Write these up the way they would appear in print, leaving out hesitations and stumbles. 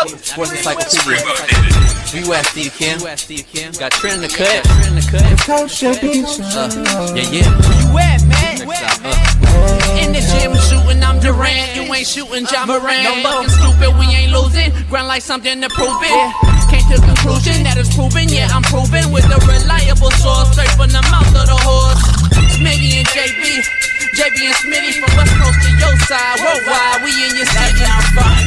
Sports Encyclopedia. U.S. Steve Kim. Got Trent in the cut. Yeah. Where you at, man? In the gym shooting, I'm Durant. You ain't shooting John Moran. No looking stupid, we ain't losing. Grind like something to prove it. Came to the conclusion that is proven. Yeah, I'm proven with a reliable source. Straight from the mouth of the horse. Smitty and JB and Smitty from West Coast to your side. Worldwide, we in your city.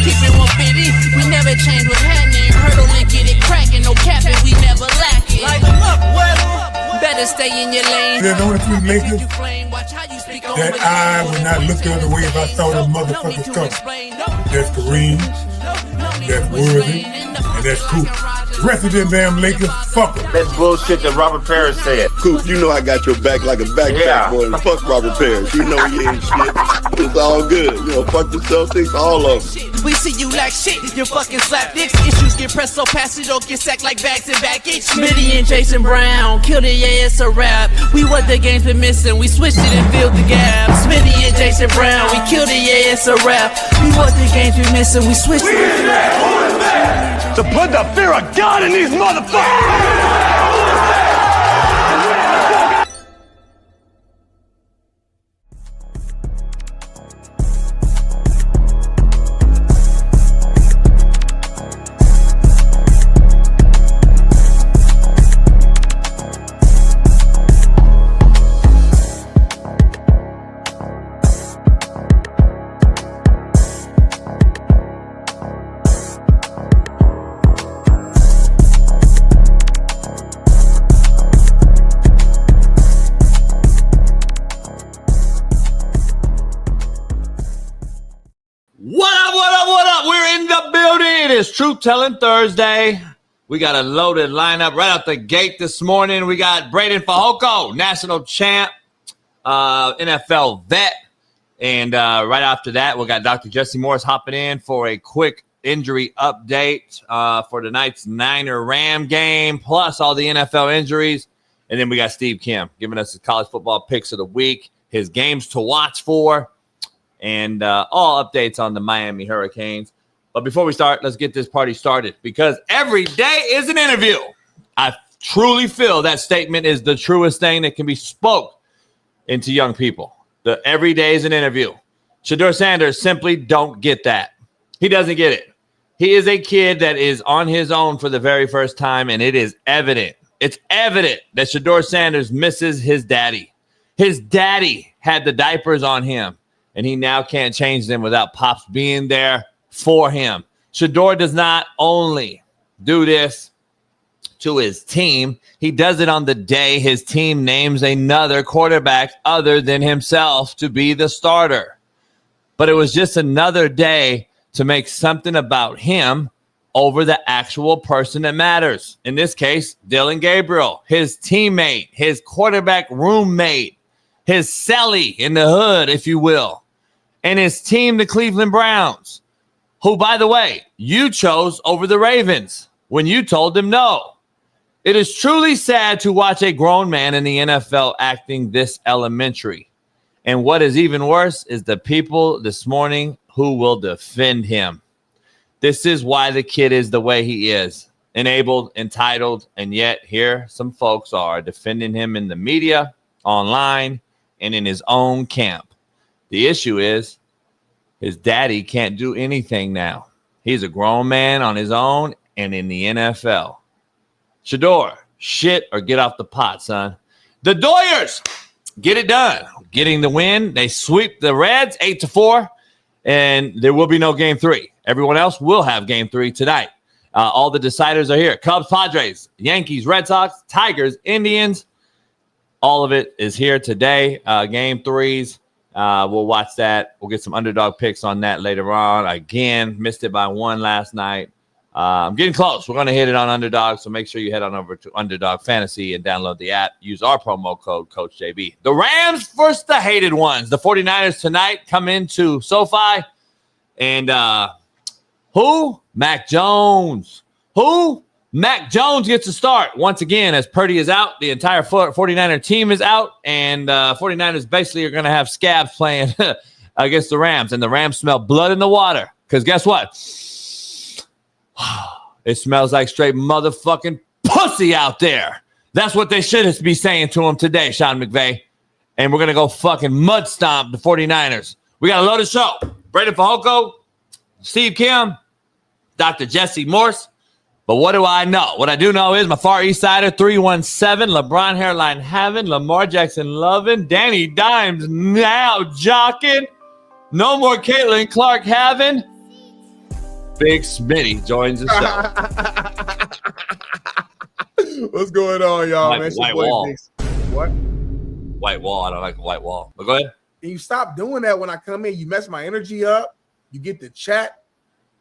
Keep it 150. We never change what's happening. Hurdle and get it cracking. No capping, we never lack it. Better stay in your lane. There's only three Lakers that I would not look the other way if I saw them motherfuckers coming. That's Kareem, that's Worthy, and that's Coop. The rest of them damn Lakers, fuck them. That's bullshit that Robert Parrish said. Coop, you know I got your back like a backpack, boy. Fuck Robert Parrish. You know you ain't shit. It's all good. You know, fuck the Celtics, all of them. We see you like shit, you fucking slap dicks. Issues get pressed so fast you don't get sacked like bags and baggage. Smitty and Jason Brown, killed it, yeah, it's a rap. We what the game's been missing, we switched it and filled the gap. Smitty and Jason Brown, we killed it, yeah, it's a rap. We what the game's been missing, we switched it. Who is that? To put the fear of God in these motherfuckers! It's Truth Telling Thursday. We got a loaded lineup right out the gate this morning. We got Braden Fajoko, national champ, NFL vet. And right after that, we got Dr. Jesse Morris hopping in for a quick injury update for tonight's Niner-Ram game, plus all the NFL injuries. And then we got Steve Kim giving us his college football picks of the week, his games to watch for, and all updates on the Miami Hurricanes. But before we start, let's get this party started because every day is an interview. I truly feel that statement is the truest thing that can be spoke into young people. The every day is an interview. Shedeur Sanders simply don't get that. He doesn't get it. He is a kid that is on his own for the very first time, and it is evident. It's evident that Shedeur Sanders misses his daddy. His daddy had the diapers on him, and he now can't change them without Pops being there for him. Shedeur does not only do this to his team, he does it on the day his team names another quarterback other than himself to be the starter. But it was just another day to make something about him over the actual person that matters. In this case, Dylan Gabriel, his teammate, his quarterback roommate, his celly in the hood, if you will, and his team, the Cleveland Browns, who, by the way, you chose over the Ravens when you told them no. It is truly sad to watch a grown man in the NFL acting this elementary. And what is even worse is the people this morning who will defend him. This is why the kid is the way he is, enabled, entitled, and yet here some folks are defending him in the media, online, and in his own camp. The issue is, his daddy can't do anything now. He's a grown man on his own and in the NFL. Shedeur, shit or get off the pot, son. The Doyers get it done. Getting the win. They sweep the Reds 8-4, and there will be no game 3. Everyone else will have game 3 tonight. All the deciders are here. Cubs, Padres, Yankees, Red Sox, Tigers, Indians. All of it is here today. Game 3s. We'll watch that. We'll get some underdog picks on that later on. Again, missed it by 1 last night. I'm getting close. We're going to hit it on Underdog, so make sure you head on over to Underdog Fantasy and download the app. Use our promo code, Coach JB. The Rams versus the hated ones. The 49ers tonight come into SoFi. And who? Mac Jones. Who? Mac Jones gets to start once again as Purdy is out. The entire 49er team is out, and 49ers basically are going to have scabs playing against the Rams, and the Rams smell blood in the water because guess what? It smells like straight motherfucking pussy out there. That's what they should be saying to him today, Sean McVay. And we're going to go fucking mud stomp the 49ers. We got a loaded show. Braden Fajoko, Steve Kim, Dr. Jesse Morse. But what do I know? What I do know is my Far East Sider 317, LeBron Hairline having, Lamar Jackson loving, Danny Dimes now jocking, no more Caitlin Clark having. Big Smitty joins the show. What's going on, y'all? White wall. What? White wall. I don't like a white wall. But go ahead. Can you stop doing that when I come in? You mess my energy up. You get the chat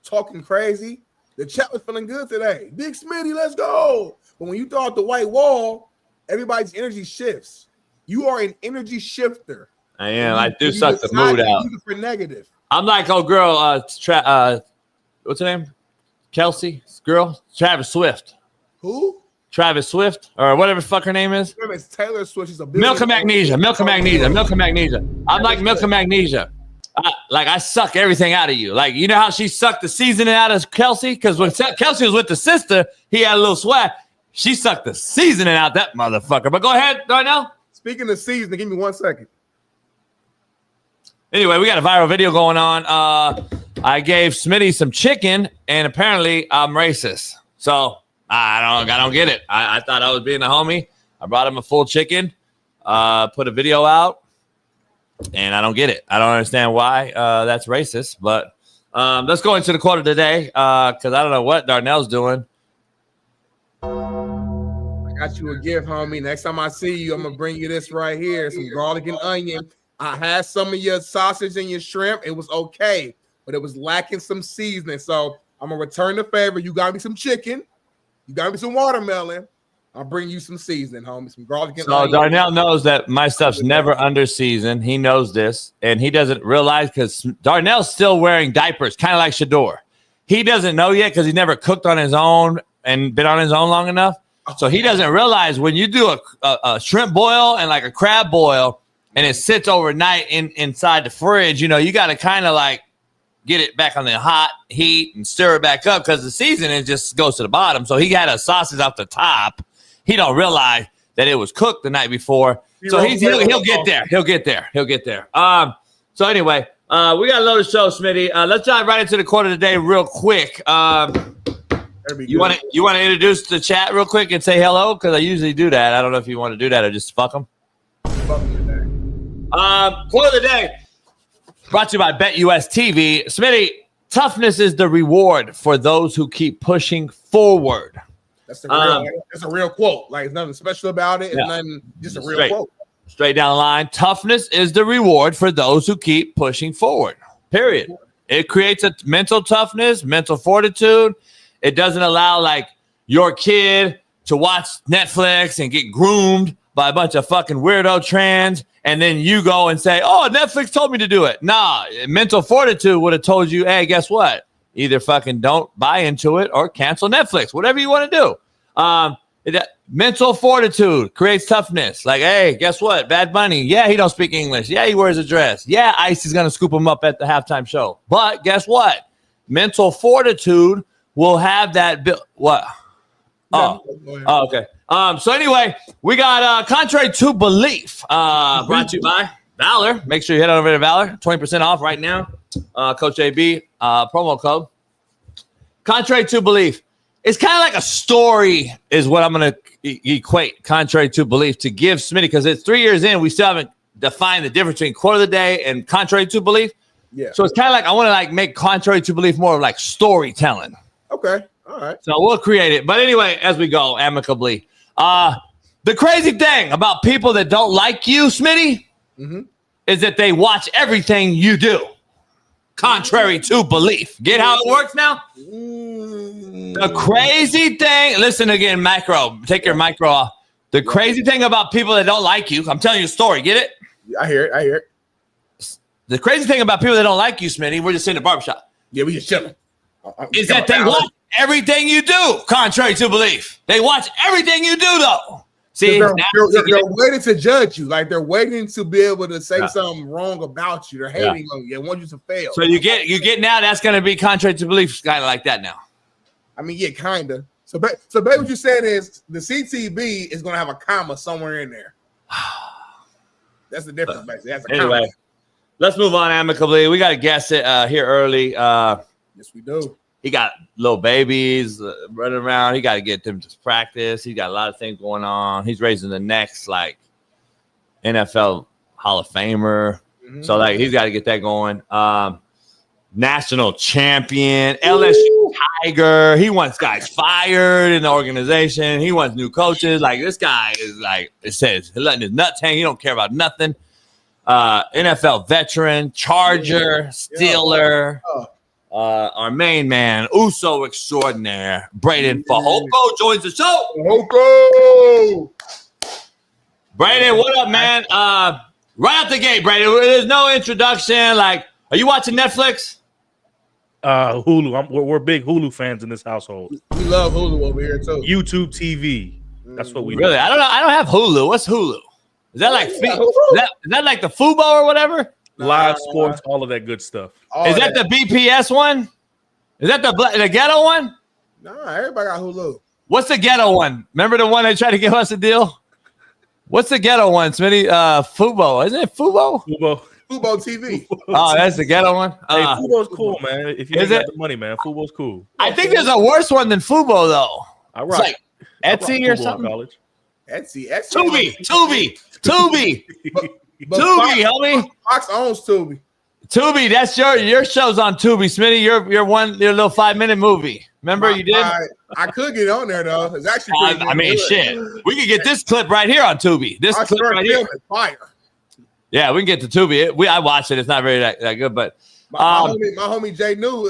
talking crazy. The chat was feeling good today. Big Smitty, let's go. But when you throw out the white wall, everybody's energy shifts. You are an energy shifter. I am. I do suck the mood out. For negative. I'm like, oh, girl, what's her name? Kelsey? Girl? Travis Swift. Who? Travis Swift or whatever the fuck her name is. It's Taylor Swift. She's a Milk of Magnesia. Milk of Magnesia. Milk of Magnesia. I'm like Milk of Magnesia. I suck everything out of you. Like, you know how she sucked the seasoning out of Kelsey? Because when Kelsey was with the sister, he had a little swag. She sucked the seasoning out that motherfucker. But go ahead, Darnell. Speaking of seasoning, give me 1 second. Anyway, we got a viral video going on. I gave Smitty some chicken, and apparently I'm racist. So I don't get it. I thought I was being a homie. I brought him a full chicken, put a video out. And I don't get it. I don't understand why that's racist. But let's go into the quote of the day because I don't know what Darnell's doing. I got you a gift, homie. Next time I see you, I'm going to bring you this right here. Some garlic and onion. I had some of your sausage and your shrimp. It was okay, but it was lacking some seasoning. So I'm going to return the favor. You got me some chicken. You got me some watermelon. I'll bring you some seasoning, homie. Some garlic and onion. Darnell knows that my stuff's never under seasoned. He knows this, and he doesn't realize because Darnell's still wearing diapers, kind of like Shador. He doesn't know yet because he never cooked on his own and been on his own long enough. So he doesn't realize when you do a shrimp boil and like a crab boil, and it sits overnight inside the fridge, you know, you got to kind of like get it back on the hot heat and stir it back up because the seasoning just goes to the bottom. So he had a sausage off the top. He don't realize that it was cooked the night before. So he'll get there. He'll get there. So anyway, we got a load of show, Smitty. Let's dive right into the quote of the day real quick. You want to introduce the chat real quick and say hello? Because I usually do that. I don't know if you want to do that or just fuck them. Fuck them today. Quote of the day brought to you by BetUS TV. Smitty, toughness is the reward for those who keep pushing forward. That's a real quote. Like, there's nothing special about it. It's nothing, just a real quote. Straight down the line. Toughness is the reward for those who keep pushing forward. Period. It creates a mental toughness, mental fortitude. It doesn't allow like your kid to watch Netflix and get groomed by a bunch of fucking weirdo trans, and then you go and say, "Oh, Netflix told me to do it." Nah, mental fortitude would have told you, "Hey, guess what? Either fucking don't buy into it or cancel Netflix." Whatever you want to do. Mental fortitude creates toughness. Like, hey, guess what? Bad Bunny. Yeah, he don't speak English. Yeah, he wears a dress. Yeah, ICE is gonna scoop him up at the halftime show. But guess what? Mental fortitude will have that. What? Oh, okay. So anyway, we got Contrary to Belief brought to you by Valor. Make sure you head on over to Valor. 20% off right now. Coach AB promo code. Contrary to Belief. It's kind of like a story is what I'm going to equate Contrary to Belief to give Smitty, because it's 3 years in. We still haven't defined the difference between quote of the day and Contrary to Belief. Yeah. So it's kind of like I want to like make Contrary to Belief more of like storytelling. Okay. All right. So we'll create it. But anyway, as we go amicably, the crazy thing about people that don't like you, Smitty, is that they watch everything you do. Contrary to belief. Get how it works now? The crazy thing, listen again, micro. Take your micro off. The crazy thing about people that don't like you, I'm telling you a story. Get it? I hear it. The crazy thing about people that don't like you, Smitty, we're just in the barbershop. Yeah, we just chilling. Is that they watch everything you do, contrary to belief. They watch everything you do, though. See, they're waiting to judge you. Like, they're waiting to be able to say something wrong about you. They're hating on you. They want you to fail. So you get now. That's going to be contrary to belief, kind of like that now. I mean, yeah, kind of. So babe, what you're saying is the CTB is going to have a comma somewhere in there. That's the difference, basically. That's a anyway, comma. Let's move on amicably. We got to guess it here early. Yes, we do. He got little babies running around. He got to get them to practice. He's got a lot of things going on. He's raising the next, like, NFL Hall of Famer. Mm-hmm. So, like, he's got to get that going. National champion, LSU Tiger. He wants guys fired in the organization. He wants new coaches. Like, this guy is, like, it says, he's letting his nuts hang. He don't care about nothing. NFL veteran, Charger, Steeler. Our main man, Uso extraordinaire, Braden Fajoko joins the show. Fajoko! Braden, what up, man? Right out the gate, Braden. There's no introduction. Like, are you watching Netflix? Hulu. We're big Hulu fans in this household. We love Hulu over here too. YouTube TV. That's what we really. do. I don't know. I don't have Hulu. What's Hulu? Is that like is that like the Fubo or whatever? Live sports, all of that good stuff. Is that the BPS one? Is that the ghetto one? No, everybody got Hulu. What's the ghetto one? Remember the one they tried to give us a deal? What's the ghetto one, Smitty? Fubo. Isn't it Fubo? Fubo TV. Oh, that's the ghetto one? Hey, Fubo's cool, man. If you got the money, man, Fubo's cool. I think there's a worse one than Fubo, though. I rock. It's like Etsy or something? College. Etsy. Tubi, homie. Fox owns Tubi. Tubi, that's your show's on Tubi, Smitty. Your little 5-minute movie. Remember you did? I could get on there though. It's actually I mean, good. Shit. We could get this clip right here on Tubi. This clip right here. Fire. Yeah, we can get to Tubi. I watched it. It's not very that good, but my homie Jay New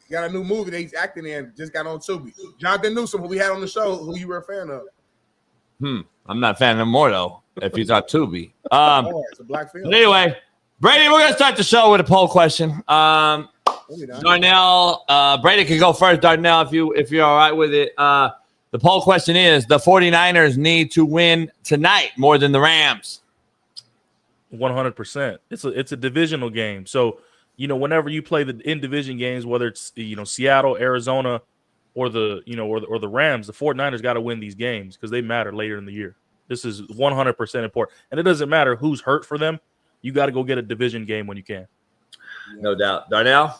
got a new movie that he's acting in. Just got on Tubi. Jonathan Newsom, who we had on the show, who you were a fan of. I'm not a fan of him more though. If he's on Tubi. It's a black film. But anyway, Brady, we're gonna start the show with a poll question. Darnell, Brady can go first. Darnell, if you're all right with it. The poll question is: the 49ers need to win tonight more than the Rams. 100%. It's a divisional game. So, whenever you play the in division games, whether it's Seattle, Arizona, or the the Rams, the 49ers got to win these games because they matter later in the year. This is 100% important. And it doesn't matter who's hurt for them. You got to go get a division game when you can. No doubt. Darnell?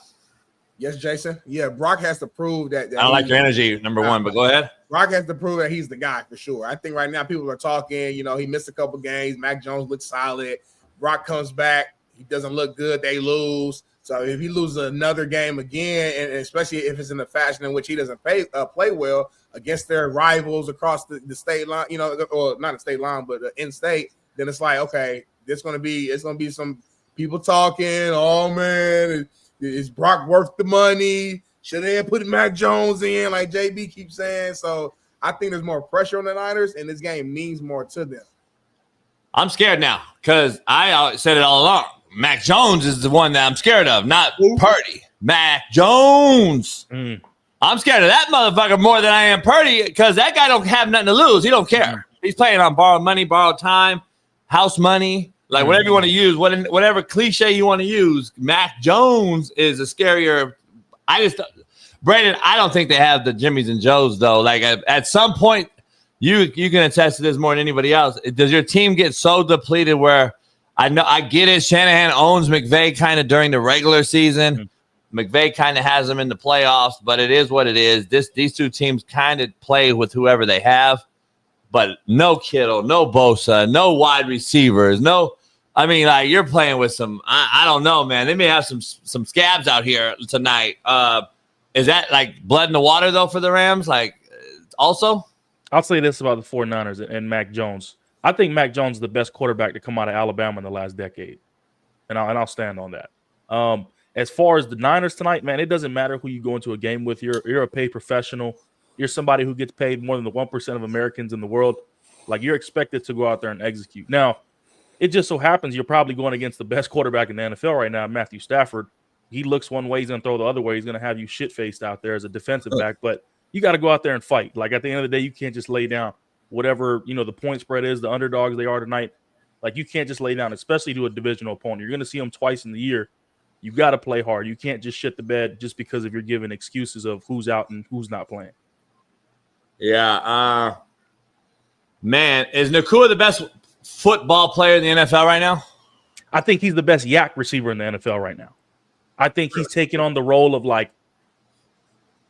Yes, Jason. Yeah, Brock has to prove that I don't like your energy, number one, but go ahead. Brock has to prove that he's the guy for sure. I think right now people are talking, he missed a couple games. Mac Jones looks solid. Brock comes back. He doesn't look good. They lose. So if he loses another game again, and especially if it's in the fashion in which he doesn't play well against their rivals across the state line, or not the state line, but in state, then it's like, okay, it's gonna be some people talking. Oh man, is Brock worth the money? Should they have put Mac Jones in, like JB keeps saying? So I think there's more pressure on the Niners, and this game means more to them. I'm scared now because I said it all along. Mac Jones is the one that I'm scared of, not Purdy. Mac Jones. I'm scared of that motherfucker more than I am Purdy because that guy don't have nothing to lose. He don't care. He's playing on borrowed money, borrowed time, house money, like whatever you want to use, whatever cliche you want to use. Mac Jones is a scarier. Brandon, I don't think they have the Jimmys and Joes though. Like at some point, you can attest to this more than anybody else. Does your team get so depleted where I get it. Shanahan owns McVay kind of during the regular season. McVay kind of has them in the playoffs, but it is what it is. These two teams kind of play with whoever they have, but no Kittle, no Bosa, no wide receivers, no. I mean, like you're playing with some. I don't know, man. They may have some scabs out here tonight. Is that like blood in the water though for the Rams? Like, also, I'll say this about the 49ers and Mac Jones. I think Mac Jones is the best quarterback to come out of Alabama in the last decade, and I'll stand on that. As far as the Niners tonight, man, it doesn't matter who you go into a game with. You're a paid professional. You're somebody who gets paid more than the 1% of Americans in the world. Like you're expected to go out there and execute. Now, it just so happens you're probably going against the best quarterback in the NFL right now, Matthew Stafford. He looks one way, he's going to throw the other way. He's going to have you shit-faced out there as a defensive back, but you got to go out there and fight. Like at the end of the day, you can't just lay down. Whatever, the point spread is, the underdogs they are tonight, like you can't just lay down, especially to a divisional opponent. You're going to see them twice in the year. You got to play hard. You can't just shit the bed just because if you're giving excuses of who's out and who's not playing. Yeah. Man, is Nakua the best football player in the NFL right now? I think he's the best yak receiver in the NFL right now. I think he's taking on the role of like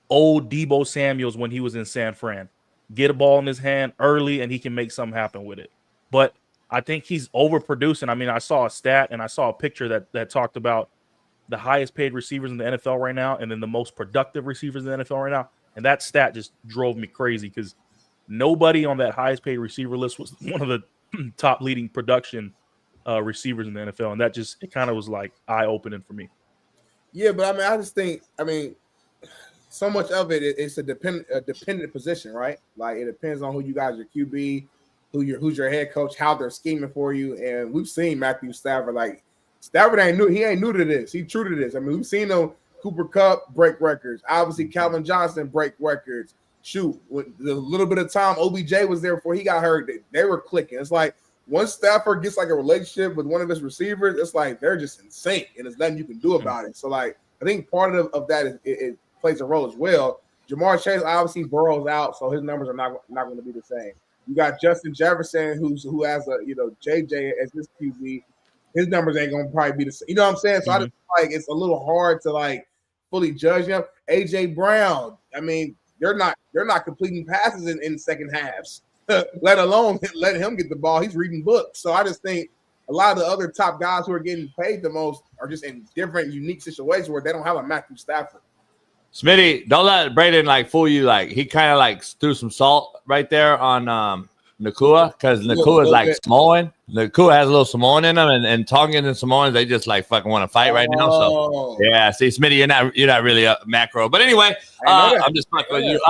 old Debo Samuels when he was in San Fran. Get a ball in his hand early and he can make something happen with it. But I think he's overproducing. I mean, I saw a stat and I saw a picture that talked about the highest paid receivers in the NFL right now and then the most productive receivers in the NFL right now. And that stat just drove me crazy because nobody on that highest paid receiver list was one of the top leading production receivers in the NFL. And that just, it kind of was like eye-opening for me. Yeah, but I mean, I just think, so much of it is a dependent position, right? Like it depends on who you guys are QB, who's your head coach, how they're scheming for you. And we've seen Matthew Stafford, like Stafford ain't new to this. He true to this. I mean, we've seen him Cooper Kupp break records. Obviously, Calvin Johnson break records. Shoot, with the little bit of time OBJ was there before he got hurt, they were clicking. It's like once Stafford gets like a relationship with one of his receivers, it's like they're just in sync, and there's nothing you can do about it. So, like, I think part of that is it plays a role as well. Jamar Chase obviously burrows out, so his numbers are not going to be the same. You got Justin Jefferson, who has a JJ as his QB. His numbers ain't going to probably be the same. You know what I'm saying? So I just feel like it's a little hard to like fully judge him. AJ Brown, I mean, they're not completing passes in second halves, let alone let him get the ball. He's reading books. So I just think a lot of the other top guys who are getting paid the most are just in different, unique situations where they don't have a Matthew Stafford. Smitty, don't let Braden like fool you. Like he kind of like threw some salt right there on Nakua because Nakua is like Samoan. Nakua has a little Samoan in him, and Tongan and Samoans they just like fucking want to fight right now. So yeah, see, Smitty, you're not really a macro, but anyway, I'm just fucking with you.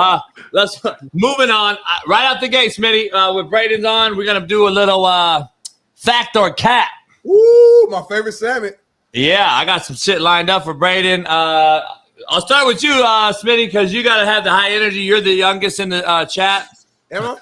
Let's moving on right out the gate, Smitty. With Braden's on, we're gonna do a little fact or cap. Woo, my favorite segment. Yeah, I got some shit lined up for Braden. I'll start with you, Smitty, because you got to have the high energy. You're the youngest in the chat. Am I?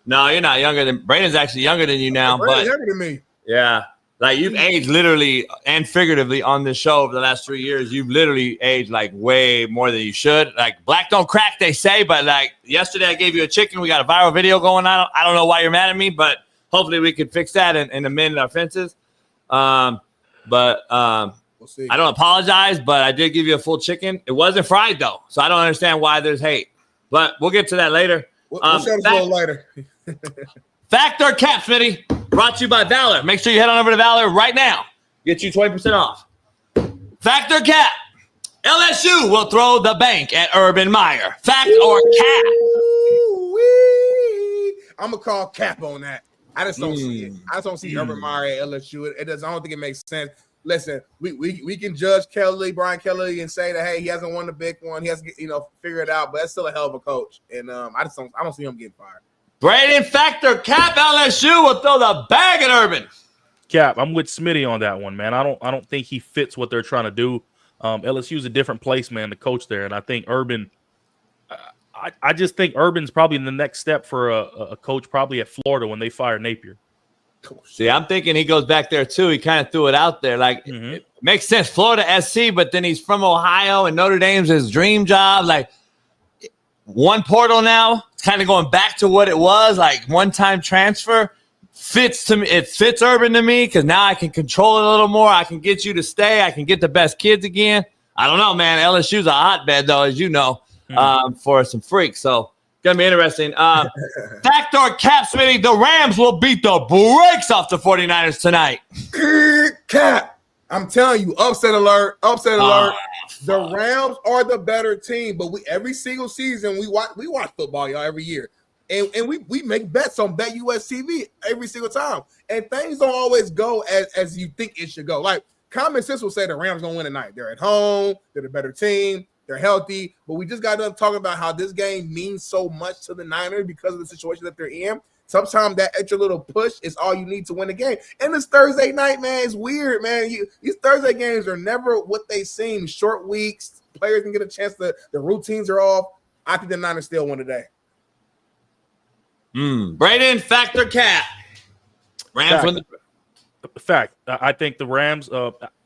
No, you're not younger than – Braden's actually younger than you now. Braden's younger than me. Yeah. Like you've aged literally and figuratively on this show over the last 3 years. You've literally aged like way more than you should. Like black don't crack, they say. But like yesterday I gave you a chicken. We got a viral video going on. I don't know why you're mad at me, but hopefully we can fix that and amend our fences. We'll see. I don't apologize, but I did give you a full chicken. It wasn't fried, though, so I don't understand why there's hate. But we'll get to that later. We'll show this a little later. Fact or cap, Smitty, brought to you by Valor. Make sure you head on over to Valor right now. Get you 20% off. Fact or cap, LSU will throw the bank at Urban Meyer. Fact or cap? I'm going to call cap on that. I just don't see it. I just don't see Urban Meyer at LSU. I don't think it makes sense. Listen, we can judge Brian Kelly, and say that hey, he hasn't won the big one. He has to figure it out, but that's still a hell of a coach. And I don't see him getting fired. Braden, fact or cap, LSU will throw the bag at Urban. Cap, I'm with Smitty on that one, man. I don't think he fits what they're trying to do. LSU's a different place, man, to coach there, and I think Urban. I just think Urban's probably in the next step for a coach, probably at Florida when they fire Napier. See, I'm thinking he goes back there too. He kind of threw it out there. Like, it makes sense. Florida SC, but then he's from Ohio, and Notre Dame's his dream job. Like, one portal now. It's kind of going back to what it was, like one-time transfer. Fits to me. It fits Urban to me because now I can control it a little more. I can get you to stay. I can get the best kids again. I don't know, man. LSU's a hotbed, though, as you know, for some freaks. So, going to be interesting. Fact or cap, Smitty, the Rams will beat the brakes off the 49ers tonight. Cap. I'm telling you, upset alert. The Rams are the better team, but every single season we watch football, y'all, every year. And we make bets on Bet US TV every single time. And things don't always go as you think it should go. Like, common sense will say the Rams going to win tonight. They're at home. They're the better team. They're healthy, but we just got done talking about how this game means so much to the Niners because of the situation that they're in. Sometimes that extra little push is all you need to win the game. And this Thursday night, man, it's weird, man. These Thursday games are never what they seem. Short weeks, players can get a chance the routines are off. I think the Niners still win today. Braden, fact or cap? Rams win the fact. I think the Rams.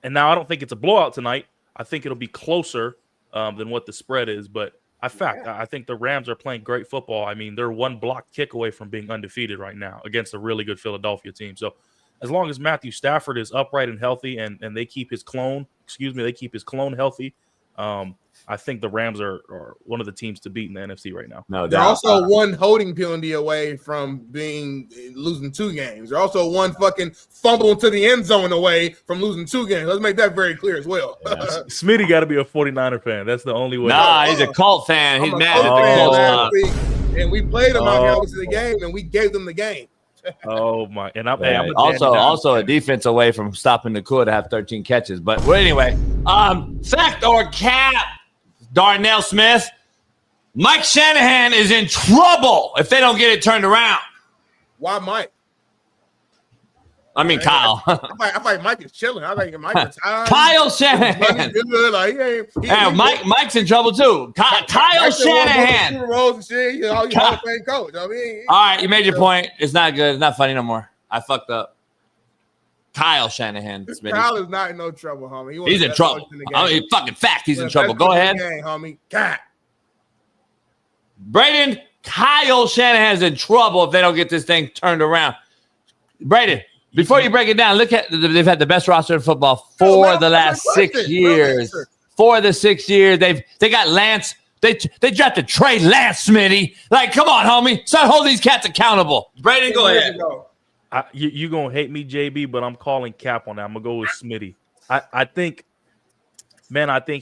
And now I don't think it's a blowout tonight. I think it'll be closer than what the spread is. But I think the Rams are playing great football. I mean, they're one block kick away from being undefeated right now against a really good Philadelphia team. So as long as Matthew Stafford is upright and healthy and they keep his clone healthy, I think the Rams are one of the teams to beat in the NFC right now. No doubt. They're also one holding penalty away from losing 2 games. They're also one fucking fumble into the end zone away from losing 2 games. Let's make that very clear as well. Yeah. Smitty got to be a 49er fan. That's the only way. Nah, he's a cult fan. He's mad at the Colts. last week, and we played them out here to the game, and we gave them the game. Oh my! And I'm also a defense away from stopping the Cool to have 13 catches. But anyway, fact or cap, Darnell Smith, Mike Shanahan is in trouble if they don't get it turned around. Why, Mike? I mean, Kyle. I thought Mike is chilling. I think Mike retired. Kyle Shanahan. Mike's in trouble too. Kyle Shanahan. Coach. I mean, all right, you made your point. It's not good. It's not funny no more. I fucked up. Kyle Shanahan. Kyle is not in no trouble, homie. He's in trouble. Fucking fact, he's in trouble. Go ahead. Homie. God. Braden, Kyle Shanahan's in trouble if they don't get this thing turned around. Braden, before you break it down, look at they've had the best roster in football for the last 6 years. For the 6 years, they got Lance. They drafted Trey Lance, Smitty. Like, come on, homie. Start holding these cats accountable. Braden, go ahead. You gonna hate me, JB, but I'm calling cap on that. I'm gonna go with Smitty. I think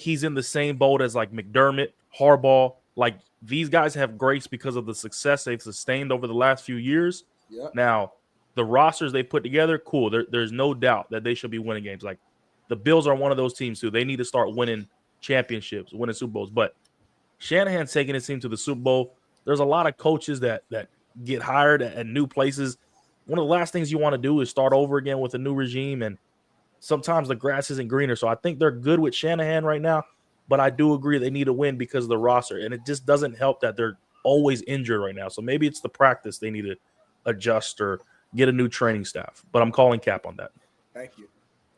he's in the same boat as like McDermott, Harbaugh. Like, these guys have grace because of the success they've sustained over the last few years. Yep. Now, the rosters they put together, cool. There's no doubt that they should be winning games. Like, the Bills are one of those teams too. They need to start winning championships, winning Super Bowls. But Shanahan's taking his team to the Super Bowl. There's a lot of coaches that get hired at new places. One of the last things you want to do is start over again with a new regime, and sometimes the grass isn't greener. So I think they're good with Shanahan right now, but I do agree they need to win because of the roster, and it just doesn't help that they're always injured right now. So maybe it's the practice they need to adjust or get a new training staff, but I'm calling cap on that. Thank you.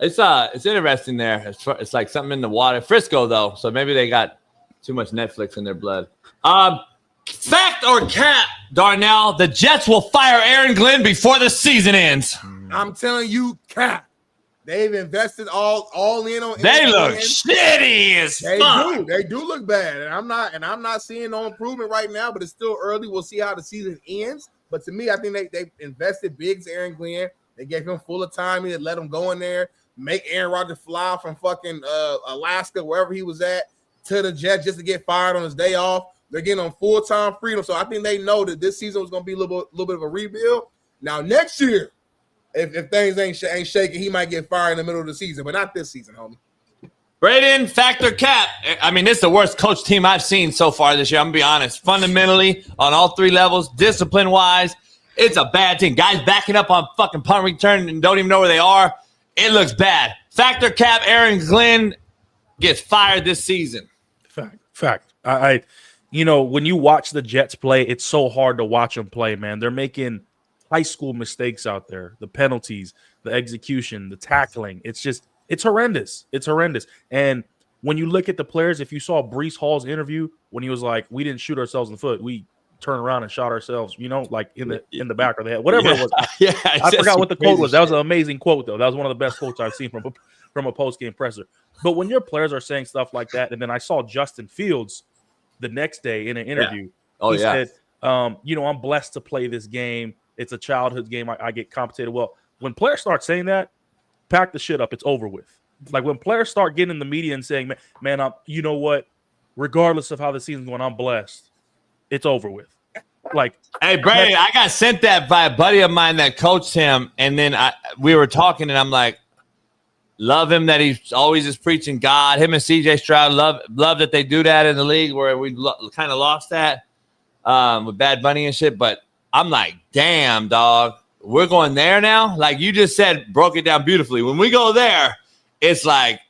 It's interesting there. It's like something in the water. Frisco, though, so maybe they got too much Netflix in their blood. Fact or cap, Darnell, the Jets will fire Aaron Glenn before the season ends. I'm telling you, cap. They've invested all in on. They look shitty as fuck. They do look bad, and I'm not seeing no improvement right now. But it's still early. We'll see how the season ends. But to me, I think they invested big to Aaron Glenn. They gave him full autonomy to let him go in there, make Aaron Rodgers fly from fucking Alaska, wherever he was at, to the Jets just to get fired on his day off. They're getting on full-time freedom. So I think they know that this season was going to be a little bit of a rebuild. Now, next year, if things ain't shaking, he might get fired in the middle of the season, but not this season, homie. Braden, fact or cap? I mean, this is the worst coach team I've seen so far this year. I'm going to be honest. Fundamentally, on all three levels, discipline-wise, it's a bad team. Guys backing up on fucking punt return and don't even know where they are. It looks bad. Fact or cap, Aaron Glenn gets fired this season. Fact. When you watch the Jets play, it's so hard to watch them play, man. They're making high school mistakes out there. The penalties, the execution, the tackling. It's horrendous. It's horrendous. And when you look at the players, if you saw Breece Hall's interview when he was like, we didn't shoot ourselves in the foot. We turned around and shot ourselves, like in the back of the head, whatever it was. I forgot what the quote was. That was an amazing quote, though. That was one of the best quotes I've seen from a post-game presser. But when your players are saying stuff like that, and then I saw Justin Fields the next day in an interview. He said, I'm blessed to play this game. It's a childhood game. I get compensated. Well, when players start saying that, pack the shit up. It's over with. Like when players start getting in the media and saying, man, you know what? Regardless of how the season's going, I'm blessed. It's over with. Like, hey, Brady, I got sent that by a buddy of mine that coached him, and then we were talking, and I'm like, love him that he always is preaching God. Him and CJ Stroud, love that they do that in the league where we kind of lost that with Bad Bunny and shit. But I'm like, damn, dog, we're going there now? Like you just said, broke it down beautifully. When we go there, it's like,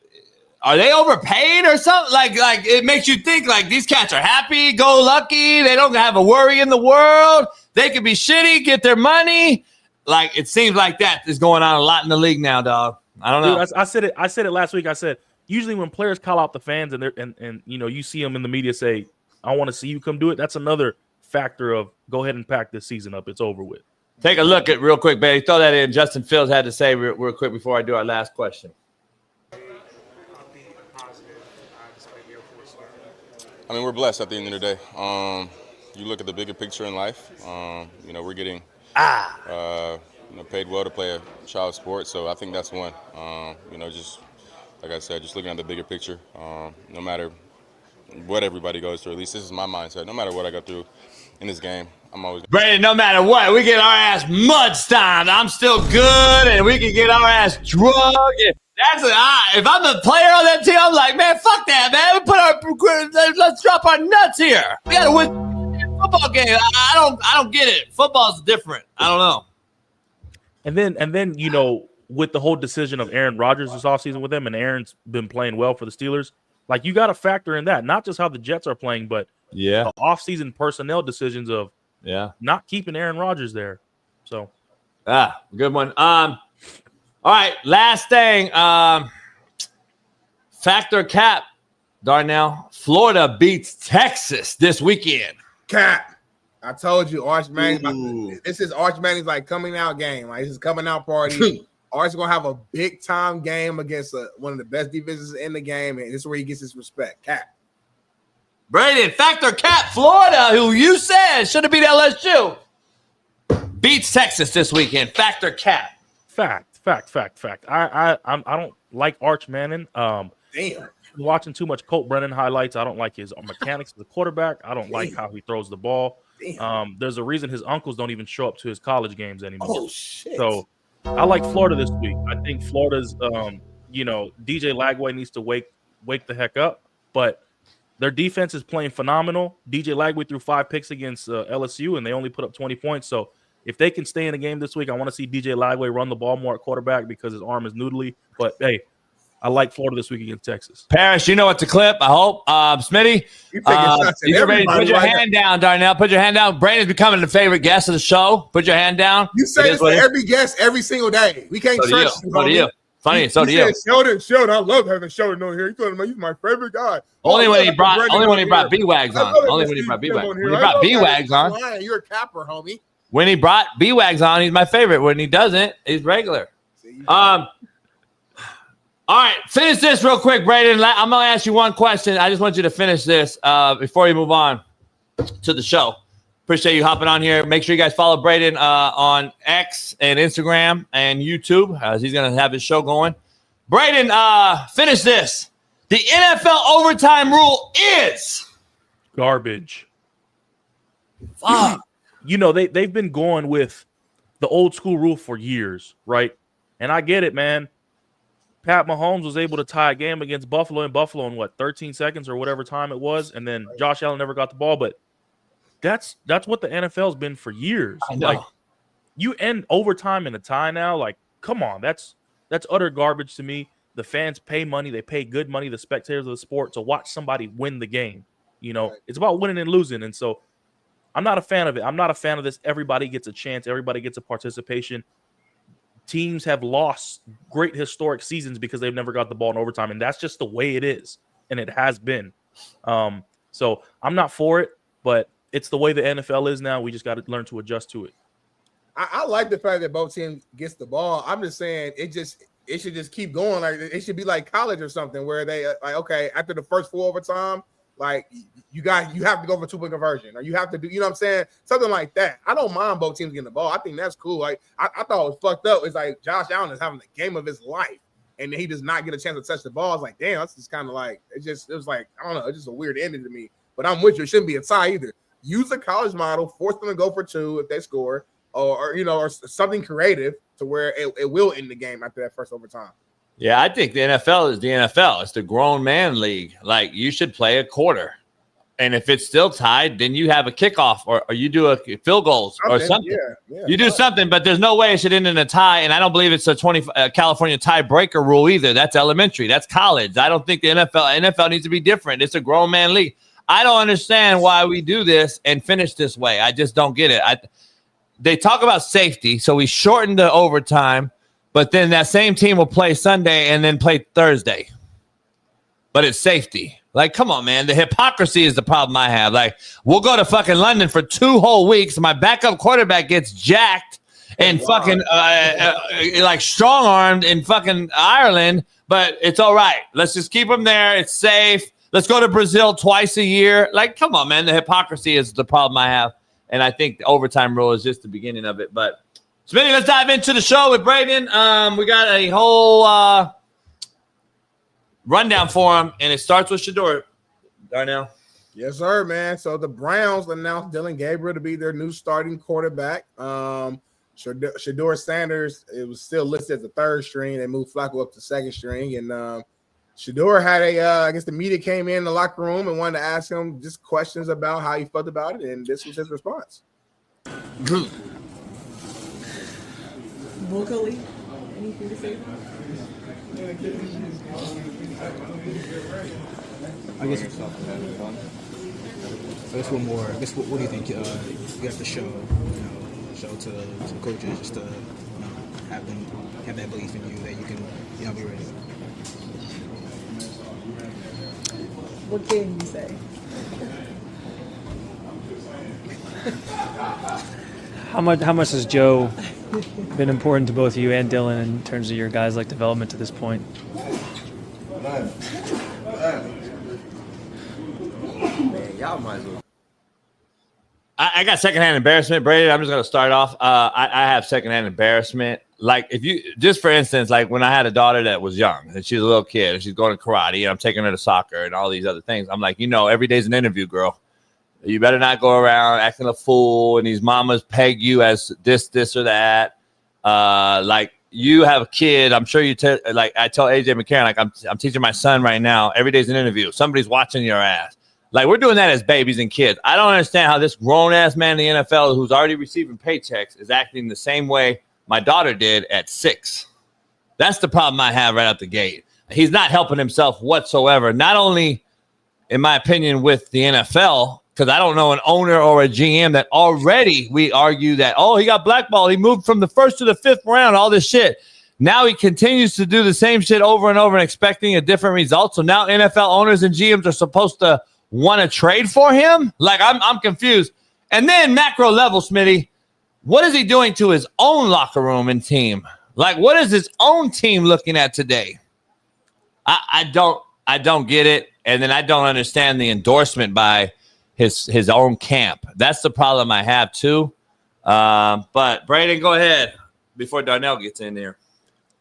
are they overpaid or something? Like it makes you think like these cats are happy, go lucky. They don't have a worry in the world. They could be shitty, get their money. Like it seems like that is going on a lot in the league now, dog. I don't know. Dude, I said it last week. I said usually when players call out the fans and you know you see them in the media say, "I want to see you come do it." That's another factor of go ahead and pack this season up. It's over with. Take a look at real quick, baby. Throw that in. Justin Fields had to say real quick before I do our last question. I mean, we're blessed at the end of the day. You look at the bigger picture in life. You know, we're getting paid well to play a child sport, so I think that's one. You know, just like I said, just looking at the bigger picture. No matter what everybody goes through, at least this is my mindset. No matter what I go through in this game, I'm always. Brandon, no matter what, we get our ass mud stomped. I'm still good, and we can get our ass drugged. If I'm the player on that team, I'm like, man, fuck that, man. Let's drop our nuts here. We gotta win a football game. I don't get it. Football's different. I don't know. And then you know, with the whole decision of Aaron Rodgers this offseason with them, and Aaron's been playing well for the Steelers, like you got to factor in that, not just how the Jets are playing, but the offseason personnel decisions of not keeping Aaron Rodgers there. So good one. All right, last thing. Factor cap, Darnell. Florida beats Texas this weekend. Cap. I told you, Arch Manning. This is Arch Manning's like coming out game. Like this is coming out party. Arch's gonna have a big time game against one of the best defenses in the game, and this is where he gets his respect. Cap. Brandon, factor cap, Florida, who you said should have beat LSU, beats Texas this weekend. Factor cap. Fact. I don't like Arch Manning. Damn. Watching too much Colt Brennan highlights. I don't like his mechanics as a quarterback. I don't like how he throws the ball. There's a reason his uncles don't even show up to his college games anymore. Oh shit. So I like Florida this week. I think Florida's DJ Lagway needs to wake the heck up, but their defense is playing phenomenal. DJ Lagway threw 5 picks against LSU, and they only put up 20 points. So if they can stay in the game this week, I want to see DJ Lagway run the ball more at quarterback because his arm is noodly. But, hey, I like Florida this week against Texas. Paris, you know what to clip, I hope. Smitty, you're ready. Put your hand down, Darnell. Put your hand down. Brandon's becoming the favorite guest of the show. Put your hand down. You say this for every guest every single day. We can't trust you. So do you. Funny, so do you. Sheldon, I love having Sheldon on here. You told him he's my favorite guy. Only when he brought B-Wags on. Only when he brought B-Wags. When he brought B-Wags on. You're a capper, homie. When he brought B-Wags on, he's my favorite. When he doesn't, he's regular. All right, finish this real quick, Brayden. I'm going to ask you one question. I just want you to finish this before you move on to the show. Appreciate you hopping on here. Make sure you guys follow Brayden on X and Instagram and YouTube as he's going to have his show going. Brayden, finish this. The NFL overtime rule is garbage. Fuck. You know, they've been going with the old school rule for years, right? And I get it, man. Pat Mahomes was able to tie a game against Buffalo in what, 13 seconds or whatever time it was, and then Josh Allen never got the ball. But that's what the NFL's been for years. Like, you end overtime in a tie now. Like, come on, that's utter garbage to me. The fans pay money; they pay good money. The spectators of the sport to watch somebody win the game. You know, it's about winning and losing, and so I'm not a fan of it. I'm not a fan of this. Everybody gets a chance. Everybody gets a participation. Teams have lost great historic seasons because they've never got the ball in overtime, and that's just the way it is, and it has been. So I'm not for it, but it's the way the NFL is now. We just got to learn to adjust to it. I like the fact that both teams gets the ball. I'm just saying it should just keep going. Like it should be like college or something where they like, okay, after the first 4 overtime, like you have to go for 2-point conversion, or you have to do, you know what I'm saying? Something like that. I don't mind both teams getting the ball. I think that's cool. Like I thought it was fucked up. It's like Josh Allen is having the game of his life, and he does not get a chance to touch the ball. It's like, damn, that's just kind of like it was like, I don't know, it's just a weird ending to me. But I'm with you. It shouldn't be a tie either. Use the college model, force them to go for 2 if they score, or something creative to where it will end the game after that first overtime. Yeah, I think the NFL is the NFL. It's the grown man league. Like, you should play a quarter. And if it's still tied, then you have a kickoff or you do a field goals or something. Yeah, you do something, but there's no way it should end in a tie. And I don't believe it's a California tiebreaker rule either. That's elementary. That's college. I don't think the NFL needs to be different. It's a grown man league. I don't understand why we do this and finish this way. I just don't get it. They talk about safety, so we shortened the overtime. but then that same team will play Sunday and then play Thursday. But it's safety. Like, come on, man. The hypocrisy is the problem I have. Like, we'll go to fucking London for 2 whole weeks. My backup quarterback gets jacked and fucking like strong-armed in fucking Ireland, but it's all right. Let's just keep him there. It's safe. Let's go to Brazil twice a year. Like, come on, man. The hypocrisy is the problem I have. And I think the overtime rule is just the beginning of it. But, Smitty, let's dive into the show with Braden. We got a whole rundown for him, and it starts with Shedeur. Darnell. Yes, sir, man. So the Browns announced Dillon Gabriel to be their new starting quarterback. Shedeur Sanders, it was still listed as the 3rd string. They moved Flacco up to 2nd string. And Shedeur had I guess the media came in the locker room and wanted to ask him just questions about how he felt about it. And this was his response. Vocally, anything to say? I guess one more. I guess what do you think you have to show? Show to the coaches just to have them have that belief in you that you can be ready. What can you say? How much has Joe been important to both you and Dillon in terms of your guys' like development to this point? Y'all might as well. I got secondhand embarrassment, Brady. I'm just going to start off. I have secondhand embarrassment. Like, if you just for instance, like when I had a daughter that was young and she's a little kid and she's going to karate and I'm taking her to soccer and all these other things. I'm like, every day's an interview, girl. You better not go around acting a fool and these mamas peg you as this or that. Like, you have a kid. I'm sure I tell AJ McCarron, like I'm teaching my son right now. Every day's an interview. Somebody's watching your ass. Like, we're doing that as babies and kids. I don't understand how this grown-ass man in the NFL who's already receiving paychecks is acting the same way my daughter did at 6. That's the problem I have right out the gate. He's not helping himself whatsoever. Not only, in my opinion, with the NFL, because I don't know an owner or a GM that already we argue that, he got blackballed. He moved from the 1st to the 5th round, all this shit. Now he continues to do the same shit over and over and expecting a different result. So now NFL owners and GMs are supposed to want to trade for him? Like, I'm confused. And then macro level, Smitty, what is he doing to his own locker room and team? Like, what is his own team looking at today? I don't get it. And then I don't understand the endorsement by his own camp. That's the problem I have too. But Braden, go ahead before Darnell gets in there.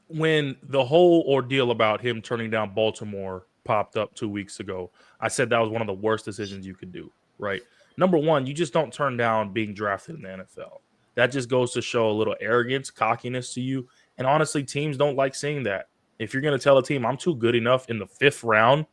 When the whole ordeal about him turning down Baltimore popped up 2 weeks ago, I said that was one of the worst decisions you could do, right? Number one, you just don't turn down being drafted in the NFL. That just goes to show a little arrogance, cockiness to you. And honestly, teams don't like seeing that. If you're going to tell a team, I'm too good enough in the 5th round,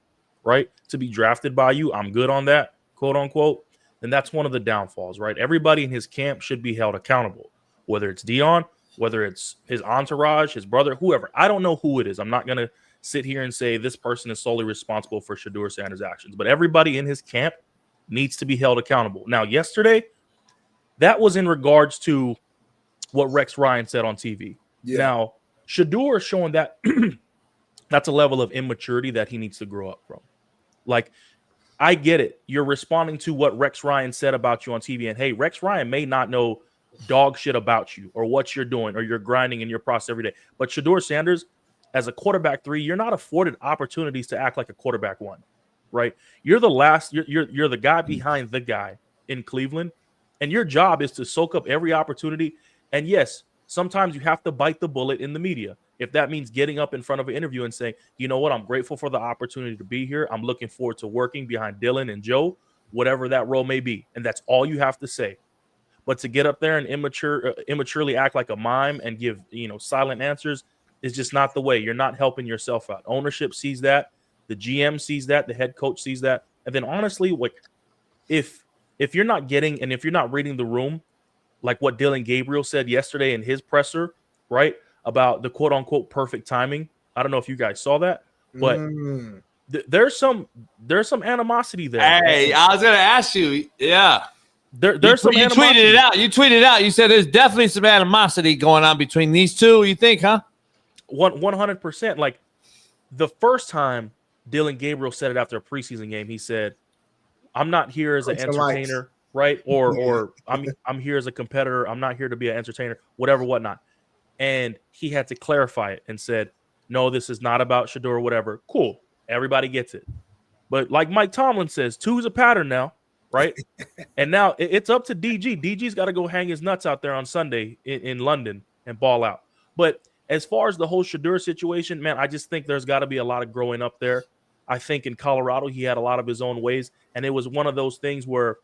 right, to be drafted by you, I'm good on that, quote unquote, then that's one of the downfalls, right? Everybody in his camp should be held accountable, whether it's Dion, whether it's his entourage, his brother, whoever. I don't know who it is. I'm not going to sit here and say this person is solely responsible for Shedeur Sanders' actions, but everybody in his camp needs to be held accountable. Now, yesterday, that was in regards to what Rex Ryan said on TV. Yeah. Now, Shedeur is showing that that's a level of immaturity that he needs to grow up from. Like, I get it. You're responding to what Rex Ryan said about you on TV, and hey, Rex Ryan may not know dog shit about you or what you're doing or you're grinding in your process every day, but Shedeur Sanders, as a quarterback 3, you're not afforded opportunities to act like a quarterback 1, right? You're the last. You're the guy behind the guy in Cleveland, and your job is to soak up every opportunity. And yes, sometimes you have to bite the bullet in the media. If that means getting up in front of an interview and saying, you know what, I'm grateful for the opportunity to be here. I'm looking forward to working behind Dillon and Joe, whatever that role may be, and that's all you have to say. But to get up there and immaturely act like a mime and give silent answers is just not the way. You're not helping yourself out. Ownership sees that. The GM sees that. The head coach sees that. And then honestly, like if you're not getting and if you're not reading the room, like what Dillon Gabriel said yesterday in his presser, right, about the quote unquote perfect timing. I don't know if you guys saw that, but there's some animosity there. Hey, I was gonna ask you, yeah. There's some animosity. You tweeted it out. You said there's definitely some animosity going on between these two. You think, huh? 100%. Like the first time Dylan Gabriel said it after a preseason game, he said, "I'm not here as an entertainer, right? Or I'm here as a competitor. I'm not here to be an entertainer, whatever, whatnot." And he had to clarify it and said, "No, this is not about Shedeur or whatever." Cool, everybody gets it. But like Mike Tomlin says, 2's a pattern now, right? And now it's up to DG. DG's got to go hang his nuts out there on Sunday in London and ball out. But as far as the whole Shedeur situation, man, I just think there's got to be a lot of growing up there. I think in Colorado, he had a lot of his own ways. And it was one of those things where,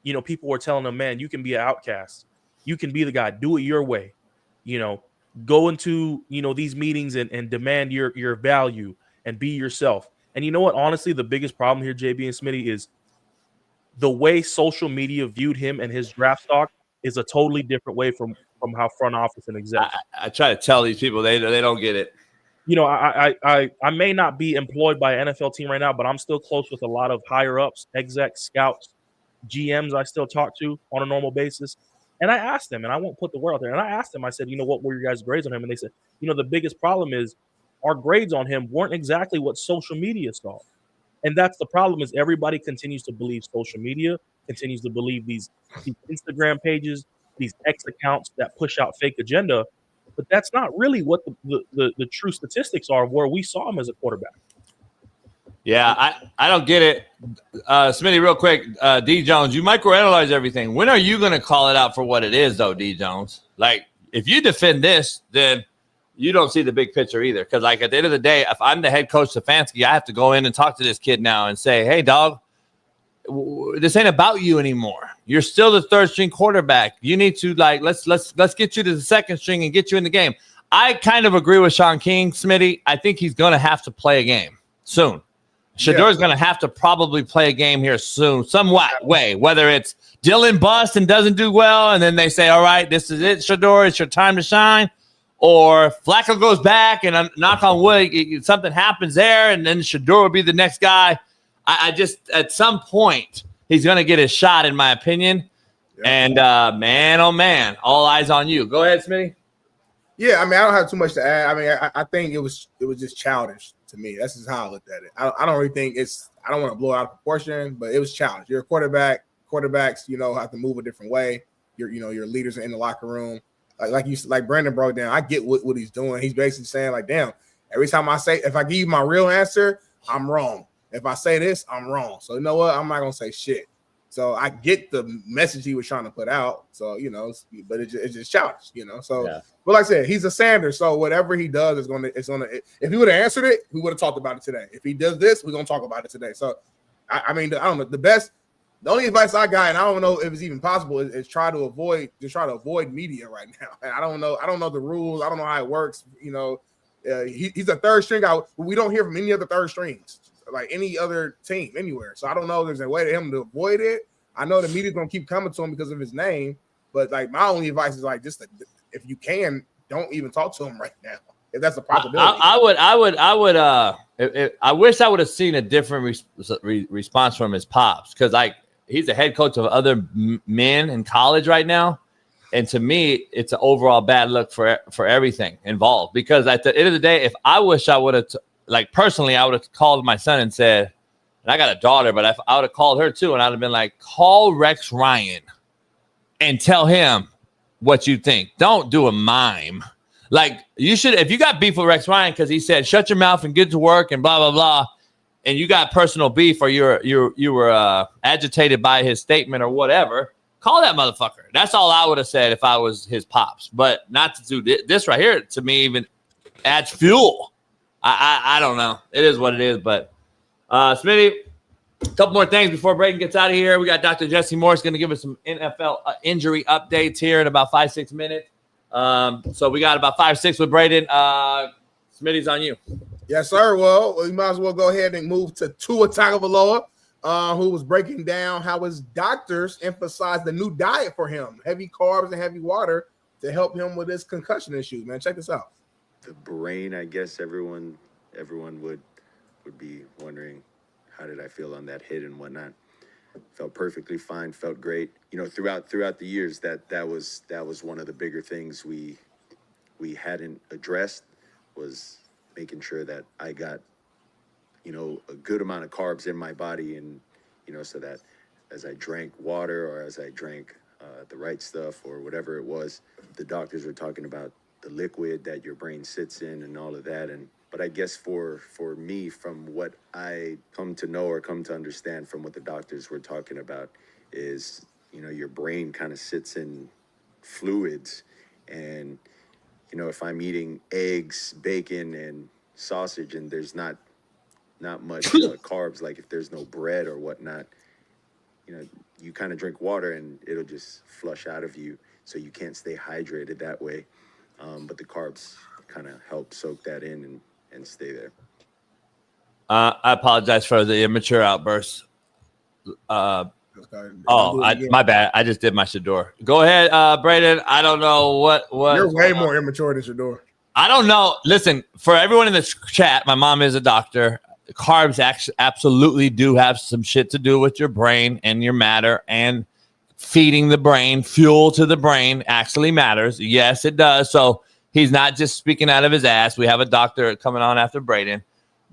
you know, people were telling him, man, you can be an outcast. You can be the guy. Do it your way. You know, go into, you know, these meetings and demand your value and be yourself. And you know what? Honestly, the biggest problem here, JB and Smitty, is the way social media viewed him and his draft stock is a totally different way from how front office and execs. I try to tell these people they don't get it. You know, I may not be employed by an NFL team right now, but I'm still close with a lot of higher ups, execs, scouts, GMs I still talk to on a normal basis. And I asked them, and I won't put the word out there, and I asked them, I said, you know, what were your guys' grades on him? And they said, you know, the biggest problem is our grades on him weren't exactly what social media saw. And that's the problem, is everybody continues to believe social media, continues to believe these Instagram pages, these X accounts that push out fake agenda. But that's not really what the true statistics are where we saw him as a quarterback. Yeah, I don't get it. Smitty, real quick, D. Jones, you microanalyze everything. When are you going to call it out for what it is, though, D. Jones? Like, if you defend this, then you don't see the big picture either. Because, like, at the end of the day, if I'm the head coach Stefanski, I have to go in and talk to this kid now and say, hey, dog, this ain't about you anymore. You're still the third string quarterback. You need to, like, let's get you to the second string and get you in the game. I kind of agree with Shaun King, Smitty. I think he's going to have to play a game soon. Shedeur's going to have to probably play a game here soon, somewhat way, whether it's Dylan busts and doesn't do well, and then they say, all right, this is it, Shedeur, it's your time to shine, or Flacco goes back, and knock on wood, something happens there, and then Shedeur will be the next guy. I just, at some point, he's going to get his shot, in my opinion, and man, oh man, all eyes on you. Go ahead, Smitty. Yeah, I mean, I don't have too much to add. I mean, I think it was just childish to me. That's just how I looked at it. I don't really think I don't want to blow it out of proportion, but it was childish. You're a quarterback. Quarterbacks, you know, have to move a different way. Your leaders are in the locker room. Like Brandon broke down. I get what he's doing. He's basically saying, like, damn, every time I say, if I give you my real answer, I'm wrong. If I say this, I'm wrong. So you know what? I'm not gonna say shit. So I get the message he was trying to put out. So, you know, but it's just childish, you know. So, But like I said, he's a Sanders. So whatever he does it's gonna. If he would have answered it, we would have talked about it today. If he does this, we're gonna talk about it today. So, I mean, I don't know. The only advice I got, and I don't know if it's even possible, is try to avoid media right now. And I don't know the rules. I don't know how it works. You know, he's a third string guy. We don't hear from any other third strings, like any other team anywhere. So I don't know if there's a way to him to avoid it. I know the media's gonna keep coming to him because of his name, but like my only advice is like just if you can, don't even talk to him right now. If that's a possibility. I wish I would have seen a different response from his pops, because like he's a head coach of other men in college right now, and to me, it's an overall bad look for everything involved. Because at the end of the day, if I wish I would have personally, I would have called my son and said, and I got a daughter, but I would have called her too, and I'd have been like, call Rex Ryan and tell him what you think. Don't do a mime. Like, you should, if you got beef with Rex Ryan because he said, shut your mouth and get to work and blah, blah, blah, and you got personal beef or you were agitated by his statement or whatever, call that motherfucker. That's all I would have said if I was his pops. But not to do this right here, to me, even adds fuel. I don't know. It is what it is, but Smitty, a couple more things before Braden gets out of here. We got Dr. Jesse Morris going to give us some NFL injury updates here in about 5-6 minutes. So we got about 5-6 with Braden. Smitty's on you. Yes, sir. Well, we might as well go ahead and move to Tua Tagovailoa, who was breaking down how his doctors emphasized the new diet for him, heavy carbs and heavy water, to help him with his concussion issues. Man, check this out. The brain, I guess everyone would be wondering, how did I feel on that hit and whatnot? Felt perfectly fine, felt great. You know, throughout the years, that was one of the bigger things we hadn't addressed was making sure that I got, you know, a good amount of carbs in my body, and, you know, so that as I drank water or as I drank the right stuff or whatever it was, the doctors were talking about the liquid that your brain sits in and all of that. But I guess for me, from what I come to know or come to understand from what the doctors were talking about is, you know, your brain kind of sits in fluids. And, you know, if I'm eating eggs, bacon, and sausage, and there's not much carbs, like if there's no bread or whatnot, you know, you kind of drink water and it'll just flush out of you, so you can't stay hydrated that way. But the carbs kind of help soak that in and stay there. I apologize for the immature outburst. My bad. I just did my Shador. Go ahead, Braden. I don't know what. You're way more immature than Shador. I don't know. Listen, for everyone in the chat, my mom is a doctor. Carbs actually absolutely do have some shit to do with your brain and your matter, and feeding the brain, fuel to the brain actually matters. Yes, it does. So he's not just speaking out of his ass. We have a doctor coming on after Braden.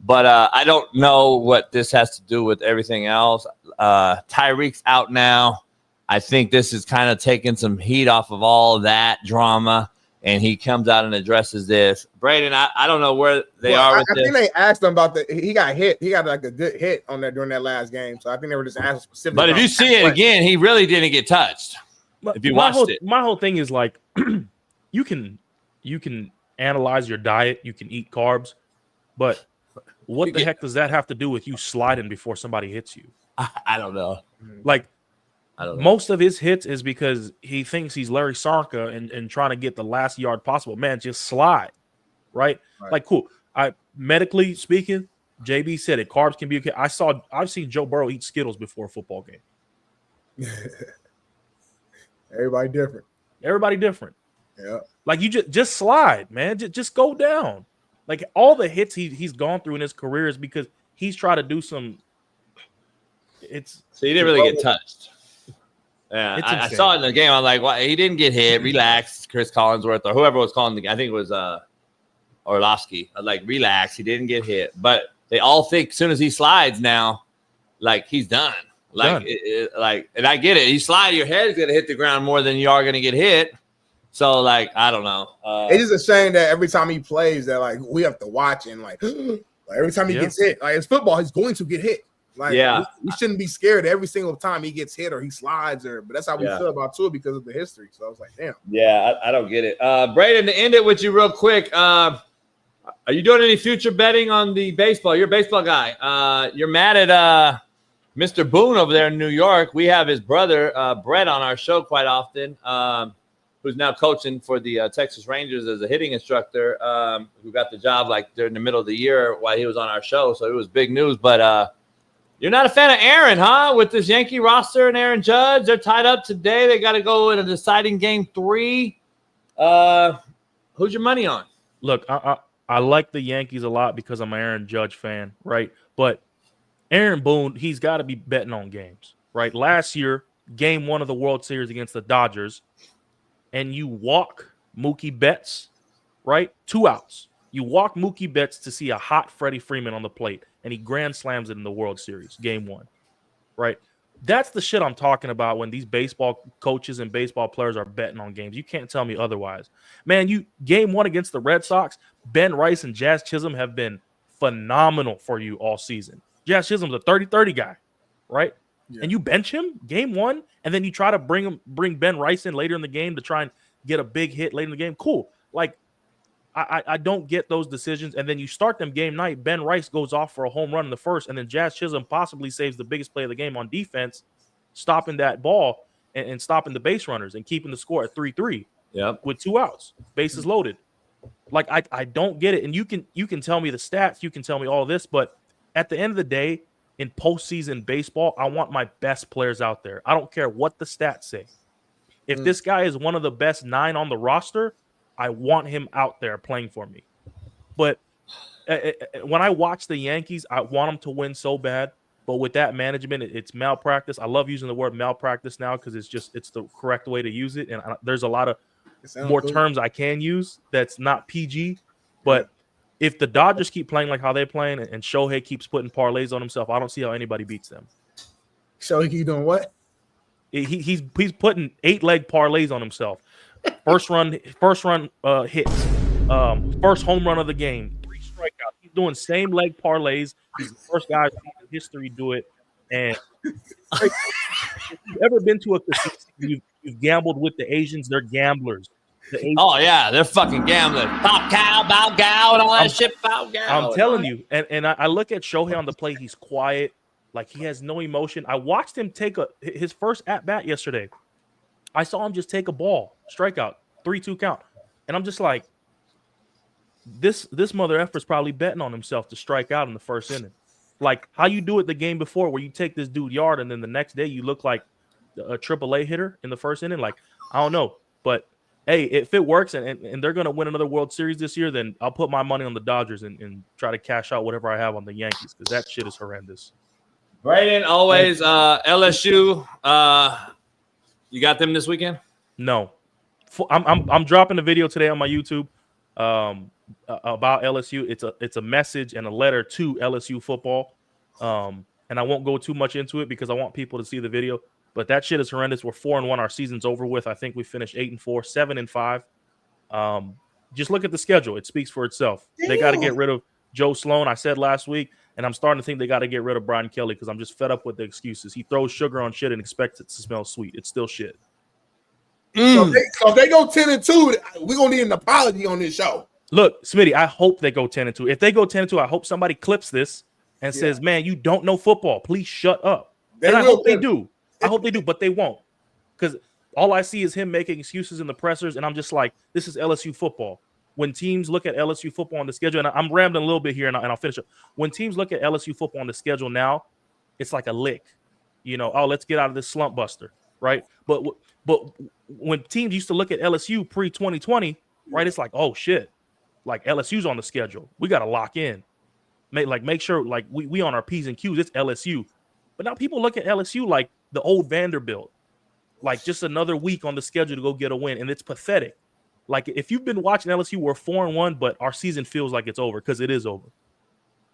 But I don't know what this has to do with everything else. Tyreek's out now. I think this is kind of taking some heat off of all that drama, and he comes out and addresses this. Braden, I don't know where they are with I this. think they asked him about he got hit. He got like a good hit on that during that last game. So I think they were just asking specifically. But if you see it again, he really didn't get touched. If you watched it. My whole thing is like, you can analyze your diet. You can eat carbs, but what the heck does that have to do with you sliding before somebody hits you? I don't know. Like, I don't know. Most of his hits is because he thinks he's Larry Sarka and trying to get the last yard possible. Man, just slide, right? Like, cool. Medically speaking, JB said it. Carbs can be okay. I've seen Joe Burrow eat Skittles before a football game. Everybody different. Everybody different. Yeah. Like, you just slide, man. Just go down. Like, all the hits he's gone through in his career is because he's tried to do some. So he didn't really get touched. Yeah, I saw it in the game. I'm like, well, he didn't get hit. Relax, Chris Collinsworth or whoever was calling the game. I think it was Orlovsky. I was like, relax. He didn't get hit. But they all think as soon as he slides now, like, he's done. Like, and I get it. You slide, your head's going to hit the ground more than you are going to get hit. So, like, I don't know. It's just a shame that every time he plays that, like, we have to watch and, like every time he gets hit, like, it's football, he's going to get hit. Like, we shouldn't be scared every single time he gets hit or he slides, but that's how we feel about Tua because of the history. So I was like, damn. Yeah, I don't get it. Braden, to end it with you real quick, are you doing any future betting on the baseball? You're a baseball guy. You're mad at Mr. Boone over there in New York. We have his brother, Brett, on our show quite often, who's now coaching for the Texas Rangers as a hitting instructor, who got the job like during the middle of the year while he was on our show. So it was big news. But you're not a fan of Aaron, huh? With this Yankee roster and Aaron Judge, they're tied up today. They got to go in a deciding game 3. Who's your money on? Look, I like the Yankees a lot because I'm an Aaron Judge fan, right? But Aaron Boone, he's got to be betting on games, right? Last year, game 1 of the World Series against the Dodgers, and you walk Mookie Betts, right? 2 outs. You walk Mookie Betts to see a hot Freddie Freeman on the plate, and he grand slams it in the World Series, game 1, right? That's the shit I'm talking about when these baseball coaches and baseball players are betting on games. You can't tell me otherwise. Man, game 1 against the Red Sox, Ben Rice and Jazz Chisholm have been phenomenal for you all season. Jazz Chisholm's a 30-30 guy, right? Yeah. And you bench him game 1, and then you try to bring Ben Rice in later in the game to try and get a big hit late in the game. Cool. Like, I don't get those decisions. And then you start them game night. Ben Rice goes off for a home run in the first, and then Jazz Chisholm possibly saves the biggest play of the game on defense, stopping that ball and stopping the base runners and keeping the score at 3-3. Yep. With 2 outs, bases loaded. Like, I don't get it. And you can tell me the stats, you can tell me all this, but at the end of the day, in postseason baseball, I want my best players out there. I don't care what the stats say. If this guy is one of the best 9 on the roster, I want him out there playing for me. But when I watch the Yankees, I want them to win so bad. But with that management, it's malpractice. I love using the word malpractice now because it's the correct way to use it. And there's a lot of more terms I can use that's not PG. But if the Dodgers keep playing like how they're playing and Shohei keeps putting parlays on himself, I don't see how anybody beats them. Shohei keep doing what? He's putting 8-leg parlays on himself. First run hits, first home run of the game, 3 strikeouts. He's doing same leg parlays. He's the first guy in history to do it. And if you've ever been to a casino, you've gambled with the Asians. They're gamblers. Oh yeah, they're fucking gambling. Bow cow, bow cow, and all that shit. Bow cow. I'm telling you. And I look at Shohei on the plate. He's quiet. Like he has no emotion. I watched him take his first at bat yesterday. I saw him just take a ball, strikeout, 3-2 count, and I'm just like, this mother effer's probably betting on himself to strike out in the first inning. Like how you do it the game before, where you take this dude yard, and then the next day you look like a AAA hitter in the first inning. Like I don't know, but hey, if it works and they're gonna win another World Series this year, then I'll put my money on the Dodgers and try to cash out whatever I have on the Yankees because that shit is horrendous. Braden, always LSU. You got them this weekend? No, I'm dropping a video today on my YouTube about LSU. It's a message and a letter to LSU football, and I won't go too much into it because I want people to see the video. But that shit is horrendous. We're 4-1. Our season's over with. I think we finished 8-4, 7-5. Just look at the schedule. It speaks for itself. Damn. They got to get rid of Joe Sloan. I said last week. And I'm starting to think they got to get rid of Brian Kelly because I'm just fed up with the excuses. He throws sugar on shit and expects it to smell sweet. It's still shit. So if they go 10-2, we're gonna need an apology on this show. Look, Smitty, I hope they go 10-2. If they go 10-2, I hope somebody clips this and says, "Man, you don't know football. Please shut up." And I hope they do. I hope they do, but they won't because all I see is him making excuses in the pressers, and I'm just like, this is LSU football. When teams look at LSU football on the schedule, and I'm rambling a little bit here, and I'll finish up. When teams look at LSU football on the schedule now, it's like a lick. You know, oh, let's get out of this slump buster, right? But when teams used to look at LSU pre-2020, right, it's like, oh, shit, like LSU's on the schedule. We got to lock in. Make sure, like, we on our P's and Q's. It's LSU. But now people look at LSU like the old Vanderbilt, like just another week on the schedule to go get a win, and it's pathetic. Like, if you've been watching LSU, we're 4-1, but our season feels like it's over because it is over.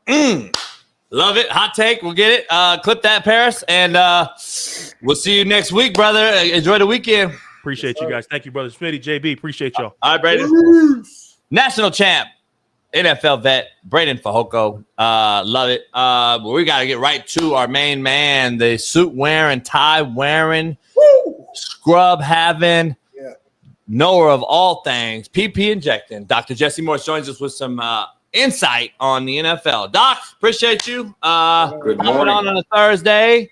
Love it. Hot take. We'll get it. Clip that, Paris. And we'll see you next week, brother. Enjoy the weekend. Appreciate you guys. Thank you, brother Smitty, JB. Appreciate y'all. All right, Braden. National champ, NFL vet, Braden Fajoko. Love it. We got to get right to our main man, the suit wearing, tie wearing, scrub having, knower of all things, PP injecting. Dr. Jesse Morris joins us with some insight on the NFL. Doc, appreciate you. Good morning. On a Thursday.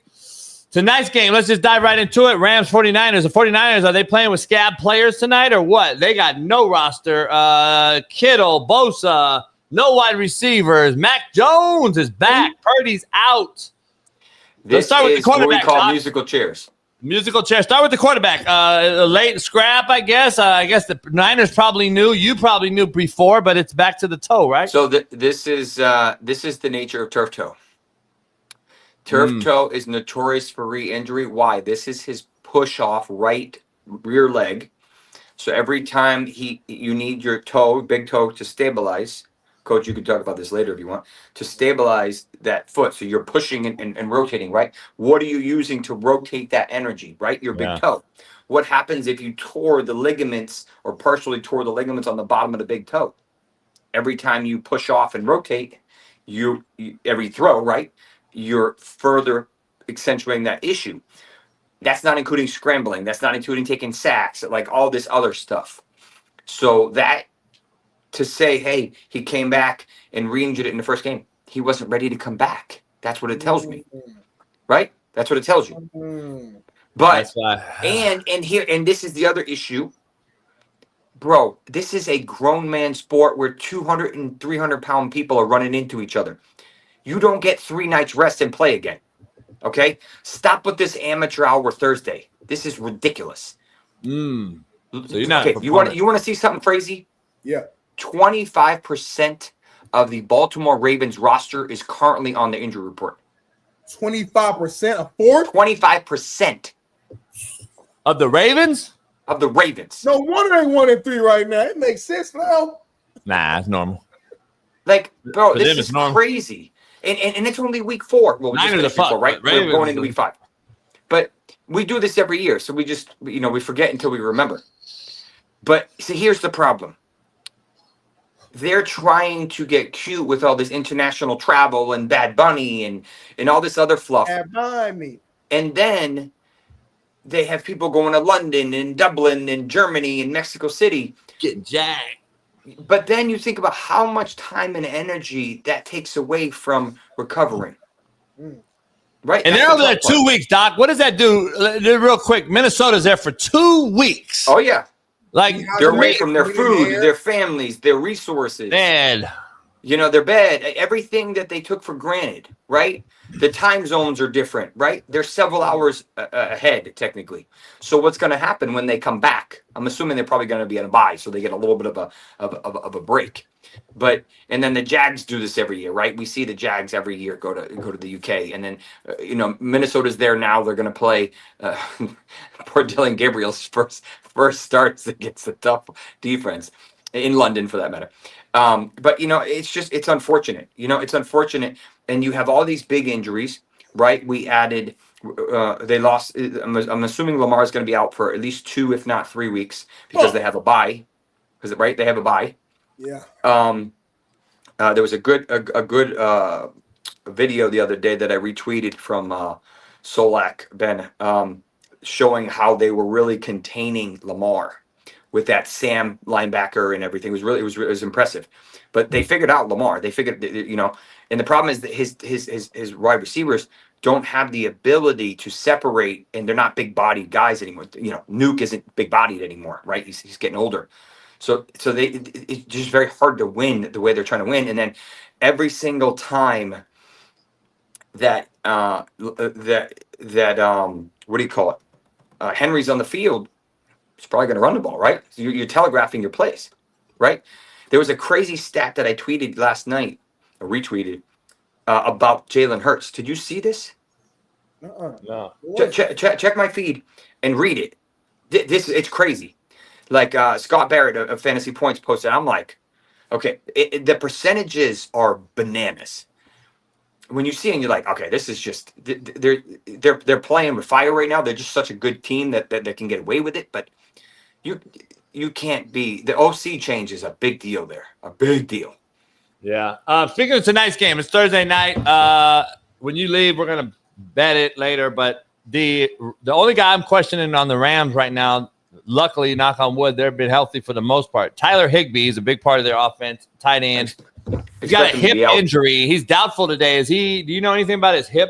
Tonight's game, let's just dive right into it. Rams 49ers. The 49ers, are they playing with scab players tonight or what? They got no roster. Kittle, Bosa, no wide receivers. Mac Jones is back. Purdy's out. Let's start with the quarterback. What we call musical chairs. Musical chair. Start with the quarterback. A late scrap, I guess. I guess the Niners probably knew. You probably knew before, but it's back to the toe, right? So this is the nature of turf toe. Turf toe is notorious for re-injury. Why? This is his push-off right rear leg. So every time you need your toe, big toe, to stabilize. Coach, you can talk about this later if you want, to stabilize that foot. So you're pushing and rotating, right? What are you using to rotate that energy, right? Your big toe. What happens if you tore the ligaments or partially tore the ligaments on the bottom of the big toe? Every time you push off and rotate, you every throw, right? You're further accentuating that issue. That's not including scrambling. That's not including taking sacks, like all this other stuff. So that, to say, hey, he came back and re-injured it in the first game, he wasn't ready to come back. That's what it tells me, right? That's what it tells you. But and this is the other issue, bro. This is a grown man sport where 200 and 300-pound people are running into each other. You don't get 3 nights rest and play again. Okay, stop with this amateur hour Thursday. This is ridiculous. So you're not okay. You want to see something crazy? Yeah. 25% of the Baltimore Ravens roster is currently on the injury report. 25% of 4? 25% of the Ravens? Of the Ravens. No wonder they 1-3 right now. It makes sense now. Nah, it's normal. Like, bro, For this them, is it's normal. crazy. And it's only week 4. Well, we just Niners finished are week 4, fucked, right? but We're going into Ravens- week 5. But we do this every year, so we just, we forget until we remember. But see, here's the problem. They're trying to get cute with all this international travel and Bad Bunny and all this other fluff. Bad Bunny. And then they have people going to London and Dublin and Germany and Mexico City. Getting jacked. But then you think about how much time and energy that takes away from recovering. Right? And That's they're over the there tough part. 2 weeks, Doc. What does that do? Real quick, Minnesota's there for 2 weeks. Oh, yeah. Like, They're away from their food, their families, their resources. Bed. Their bed, everything that they took for granted, right? The time zones are different, right? They're several hours ahead, technically. So what's going to happen when they come back? I'm assuming they're probably going to be on a bye, so they get a little bit of a break. And then the Jags do this every year, right? We see the Jags every year go to the UK, and then Minnesota's there now. They're going to play. Poor Dylan Gabriel's first starts against a tough defense in London, for that matter. But it's unfortunate. It's unfortunate, and you have all these big injuries, right? We added. They lost. I'm assuming Lamar's going to be out for at least 2, if not 3 weeks, because they have a bye. Because they have a bye. Yeah. There was a good video the other day that I retweeted from Solak Ben, showing how they were really containing Lamar with that Sam linebacker and everything. It was impressive. But they figured out Lamar. They figured, and the problem is that his wide receivers don't have the ability to separate, and they're not big bodied guys anymore. Nuke isn't big bodied anymore, right? He's getting older. So it's just very hard to win the way they're trying to win. And then every single time that what do you call it? Henry's on the field, he's probably going to run the ball, right? So you're telegraphing your plays, right? There was a crazy stat that I tweeted last night, or retweeted, about Jalen Hurts. Did you see this? No. Check my feed and read it. It's crazy. Like Scott Barrett of Fantasy Points posted, I'm like, okay, the percentages are bananas. When you see it, and you're like, okay, this is just they're playing with fire right now. They're just such a good team that they can get away with it. But you can't be. The OC change is a big deal there, a big deal. Yeah. Speaking of tonight's game, it's Thursday night. When you leave, we're gonna bet it later. But the only guy I'm questioning on the Rams right now, luckily, knock on wood, they've been healthy for the most part. Tyler Higbee is a big part of their offense. Tight end. He's got a hip injury. He's doubtful today. Do you know anything about his hip?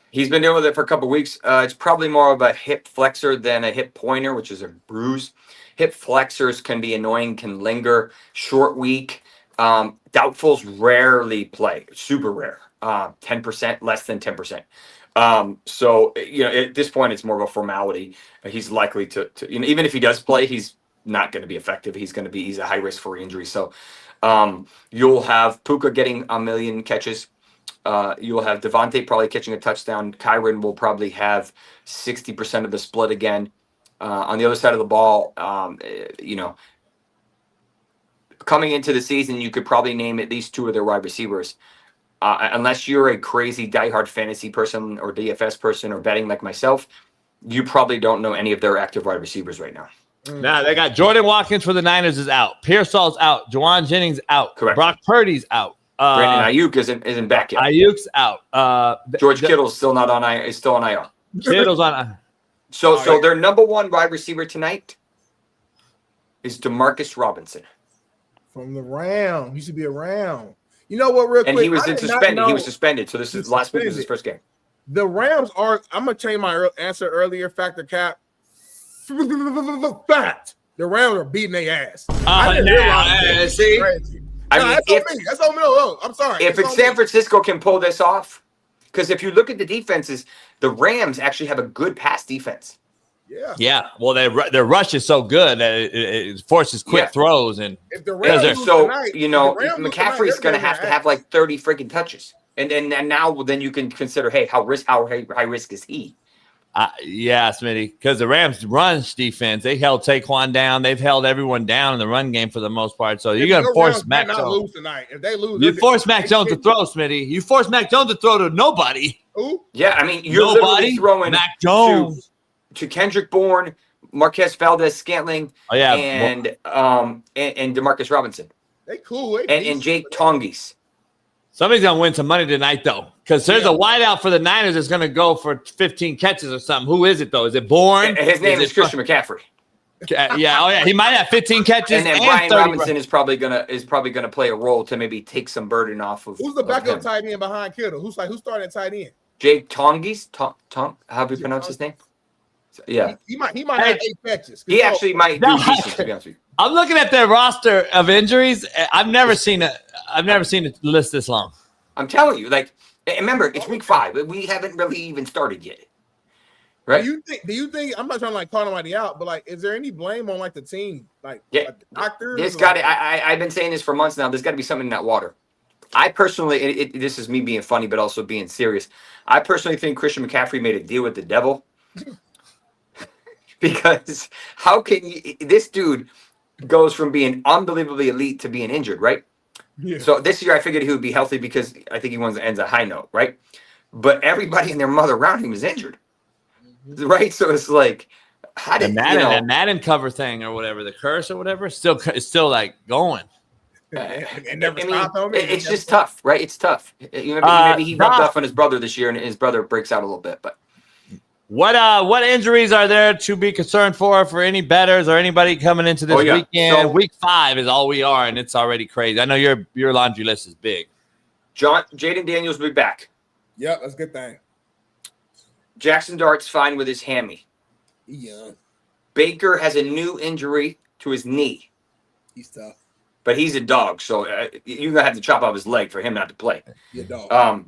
He's been dealing with it for a couple of weeks. It's probably more of a hip flexor than a hip pointer, which is a bruise. Hip flexors can be annoying, can linger. Short week. Doubtfuls rarely play. Super rare. 10%, less than 10%. So at this point, it's more of a formality. He's likely to even if he does play, he's not going to be effective. He's a high risk for injury. So you'll have Puka getting 1 million catches. You'll have Devontae probably catching a touchdown. Kyron will probably have 60% of the split again. On the other side of the ball, coming into the season, you could probably name at least 2 of their wide receivers. Unless you're a crazy diehard fantasy person or DFS person or betting like myself, you probably don't know any of their active wide receivers right now. Nah, they got Jordan Watkins for the Niners is out. Pearsall's out. Juwan Jennings out. Correct. Brock Purdy's out. Brandon Ayuk isn't back yet. Ayuk's out. George Kittle's still not on IR. Is still on IR. Kittle's on. So their number 1 wide receiver tonight is Demarcus Robinson from the Rams. He should be around. You know what? Real quick, and he was suspended. He was suspended. So this is last week was his first game. The Rams are. I'm gonna change my answer earlier. Factor cap. Fact. The Rams are beating their ass. I didn't realize see. That's on me. Oh, I'm sorry. If San Francisco can pull this off, because if you look at the defenses, the Rams actually have a good pass defense. Yeah. Well, their rush is so good that it forces quick throws, and if the Rams McCaffrey's going to have like 30 freaking touches, and now you can consider, hey, how high risk is he? Yeah, Smitty, because the Rams' run defense, they held Taquan down. They've held everyone down in the run game for the most part. So you're going to force Mac Jones. Lose tonight. If they lose, you force Mac Jones to throw, Smitty. You force Mac Jones to throw to nobody. Who? Yeah, I mean, you're literally throwing Mac Jones to Kendrick Bourne, Marquez Valdez-Scantling, and Demarcus Robinson. They cool. And Jake Tonges. Somebody's going to win some money tonight, though, because there's a wideout for the Niners that's going to go for 15 catches or something. Who is it, though? Is it Bourne? His name is Christian McCaffrey. Yeah, he might have 15 catches. And then Brian Robinson is probably gonna play a role to maybe take some burden off of. Who's the backup tight end behind Kittle? Who's starting at tight end? Jake Tonges. How do you pronounce his name? Yeah, he might have 8 catches. He actually might do decent, to be honest with you. I'm looking at their roster of injuries. I've never seen a list this long. I'm telling you, like, remember, it's week 5. We haven't really even started yet. Right? Do you think I'm not trying to like call anybody out, but like, is there any blame on like the team, like the doctors? There's got to. I've been saying this for months now. There's got to be something in that water. I personally, this is me being funny, but also being serious. I personally think Christian McCaffrey made a deal with the devil. Because how can this dude goes from being unbelievably elite to being injured, right? Yeah. So this year I figured he would be healthy because I think he wants to end a high note, right? But everybody and their mother around him is injured, right? So it's like, how did that Madden cover thing or whatever, the curse or whatever, it's still like going. It's just tough, right? It's tough. Maybe he rubbed off on his brother this year, and his brother breaks out a little bit, but. What injuries are there to be concerned for any bettors or anybody coming into this weekend? So, week 5 is all we are, and it's already crazy. I know your laundry list is big. Jaden Daniels will be back. Yeah, that's a good thing. Jackson Dart's fine with his hammy. Yeah. Baker has a new injury to his knee. He's tough. But he's a dog, so you're going to have to chop off his leg for him not to play. Yeah, dog.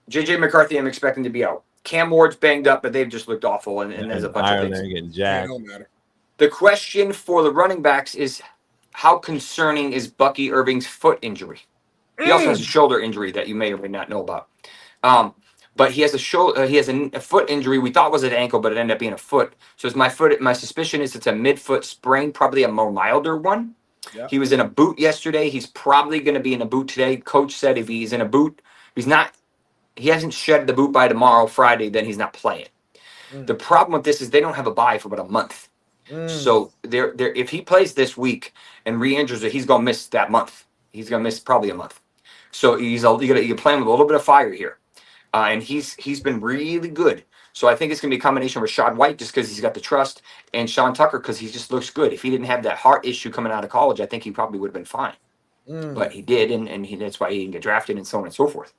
J.J. McCarthy, I'm expecting to be out. Cam Ward's banged up, but they've just looked awful, and there's a bunch of things. Getting jacked. Don't matter. The question for the running backs is, how concerning is Bucky Irving's foot injury? He also has a shoulder injury that you may or may not know about. But he has a foot injury we thought was an ankle, but it ended up being a foot. So it's my suspicion is it's a midfoot sprain, probably a more milder one. Yep. He was in a boot yesterday. He's probably going to be in a boot today. Coach said if he's in a boot, he hasn't shed the boot by tomorrow, Friday, then he's not playing. The problem with this is they don't have a bye for about a month. So if he plays this week and re-injures it, he's going to miss that month. He's going to miss probably a month. So you play him with a little bit of fire here. And he's been really good. So I think it's going to be a combination with Rashad White just because he's got the trust, and Sean Tucker because he just looks good. If he didn't have that heart issue coming out of college, I think he probably would have been fine. But he did, and that's why he didn't get drafted and so on and so forth.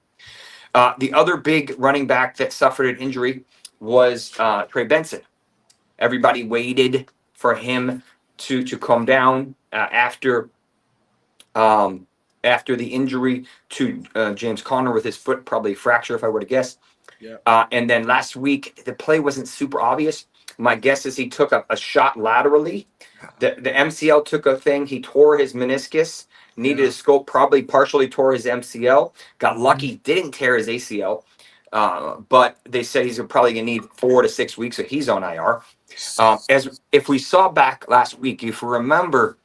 The other big running back that suffered an injury was Trey Benson. Everybody waited for him to come down after the injury to James Conner with his foot, probably fracture if I were to guess. Yeah. And then last week, the play wasn't super obvious. My guess is he took a shot laterally. The MCL took a thing. He tore his meniscus. Needed a scope, probably partially tore his MCL. Got lucky, didn't tear his ACL. But they said he's probably going to need 4 to 6 weeks, so he's on IR. As if we saw back last week, if you remember,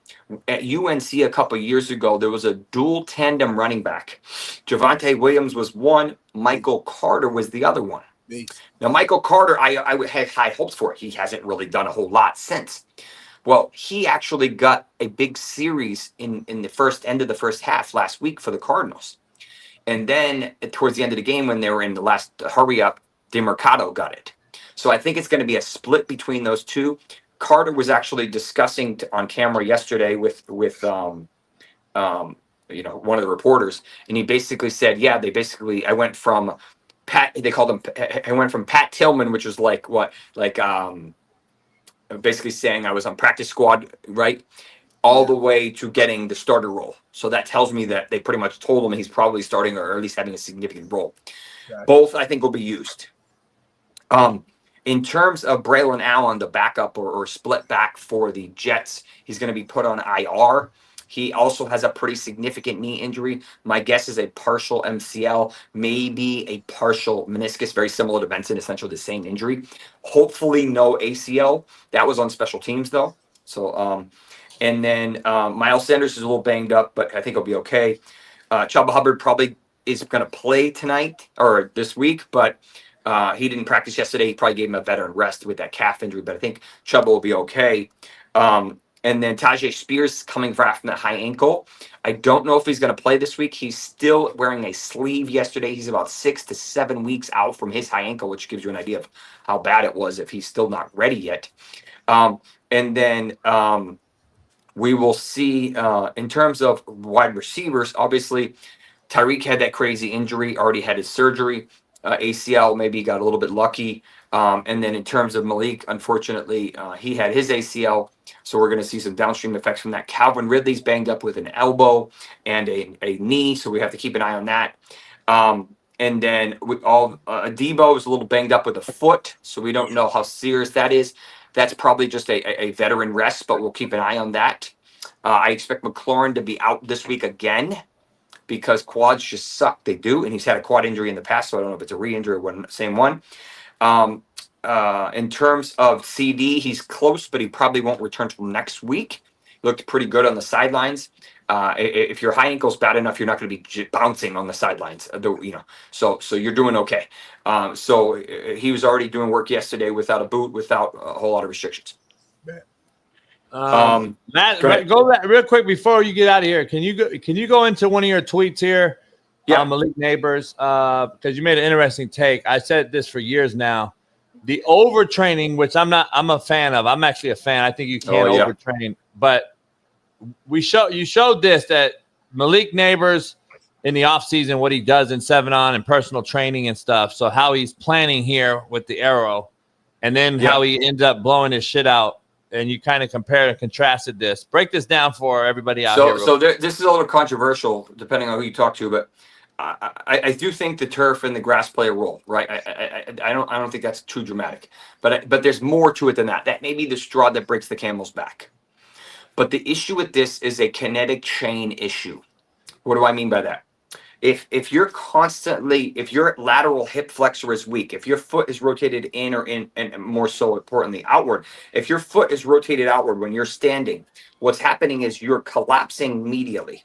at UNC a couple years ago, there was a dual tandem running back. Javonte Williams was one. Michael Carter was the other one. Now, Michael Carter, I had high hopes for. He hasn't really done a whole lot since. Well, he actually got a big series in the end of the first half last week for the Cardinals. And then towards the end of the game when they were in the last hurry up, DeMercado got it. So I think it's going to be a split between those two. Carter was actually discussing on camera yesterday with one of the reporters, and he basically said, I went from Pat Tillman, which was basically saying I was on practice squad, right? All the way to getting the starter role. So that tells me that they pretty much told him he's probably starting or at least having a significant role. Gotcha. Both, I think, will be used. In terms of Braylon Allen, the backup or split back for the Jets, he's going to be put on IR. He also has a pretty significant knee injury. My guess is a partial MCL, maybe a partial meniscus, very similar to Benson, essentially the same injury. Hopefully no ACL. That was on special teams though. So, and then Miles Sanders is a little banged up, but I think he'll be okay. Chuba Hubbard probably is going to play tonight or this week, but he didn't practice yesterday. He probably gave him a veteran rest with that calf injury, but I think Chuba will be okay. And then Tajay Spears coming back from that high ankle. I don't know if he's going to play this week. He's still wearing a sleeve yesterday. He's about 6 to 7 weeks out from his high ankle, which gives you an idea of how bad it was if he's still not ready yet. And then we will see in terms of wide receivers, obviously, Tyreek had that crazy injury, already had his surgery. ACL, maybe got a little bit lucky. And then in terms of Malik, unfortunately, he had his ACL. So we're going to see some downstream effects from that. Calvin Ridley's banged up with an elbow and a knee. So we have to keep an eye on that. And then Debo is a little banged up with a foot. So we don't know how serious that is. That's probably just a veteran rest, but we'll keep an eye on that. I expect McLaurin to be out this week again, because quads just suck. They do. And he's had a quad injury in the past, so I don't know if it's a re-injury or same one. In terms of CD, he's close, but he probably won't return till next week. He looked pretty good on the sidelines. If your high ankle's bad enough, you're not going to be bouncing on the sidelines. So you're doing okay. So he was already doing work yesterday without a boot, without a whole lot of restrictions. Matt, go back real quick before you get out of here. Can you go into one of your tweets here? Yeah, Malik Neighbors, because you made an interesting take. I said this for years now. The overtraining, which I'm a fan of. I'm actually a fan. I think you can't overtrain, but you showed this, that Malik Neighbors in the offseason, what he does in 7-on and personal training and stuff. So how he's planning here with the arrow, and then how he ends up blowing his shit out. And you kind of compared and contrasted this. Break this down for everybody out here. So this is a little controversial, depending on who you talk to, but I do think the turf and the grass play a role, right? I don't think that's too dramatic, but there's more to it than that. That may be the straw that breaks the camel's back. But the issue with this is a kinetic chain issue. What do I mean by that? If you're constantly, if your lateral hip flexor is weak, if your foot is rotated in or in, and more so importantly outward, if your foot is rotated outward when you're standing, what's happening is you're collapsing medially,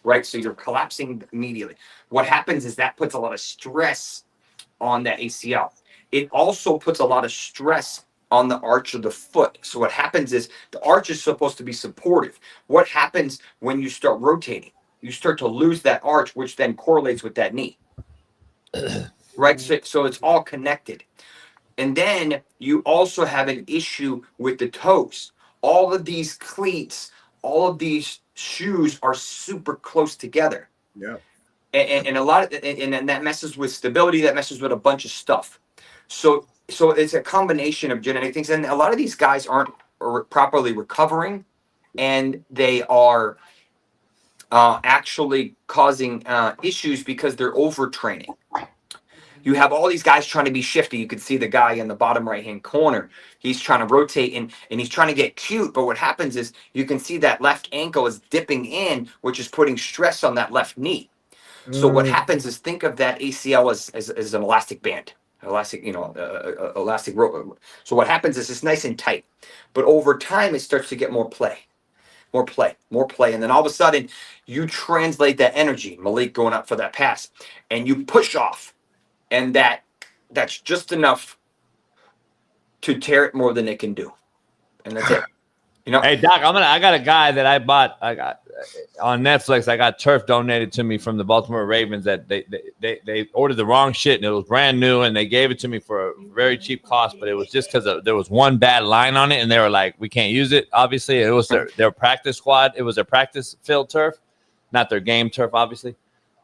right? So you're collapsing medially. What happens is that puts a lot of stress on that ACL. It also puts a lot of stress on the arch of the foot. So what happens is the arch is supposed to be supportive. What happens when you start rotating? You start to lose that arch, which then correlates with that knee, right? So it's all connected. And then you also have an issue with the toes. All of these cleats, all of these shoes are super close together. Yeah. And a lot of, and that messes with stability, that messes with a bunch of stuff. So it's a combination of genetic things. And a lot of these guys aren't properly recovering, and they are actually causing issues because they're overtraining. You have all these guys trying to be shifty. You can see the guy in the bottom right-hand corner. He's trying to rotate and he's trying to get cute. But what happens is you can see that left ankle is dipping in, which is putting stress on that left knee. So what happens is, think of that ACL as an elastic band, elastic rope. So what happens is it's nice and tight, but over time it starts to get more play. And then all of a sudden you translate that energy, Malik going up for that pass, and you push off, and that's just enough to tear it more than it can do. And that's it. Hey Doc, I got a guy that I got on Netflix. I got turf donated to me from the Baltimore Ravens that they ordered the wrong shit, and it was brand new, and they gave it to me for a very cheap cost, but it was just because there was one bad line on it, and they were like, we can't use it. Obviously, it was their practice squad. It was their practice field turf, not their game turf, obviously.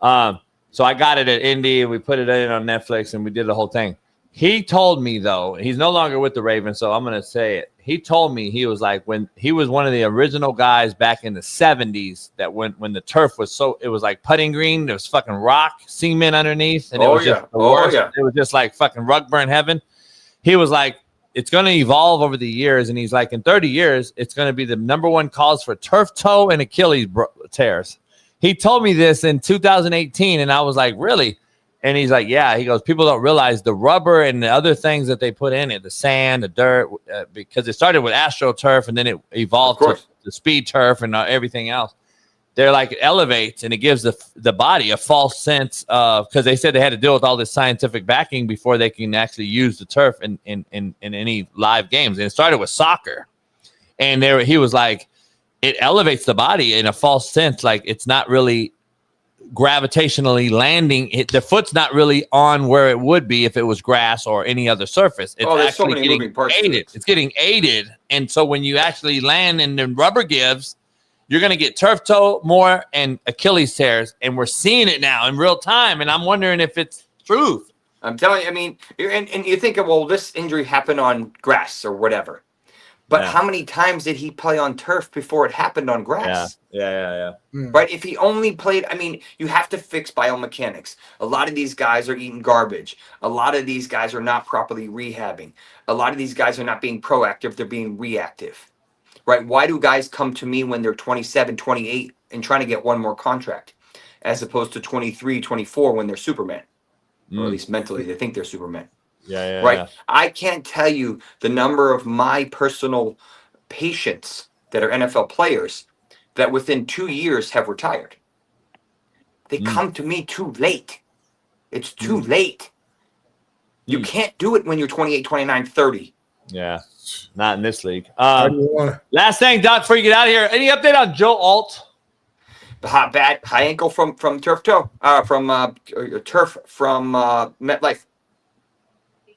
So I got it at Indy, and we put it in on Netflix, and we did the whole thing. He told me, though, he's no longer with the Ravens, so I'm going to say it. He told me, he was like, when he was one of the original guys back in the 70s, that when the turf was it was like putting green, there was fucking rock, cement underneath, and it was just the worst. It was just like fucking rug burn heaven. He was like, it's going to evolve over the years. And he's like, in 30 years, it's going to be the number one cause for turf toe and Achilles tears. He told me this in 2018, and I was like, really? And he's like, yeah. He goes, people don't realize the rubber and the other things that they put in it, the sand, the dirt, because it started with AstroTurf, and then it evolved to the speed turf and everything else. They're like, it elevates, and it gives the body a false sense of, because they said they had to deal with all this scientific backing before they can actually use the turf in any live games. And it started with soccer. And he was like, it elevates the body in a false sense. Like, it's not really gravitationally landing. The foot's not really on where it would be if it was grass or any other surface. It's there's actually so many moving parts aided. It's getting aided. And so when you actually land and the rubber gives, you're going to get turf toe more and Achilles tears. And we're seeing it now in real time. And I'm wondering if it's truth. I'm telling you, I mean, and you think, well, this injury happened on grass or whatever. But how many times did he play on turf before it happened on grass? Yeah. Right? If he only played, I mean, you have to fix biomechanics. A lot of these guys are eating garbage. A lot of these guys are not properly rehabbing. A lot of these guys are not being proactive. They're being reactive. Right? Why do guys come to me when they're 27, 28 and trying to get one more contract as opposed to 23, 24 when they're Superman? Or at least mentally, they think they're Superman. Right? Yeah. I can't tell you the number of my personal patients that are NFL players that within 2 years have retired. They come to me too late. It's too late. You can't do it when you're 28, 29, 30. Yeah. Not in this league. Last thing, Doc, before you get out of here, any update on Joe Alt? Bad high ankle from turf toe, from turf from MetLife.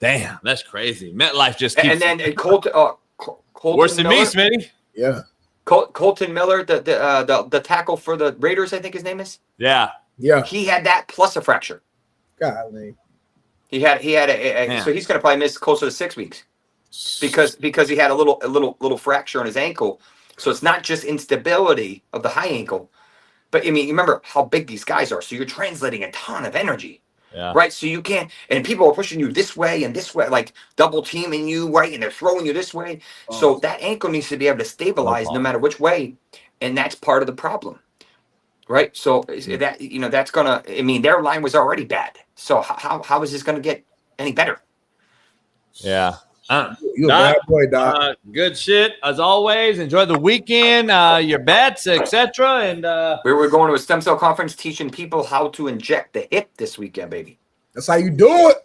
Damn, that's crazy. MetLife just keeps. And then Colton worse than Miller, me, Smitty. Yeah. Colton Miller, the tackle for the Raiders, I think his name is. Yeah. He had that plus a fracture. Golly. He had a so he's going to probably miss closer to 6 weeks because he had a little fracture in his ankle. So it's not just instability of the high ankle, but I mean, remember how big these guys are. So you're translating a ton of energy. Yeah. Right. So you can't, and people are pushing you this way and this way, like double teaming you, right? And they're throwing you this way. So that ankle needs to be able to stabilize no matter which way. And that's part of the problem. Right. So that, that's gonna, I mean, their line was already bad. So how is this gonna get any better? Yeah. You a bad boy, Doc. Good shit as always. Enjoy the weekend, your bets, etc. And we're going to a stem cell conference teaching people how to inject the hip this weekend, baby. That's how you do it.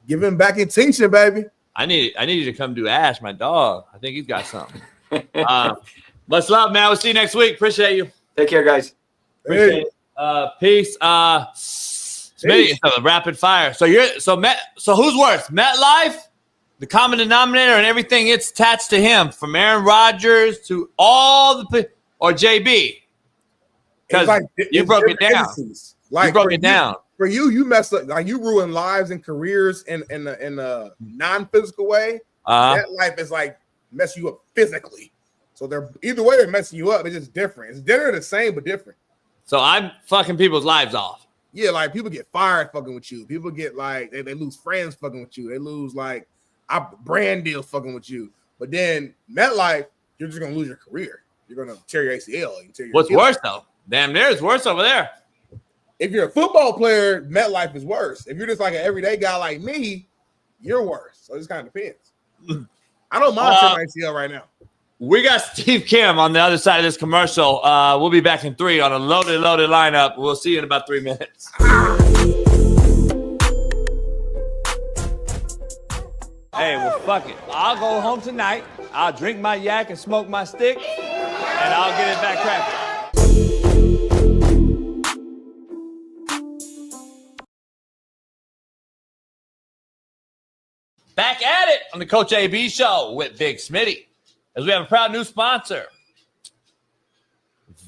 Giving back and teaching, baby. I need you to come do Ash, my dog. I think he's got something. Much love, man. We'll see you next week. Appreciate you. Take care, guys. Appreciate it. Peace. Smitty, so rapid fire. So who's worse, MetLife, the common denominator, and everything it's attached to him, from Aaron Rodgers to all the, or JB? Because you broke it down. You broke it down. For you messed up. Like, you ruin lives and careers in a non-physical way. That life is like mess you up physically. So they're either way they're messing you up. It's just different. It's dinner the same but different. So I'm fucking people's lives off. Yeah, like people get fired fucking with you. People get like they lose friends fucking with you. They lose like brand deals fucking with you. But then MetLife, you're just gonna lose your career. You're gonna tear your ACL. What's worse though? Damn, there's worse over there. If you're a football player, MetLife is worse. If you're just like an everyday guy like me, you're worse. So it just kind of depends. I don't mind tearing my ACL right now. We got Steve Kim on the other side of this commercial. We'll be back in 3 on a loaded lineup. We'll see you in about 3 minutes. Hey, well, fuck it. I'll go home tonight. I'll drink my yak and smoke my stick, and I'll get it back cracking. Back at it on the Coach AB Show with Big Smitty, as we have a proud new sponsor.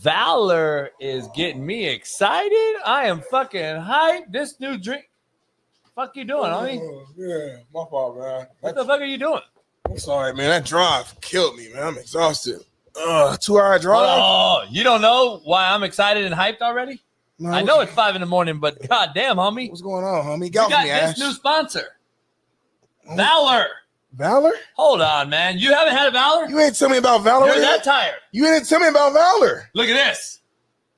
Valor is getting me excited. I am fucking hyped. This new drink. Fuck you doing, homie? Yeah, my fault, man. What the fuck are you doing? I'm sorry, man. That drive killed me, man. I'm exhausted. 2-hour drive. Oh, you don't know why I'm excited and hyped already? No, I know it's 5 a.m, but goddamn, homie. What's going on, homie? We got this new sponsor. Valor. Valor? Hold on, man. You haven't had a Valor? You ain't tell me about Valor. You're that tired. You ain't tell me about Valor. Look at this.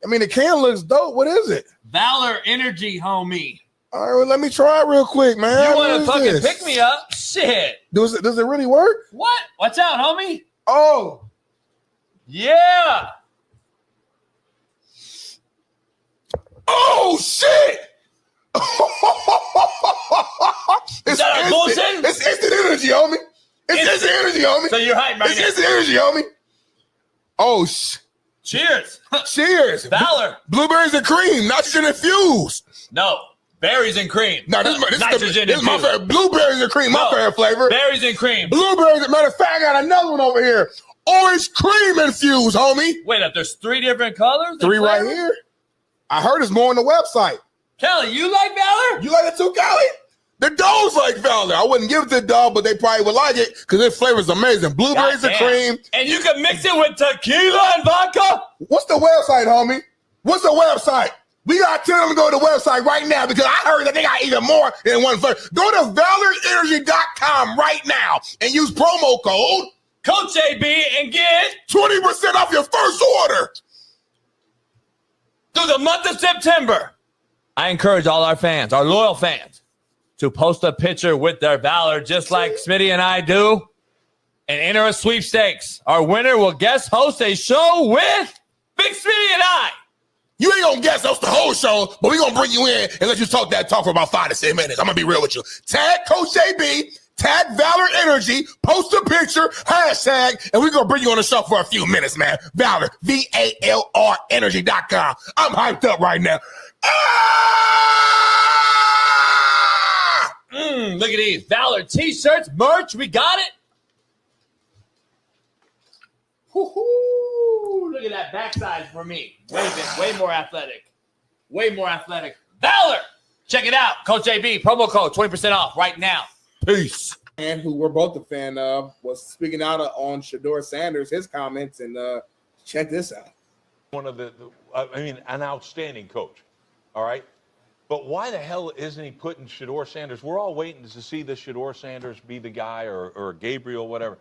I mean, the can looks dope. What is it? Valor Energy, homie. All right, well, let me try it real quick, man. You want to fucking pick me up? Shit. Does it really work? What? Watch out, homie. Oh. Yeah. Oh, shit. Is that a bullshit? It's instant energy, homie. It's instant energy, homie. So you're hyped right It's now. instant energy, homie. Oh, Cheers. Cheers. Valor. Blueberries and cream, nitrogen infused. No. Berries and cream. No, this is nitrogen this is my favorite. Blueberries and cream, my favorite flavor. Berries and cream. Blueberries. Matter of fact, I got another one over here. Orange cream infused, homie. Wait up, there's 3 different colors? 3 right here. I heard it's more on the website. Kelly, you like Valor? You like it too, Kelly? The dogs like Valor. I wouldn't give it to the dog, but they probably would like it because its flavor is amazing. Blueberries and cream. And you can mix it with tequila and vodka? What's the website, homie? What's the website? We got to tell them to go to the website right now because I heard that they got even more than one flavor. Go to valorenergy.com right now and use promo code Coach AB and get 20% off your first order. Through the month of September. I encourage all our fans, our loyal fans, to post a picture with their Valor just like Smitty and I do and enter a sweepstakes. Our winner will guest host a show with Big Smitty and I. You ain't gonna guess host the whole show, but we gonna bring you in and let you talk for about 5 to 6 minutes. I'm gonna be real with you. Tag Coach AB, tag Valor Energy, post a picture, hashtag, and we're gonna bring you on the show for a few minutes, man. Valor, VALR Energy.com. I'm hyped up right now. Look at these Valor t-shirts, merch. We got it. Woo-hoo. Look at that backside for me. Way more athletic. Way more athletic. Valor. Check it out. Coach AB, promo code 20% off right now. Peace. And who we're both a fan of was speaking out on Shedeur Sanders, his comments, and check this out. One of an outstanding coach. All right. But why the hell isn't he putting Shedeur Sanders? We're all waiting to see the Shedeur Sanders be the guy or Gabriel, whatever.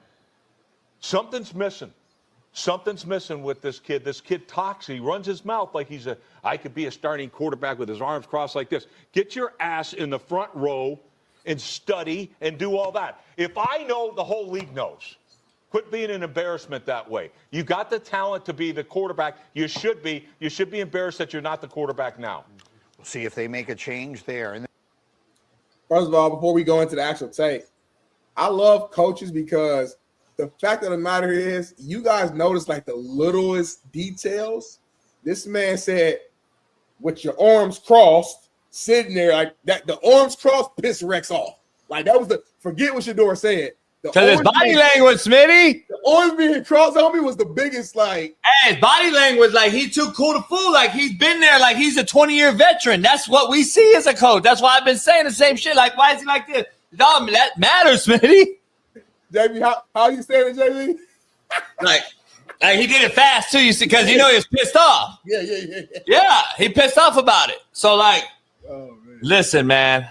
Something's missing. Something's missing with this kid. This kid talks. He runs his mouth like I could be a starting quarterback with his arms crossed like this. Get your ass in the front row and study and do all that. If I know, the whole league knows. Quit being an embarrassment that way. You got the talent to be the quarterback. You should be. You should be embarrassed that you're not the quarterback now. We'll see if they make a change there. First of all, before we go into the actual tape, I love coaches because the fact of the matter is, you guys notice like the littlest details. This man said, with your arms crossed, sitting there like that, the arms crossed piss Rex off. Like that was forget what Shedeur said. Because his body language, Smitty. The arms being crossed on me was the biggest, like. Hey, his body language, like he's too cool to fool. Like he's been there, like he's a 20-year veteran. That's what we see as a coach. That's why I've been saying the same shit. Like, why is he like this? Dog, that matters, Smitty. JB, how you saying it, JB? like he did it fast too, you see, because you know he was pissed off. Yeah. Yeah, he pissed off about it. So, like, listen, man.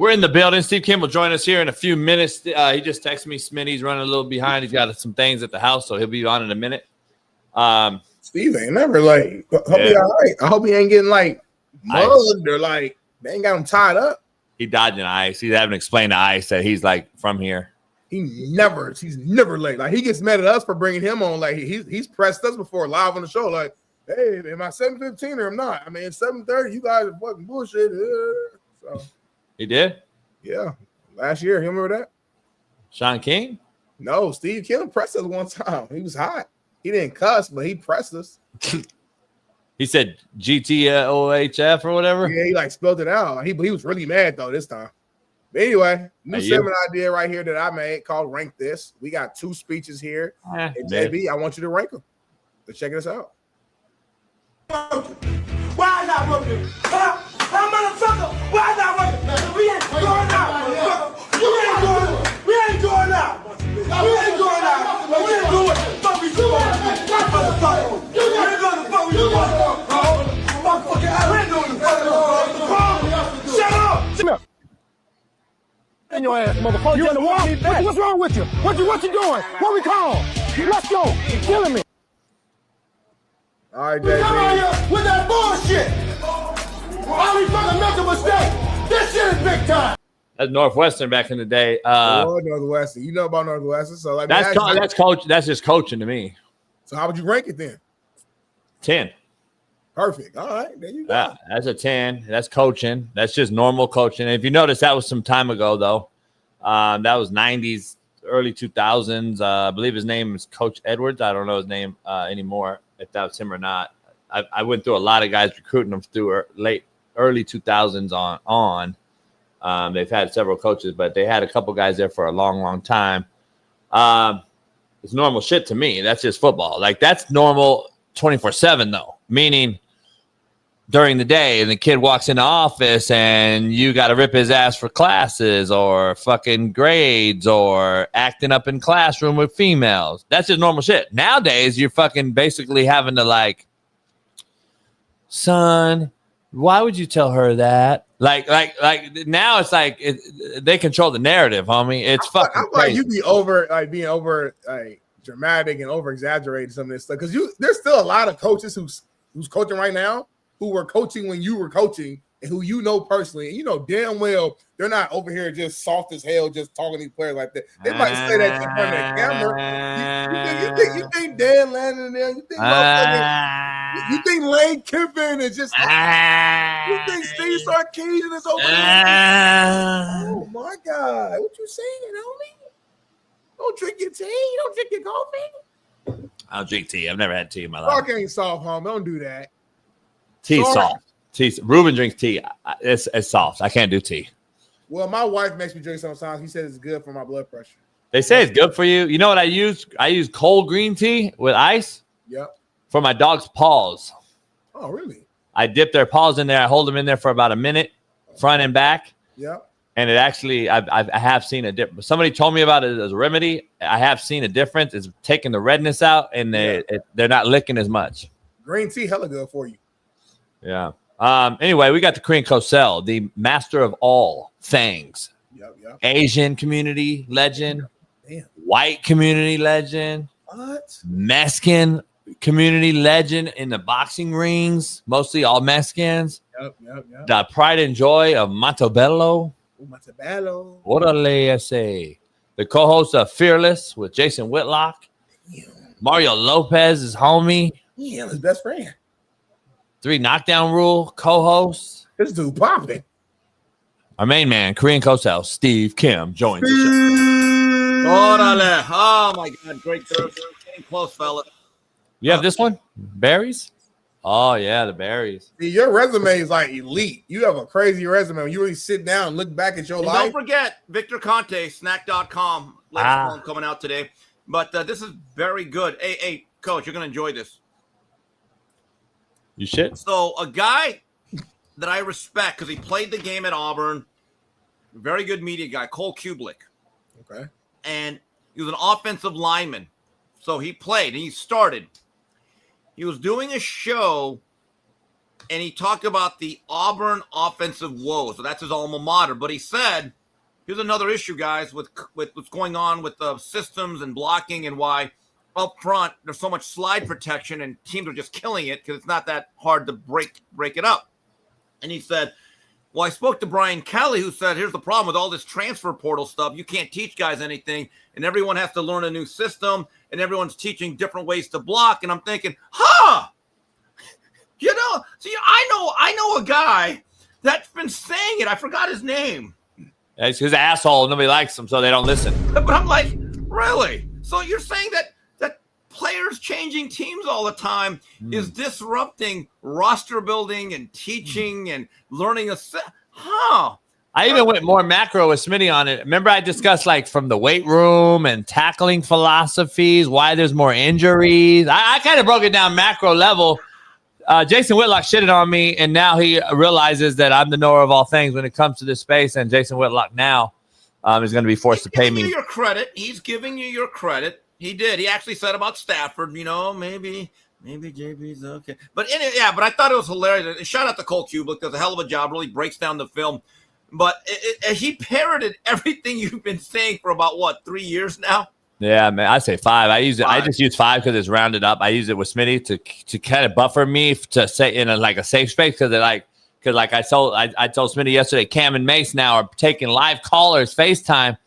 We're in the building. Steve Kim will join us here in a few minutes. He just texted me. Smitty's running a little behind. He's got some things at the house, so he'll be on in a minute. Steve ain't never late. Hope he all right. I hope he ain't getting like mugged or like they ain't got him tied up. He dodging ice. He's having to explain to ice that he's like from here. He's never late. Like he gets mad at us for bringing him on. Like he's pressed us before live on the show. Like, hey, am I 7:15 or I'm not? I mean, it's 7:30. You guys are fucking bullshit. So. He did? Yeah. Last year. You remember that? Shaun King? No, Steve Kim pressed us one time. He was hot. He didn't cuss, but he pressed us. He said GTOHF or whatever? Yeah, he like spelled it out. He was really mad though this time. But anyway, new Hey, segment idea right here that I made called Rank This. We got 2 speeches here. And JB, I want you to rank them. Let's check this out. Why not working? Huh, motherfucker? Why not working? We ain't going out. We ain't going out. We ain't going out. We ain't doing it. Fuck we doing it. Motherfucker. You ain't going to fuck with you. Motherfucker, I ain't doing it. Shut up. In your ass, motherfucker. You in the wall? What's wrong with you? What you doing? What we call? Let's go. You're killing me. All right, JB. Come on here with that bullshit. All we fucking make a mistake. This shit is big time. That's Northwestern back in the day. Northwestern. You know about Northwestern, so like that's coach. That's just coaching to me. So how would you rank it then? 10. Perfect. All right, there you go. Yeah, that's a 10. That's coaching. That's just normal coaching. And if you notice, that was some time ago, though. That was 90s, early 2000s. I believe his name is Coach Edwards. I don't know his name anymore, if that's him or not. I went through a lot of guys recruiting them through early 2000s on. They've had several coaches, but they had a couple guys there for a long, long time. It's normal shit to me. That's just football. Like, that's normal 24/7, though, meaning during the day and the kid walks in the office and you got to rip his ass for classes or fucking grades or acting up in classroom with females. That's just normal shit. Nowadays, you're fucking basically having to like, son, why would you tell her that? Like now it's like they control the narrative, homie. It's fucking I'm crazy. like you being over dramatic and over exaggerating some of this stuff because there's still a lot of coaches who's coaching right now who were coaching when you were coaching and who you know personally, and you know damn well they're not over here just soft as hell, just talking to these players like that. They might say that in front of the camera. You think Dan Landon in there? You think Lane Kiffin is just? You think Steve Sarkisian is over there? Oh my God! What you saying, homie? Don't drink your tea. Don't drink your coffee. I don't drink tea. I've never had tea in my life. Talk ain't soft, homie. Don't do that. Tea soft. Tea. Ruben drinks tea. It's soft. I can't do tea. Well, my wife makes me drink sometimes. He says it's good for my blood pressure. They say it's good for you. You know what I use? I use cold green tea with ice. Yep. For my dog's paws. Oh, really? I dip their paws in there. I hold them in there for about a minute, front and back. Yep. And it actually, I have seen a difference. Somebody told me about it as a remedy. I have seen a difference. It's taking the redness out, and they're not licking as much. Green tea, hella good for you. Yeah. Anyway, we got the Korean Kosel, the master of all things. Yep. Asian community legend. Damn. White community legend. What? Mexican community legend in the boxing rings, mostly all Mexicans. Yep. The pride and joy of Montebello. Montebello. Orale ese. The co-host of Fearless with Jason Whitlock. Yeah. Mario Lopez is homie. Yeah, his best friend. 3 Knockdown Rule co-hosts. This dude popping. Our main man, Korean Kosel, Steve Kim, joins the show. Orale. Oh my God, great Thursday. Getting close, fella. You have this one? Berries? Oh, yeah, the berries. See, your resume is like elite. You have a crazy resume. When you really sit down and look back at your life. Don't forget, Victor Conte, snack.com. Latest film coming out today. But this is very good. Hey, Coach, you're going to enjoy this. You shit? So a guy that I respect because he played the game at Auburn, very good media guy, Cole Kublik. Okay. And he was an offensive lineman. So he played and he started. He was doing a show and he talked about the Auburn offensive woes. So that's his alma mater. But he said, here's another issue, guys, with what's going on with the systems and blocking and why up front there's so much slide protection and teams are just killing it because it's not that hard to break it up. And he said, well, I spoke to Brian Kelly, who said, here's the problem with all this transfer portal stuff. You can't teach guys anything, and everyone has to learn a new system, and everyone's teaching different ways to block. And I'm thinking, you know, see, I know a guy that's been saying it. I forgot his name. It's his asshole. Nobody likes him, so they don't listen. But I'm like, really? So you're saying that players changing teams all the time is disrupting roster building and teaching and learning I I even went more macro with Smitty on it. Remember, I discussed like from the weight room and tackling philosophies, why there's more injuries. I kind of broke it down macro level. Jason Whitlock shitted on me, and now he realizes that I'm the knower of all things when it comes to this space. And Jason Whitlock now is going to be forced to pay me. He's giving you your credit. He's giving you your credit. He did. He actually said about Stafford, maybe JB's okay. But I thought it was hilarious. Shout out to Cole Kubelik. Does a hell of a job. Really breaks down the film. But he parroted everything you've been saying for about 3 years now. Yeah, man, I say 5. I use it. I just use 5 because it's rounded up. I use it with Smitty to kind of buffer me to say in a safe space because I told Smitty yesterday, Cam and Mace now are taking live callers FaceTime,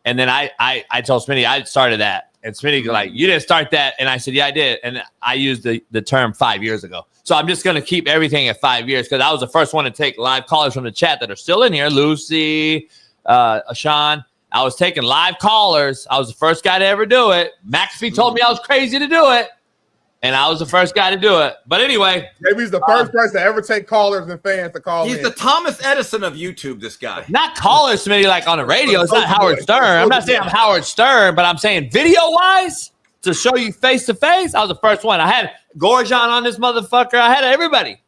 and then I told Smitty I started that, and Smitty like, you didn't start that, and I said, yeah, I did, and I used the term 5 years ago. So I'm just gonna keep everything at 5 years because I was the first one to take live callers from the chat that are still in here. Lucy, Shaun. I was taking live callers. I was the first guy to ever do it. McAfee told me I was crazy to do it, and I was the first guy to do it. But anyway, maybe he's the first person to ever take callers and fans to call. He's the Thomas Edison of YouTube. This guy, not callers, Smitty, like on the radio. It's not Howard Stern. I'm not saying I'm Howard Stern, but I'm saying video wise to show you face to face. I was the first one. I had Gorgon on this motherfucker. I had everybody.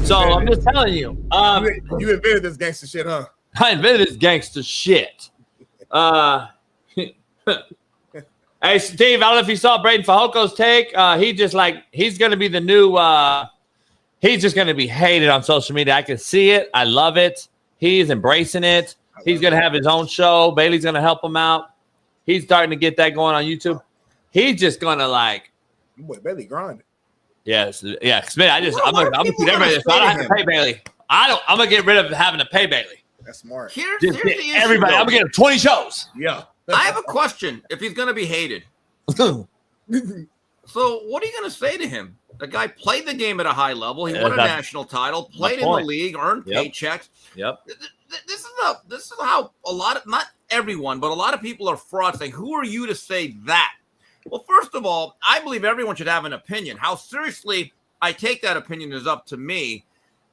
So I'm just telling you. You invented this gangster shit, huh? I invented this gangster shit. Hey, Steve, I don't know if you saw Braden Fajoko's take. He's going to be the new, he's just going to be hated on social media. I can see it. I love it. He's embracing it. He's going to have his own show. Bailey's going to help him out. He's starting to get that going on YouTube. He's just going to boy, Bailey grinding. Yes. Yeah. Smith, I'm going to put everybody this. I don't have to pay Bailey. I'm going to get rid of having to pay Bailey. That's smart. Here's the issue, everybody. I'm going to get him 20 shows. Yeah. I have a question. If he's going to be hated, so what are you going to say to him? The guy played the game at a high level. He won a national title, played in the league, earned paychecks. Yep. This is how a lot of, not everyone, but a lot of people are frauds saying, who are you to say that? Well, first of all, I believe everyone should have an opinion. How seriously I take that opinion is up to me.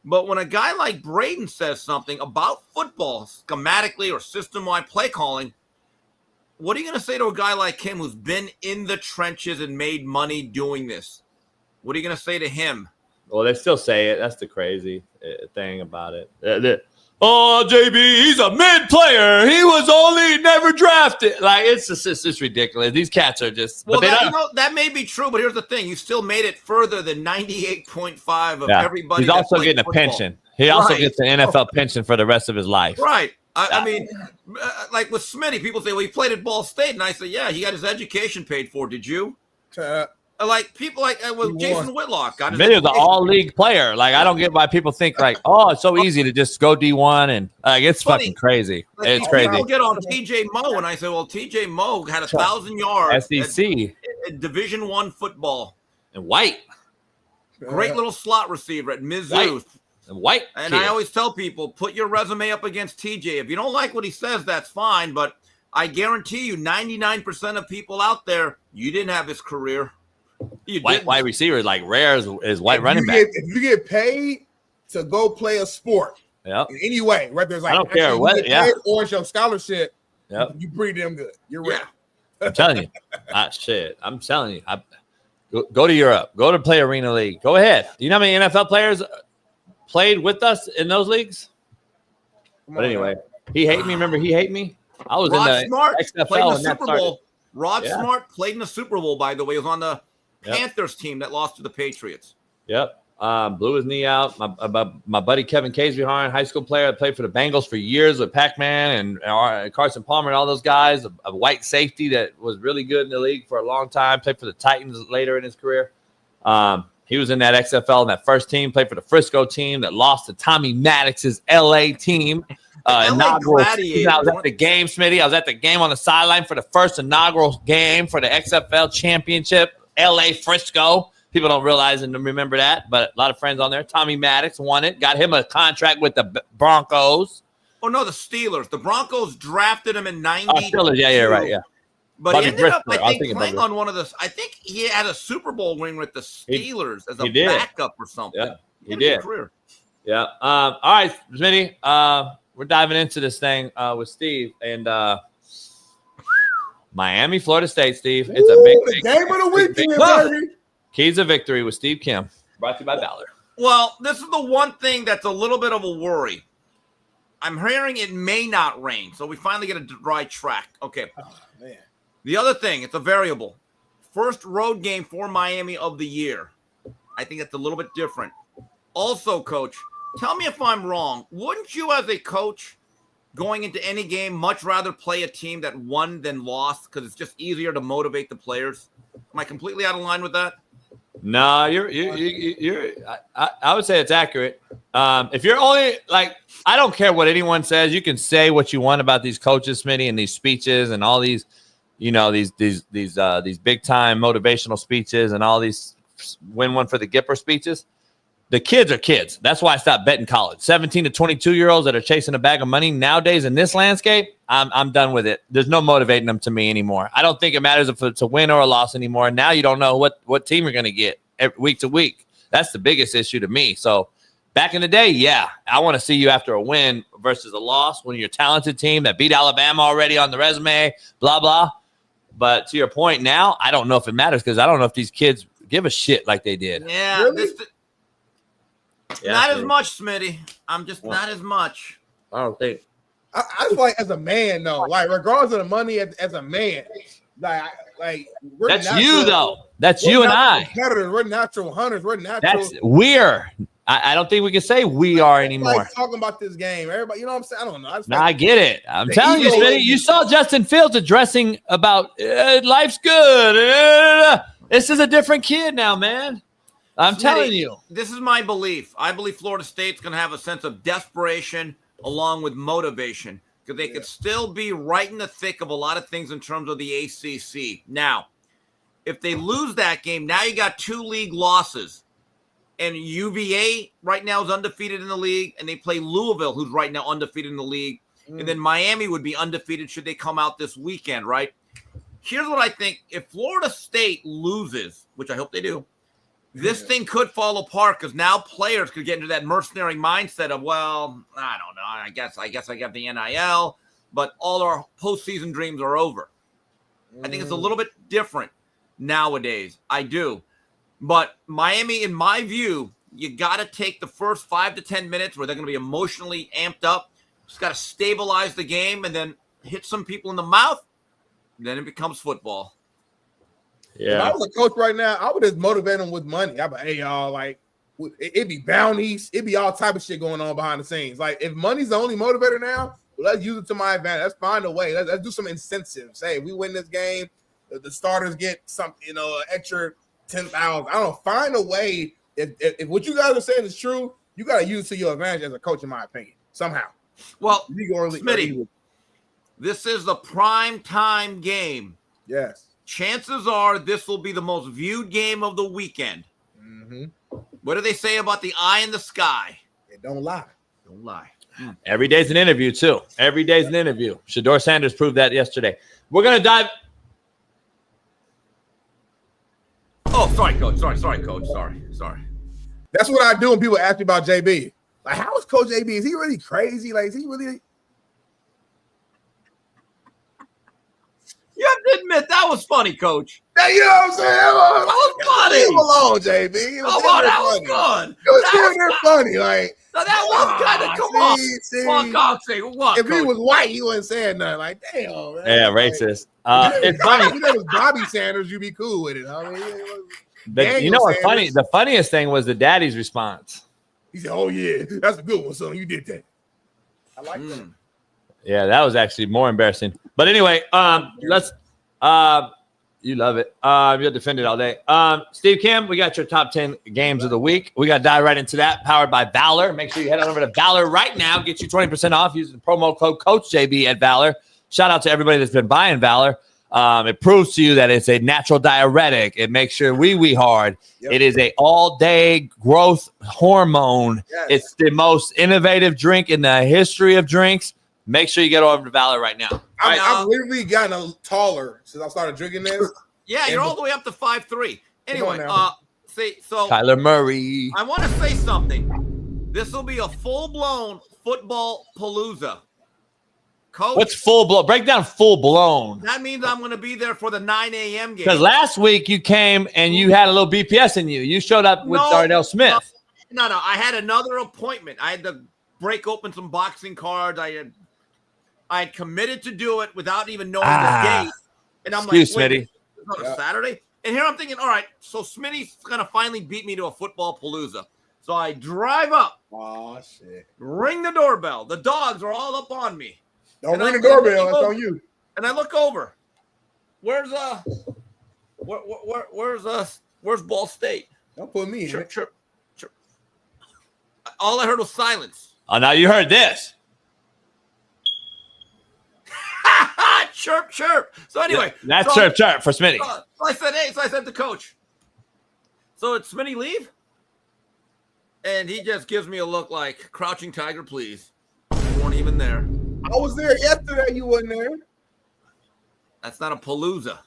But when a guy like Braden says something about football, schematically or system-wide play calling, what are you going to say to a guy like him who's been in the trenches and made money doing this? What are you going to say to him? Well, they still say it. That's the crazy thing about it. JB, he's a mid player. He was only never drafted. It's just ridiculous. These cats are just. Well, that may be true, but here's the thing: you still made it further than 98.5 of everybody. He's also getting a pension. He also gets an NFL pension for the rest of his life. Right. I mean, like with Smitty, people say, "Well, he played at Ball State," and I say, "Yeah, he got his education paid for." Did you? Like people Jason Whitlock got his Smitty was an all-league player. I don't get why people think it's so easy to just go D1 and it's fucking crazy. It's crazy. People get on TJ Moe, and I say, well, TJ Moe had 1,000 yards. SEC at Division I football. And White, great little slot receiver at Mizzou. White. And I always tell people, put your resume up against TJ. If you don't like what he says, that's fine. But I guarantee you, 99% of people out there, you didn't have his career. White wide receiver rare is white running back. If you get paid to go play a sport in any way, right? There's I don't care what, or it's your scholarship. Yep. You pretty damn good. You're right. I'm telling you. Shit. I'm telling you. Go to Europe. Go to Play Arena League. Go ahead. Do you know how many NFL players played with us in those leagues? But anyway, he hate me. Remember, he hate me. I was Rod in the Smart XFL played in the and that Super started. Bowl. Rod Smart played in the Super Bowl, by the way. He was on the Panthers team that lost to the Patriots. Yep. Blew his knee out. My buddy Kevin Caseyhorn, high school player, played for the Bengals for years with Pac-Man and Carson Palmer and all those guys. A white safety that was really good in the league for a long time. Played for the Titans later in his career. He was in that XFL and that first team. Played for the Frisco team that lost to Tommy Maddox's LA team. Inaugural. I was at the game, Smitty. I was at the game on the sideline for the first inaugural game for the XFL championship. LA Frisco. People don't realize and remember that, but a lot of friends on there. Tommy Maddox won it. Got him a contract with the Broncos. Oh, no, the Steelers. The Broncos drafted him in 90. Steelers. Yeah, right. Yeah. But he ended up, I think, playing on one of the – I think he had a Super Bowl ring with the Steelers as a backup or something. Yeah, he did. Career. Yeah. All right, Smitty. We're We're diving into this thing with Steve and Miami, Florida State, Steve. It's a big game of the weekend, baby. Keys of victory with Steve Kim. Brought to you by Valor. Well, this is the one thing that's a little bit of a worry. I'm hearing it may not rain, so we finally get a dry track. Okay. Oh, man. The other thing, it's a variable. First road game for Miami of the year. I think that's a little bit different. Also, Coach, tell me if I'm wrong. Wouldn't you, as a coach, going into any game, much rather play a team that won than lost because it's just easier to motivate the players? Am I completely out of line with that? No, you're. I would say it's accurate. If you're only like, I don't care what anyone says. You can say what you want about these coaches, Smitty, and these speeches and all these, these big time motivational speeches and all these win one for the Gipper speeches. The kids are kids. That's why I stopped betting college. 17 to 22-year-olds that are chasing a bag of money nowadays in this landscape, I'm done with it. There's no motivating them to me anymore. I don't think it matters if it's a win or a loss anymore. Now you don't know what team you're going to get week to week. That's the biggest issue to me. So back in the day, yeah, I want to see you after a win versus a loss when you're a talented team that beat Alabama already on the resume, blah, blah. But to your point now, I don't know if it matters because I don't know if these kids give a shit like they did. Yeah, Really? Not as much, Smitty. I'm just not as much. I don't think. I feel like as a man, though, like regardless of the money, as a man, like we're That's natural, you, though. That's we're you and natural I. competitors. We're natural hunters. We're natural. We're. I don't think we can say we are anymore. Like talking about this game, everybody. You know what I'm saying? I don't know. I get it. I'm telling you, Smitty. You saw Justin Fields addressing about life's good. This is a different kid now, man. I'm telling you. This is my belief. I believe Florida State's going to have a sense of desperation along with motivation because they could still be right in the thick of a lot of things in terms of the ACC. Now, if they lose that game, now you got 2 league losses. And UVA right now is undefeated in the league, and they play Louisville, who's right now undefeated in the league. And then Miami would be undefeated should they come out this weekend, right? Here's what I think. If Florida State loses, which I hope they do, this thing could fall apart because now players could get into that mercenary mindset of, well, I don't know. I guess I got the NIL, but all our postseason dreams are over. I think it's a little bit different nowadays. I do. But Miami, in my view, you got to take the first 5 to 10 minutes where they're going to be emotionally amped up. Just got to stabilize the game and then hit some people in the mouth. Then it becomes football. If I was a coach right now, I would just motivate them with money. I'd be, hey, y'all, like, it'd be bounties. It'd be all type of shit going on behind the scenes. Like, if money's the only motivator now, well, let's use it to my advantage. Let's find a way. Let's do some incentives. Hey, we win this game, the starters get some, extra 10,000. I don't know. Find a way. If what you guys are saying is true, you got to use it to your advantage as a coach, in my opinion, somehow. Well, Smitty, this is the prime time game. Yes. Chances are this will be the most viewed game of the weekend. Mm-hmm. What do they say about the eye in the sky? It don't lie. Don't lie. Every day's an interview, too. Every day's an interview. Shedeur Sanders proved that yesterday. We're going to dive. Oh, sorry, Coach. Sorry, Coach. Sorry. That's what I do when people ask me about JB. Like, how is Coach JB? Is he really crazy? Like, is he really? You have to admit that was funny, Coach. Hey, you know what I'm saying? That was funny. Leave him alone, JB. Come on, that was good. It was funny. Like, that was kind of come on. God, say what? If he was white, he wouldn't say nothing. Like, damn, man. Yeah, racist. It's funny. If it was Bobby Sanders, you'd be cool with it. I mean, But you know what's funny? The funniest thing was the daddy's response. He said, "Oh yeah, that's a good one, son. You did that." I like that. Yeah, that was actually more embarrassing. But anyway, let's. You love it. You'll defend it all day. Steve Kim, we got your top 10 games of the week. We got to dive right into that. Powered by Valor. Make sure you head on over to Valor right now. Get you 20% off using the promo code CoachJB at Valor. Shout out to everybody that's been buying Valor. It proves to you that it's a natural diuretic. It makes your wee hard. Yep. It is a all-day growth hormone. Yes. It's the most innovative drink in the history of drinks. Make sure you get over to Valor right now. I've literally gotten taller since I started drinking this. Yeah, you're all the way up to 5'3". Anyway, so Kyler Murray. I want to say something. This will be a full-blown football palooza. Coach, What's full blown? Break down full blown. that means I'm going to be there for the 9 a.m. game. Because last week you came and you had a little BPS in you. You showed up with Darnell Smith. No. I had another appointment. I had to break open some boxing cards. I had committed to do it without even knowing the date. And I'm Excuse like, Smitty. It's on a Saturday. And here I'm thinking, all right, so Smitty's going to finally beat me to a football palooza. So I drive up. Oh, shit. Ring the doorbell. The dogs are all up on me. Don't ring the doorbell. It's on you. And I look over. Where's Ball State? Don't put me in it. Chirp. All I heard was silence. Oh, now you heard this. Chirp. So anyway. That's chirp for Smitty. So I said to Coach, so did Smitty leave? And he just gives me a look like, crouching tiger, please. You weren't even there. I was there yesterday. You wasn't there. That's not a palooza.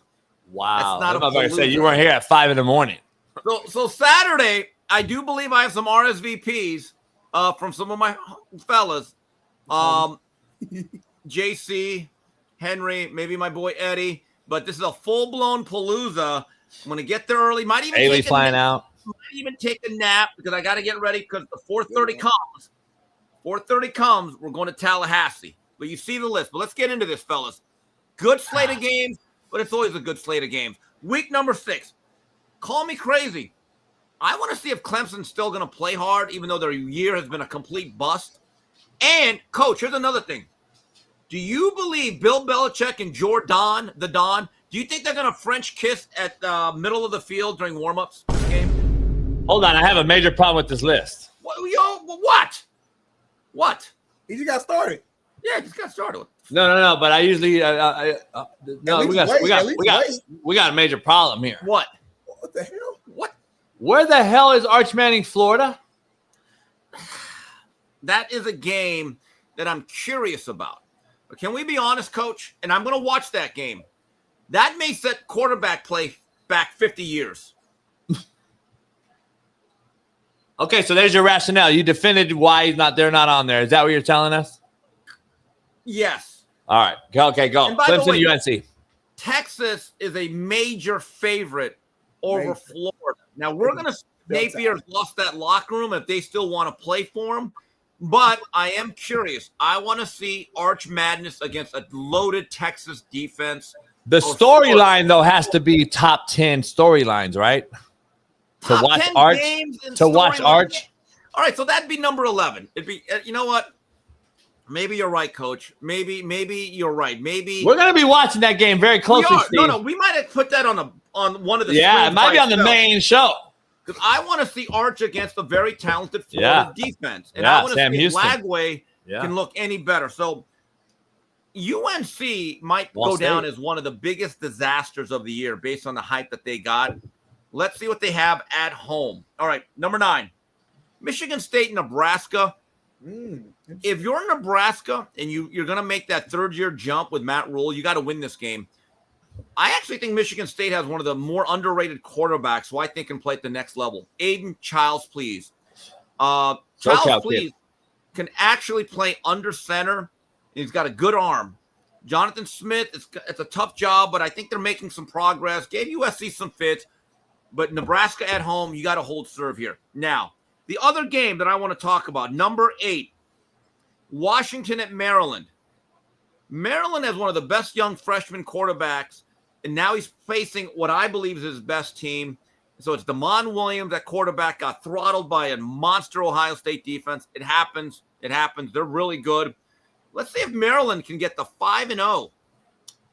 Wow. That's not I was about to say, you weren't here at 5 a.m. So Saturday, I do believe I have some RSVPs from some of my fellas. JC, Henry, maybe my boy Eddie. But this is a full-blown palooza. I'm going to get there early. Might even flying out. Might even take a nap because I got to get ready because the 4:30 comes. 4:30 comes, we're going to Tallahassee. But you see the list. But let's get into this, fellas. Good slate of games, but it's always a good slate of games. Week number 6. Call me crazy. I want to see if Clemson's still going to play hard, even though their year has been a complete bust. And, Coach, here's another thing. Do you believe Bill Belichick and Jordan, the Don, do you think they're going to French kiss at the middle of the field during warm-ups this game? Hold on. I have a major problem with this list. What? He just got started. Yeah, just got started. No. But I usually, we got a major problem here. What? What the hell? What? Where the hell is Arch Manning, Florida? That is a game that I'm curious about. But can we be honest, Coach? And I'm going to watch that game. That may set quarterback play back 50 years. Okay, so there's your rationale. You defended why they're not on there. Is that what you're telling us? Yes. All right. Okay, go. And by the way, Clemson, UNC. Texas is a major favorite over Florida. Now, we're going to – Napier's lost that locker room if they still want to play for him. But I am curious. I want to see Arch Madness against a loaded Texas defense. The storyline, though, has to be top 10 storylines, right? To watch Arch. All right, so that'd be number 11. It'd be, you know what? Maybe you're right, Coach. Maybe you're right. Maybe we're gonna be watching that game very closely. No, we might have put that on one of the. Yeah, it might be on the main show. Because I want to see Arch against a very talented Florida defense, and I want to see if Lagway can look any better. So UNC might go down as one of the biggest disasters of the year based on the hype that they got. Let's see what they have at home. All right, number 9, Michigan State, Nebraska. If you're Nebraska and you're going to make that third-year jump with Matt Rule, you got to win this game. I actually think Michigan State has one of the more underrated quarterbacks who I think can play at the next level. Aiden Childs-Please. Childs-Please can actually play under center. He's got a good arm. Jonathan Smith, it's a tough job, but I think they're making some progress. Gave USC some fits. But Nebraska at home, you got to hold serve here. Now, the other game that I want to talk about, number 8, Washington at Maryland. Maryland has one of the best young freshman quarterbacks, and now he's facing what I believe is his best team. So it's Damon Williams at quarterback, got throttled by a monster Ohio State defense. It happens. They're really good. Let's see if Maryland can get the 5-0.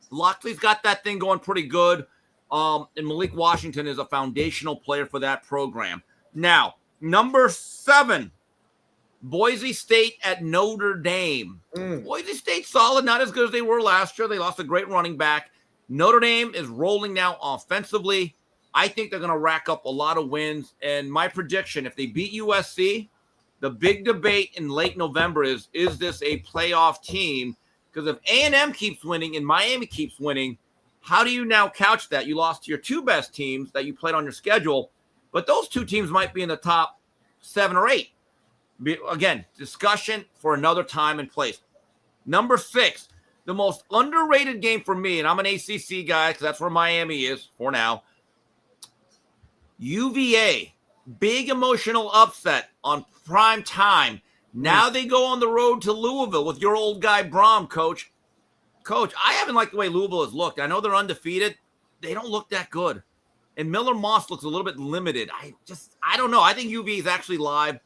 Loxley's got that thing going pretty good. And Malik Washington is a foundational player for that program. Now, number 7, Boise State at Notre Dame. Boise State solid, not as good as they were last year. They lost a great running back. Notre Dame is rolling now offensively. I think they're going to rack up a lot of wins. And my prediction, if they beat USC, the big debate in late November is this a playoff team? Because if A&M keeps winning and Miami keeps winning, how do you now couch that? You lost to your 2 best teams that you played on your schedule, but those 2 teams might be in the top 7 or 8. Again, discussion for another time and place. Number 6, the most underrated game for me, and I'm an ACC guy because that's where Miami is for now. UVA, big emotional upset on prime time. Now they go on the road to Louisville with your old guy Brom, Coach. Coach, I haven't liked the way Louisville has looked. I know they're undefeated. They don't look that good. And Miller Moss looks a little bit limited. I don't know. I think UVA is actually live,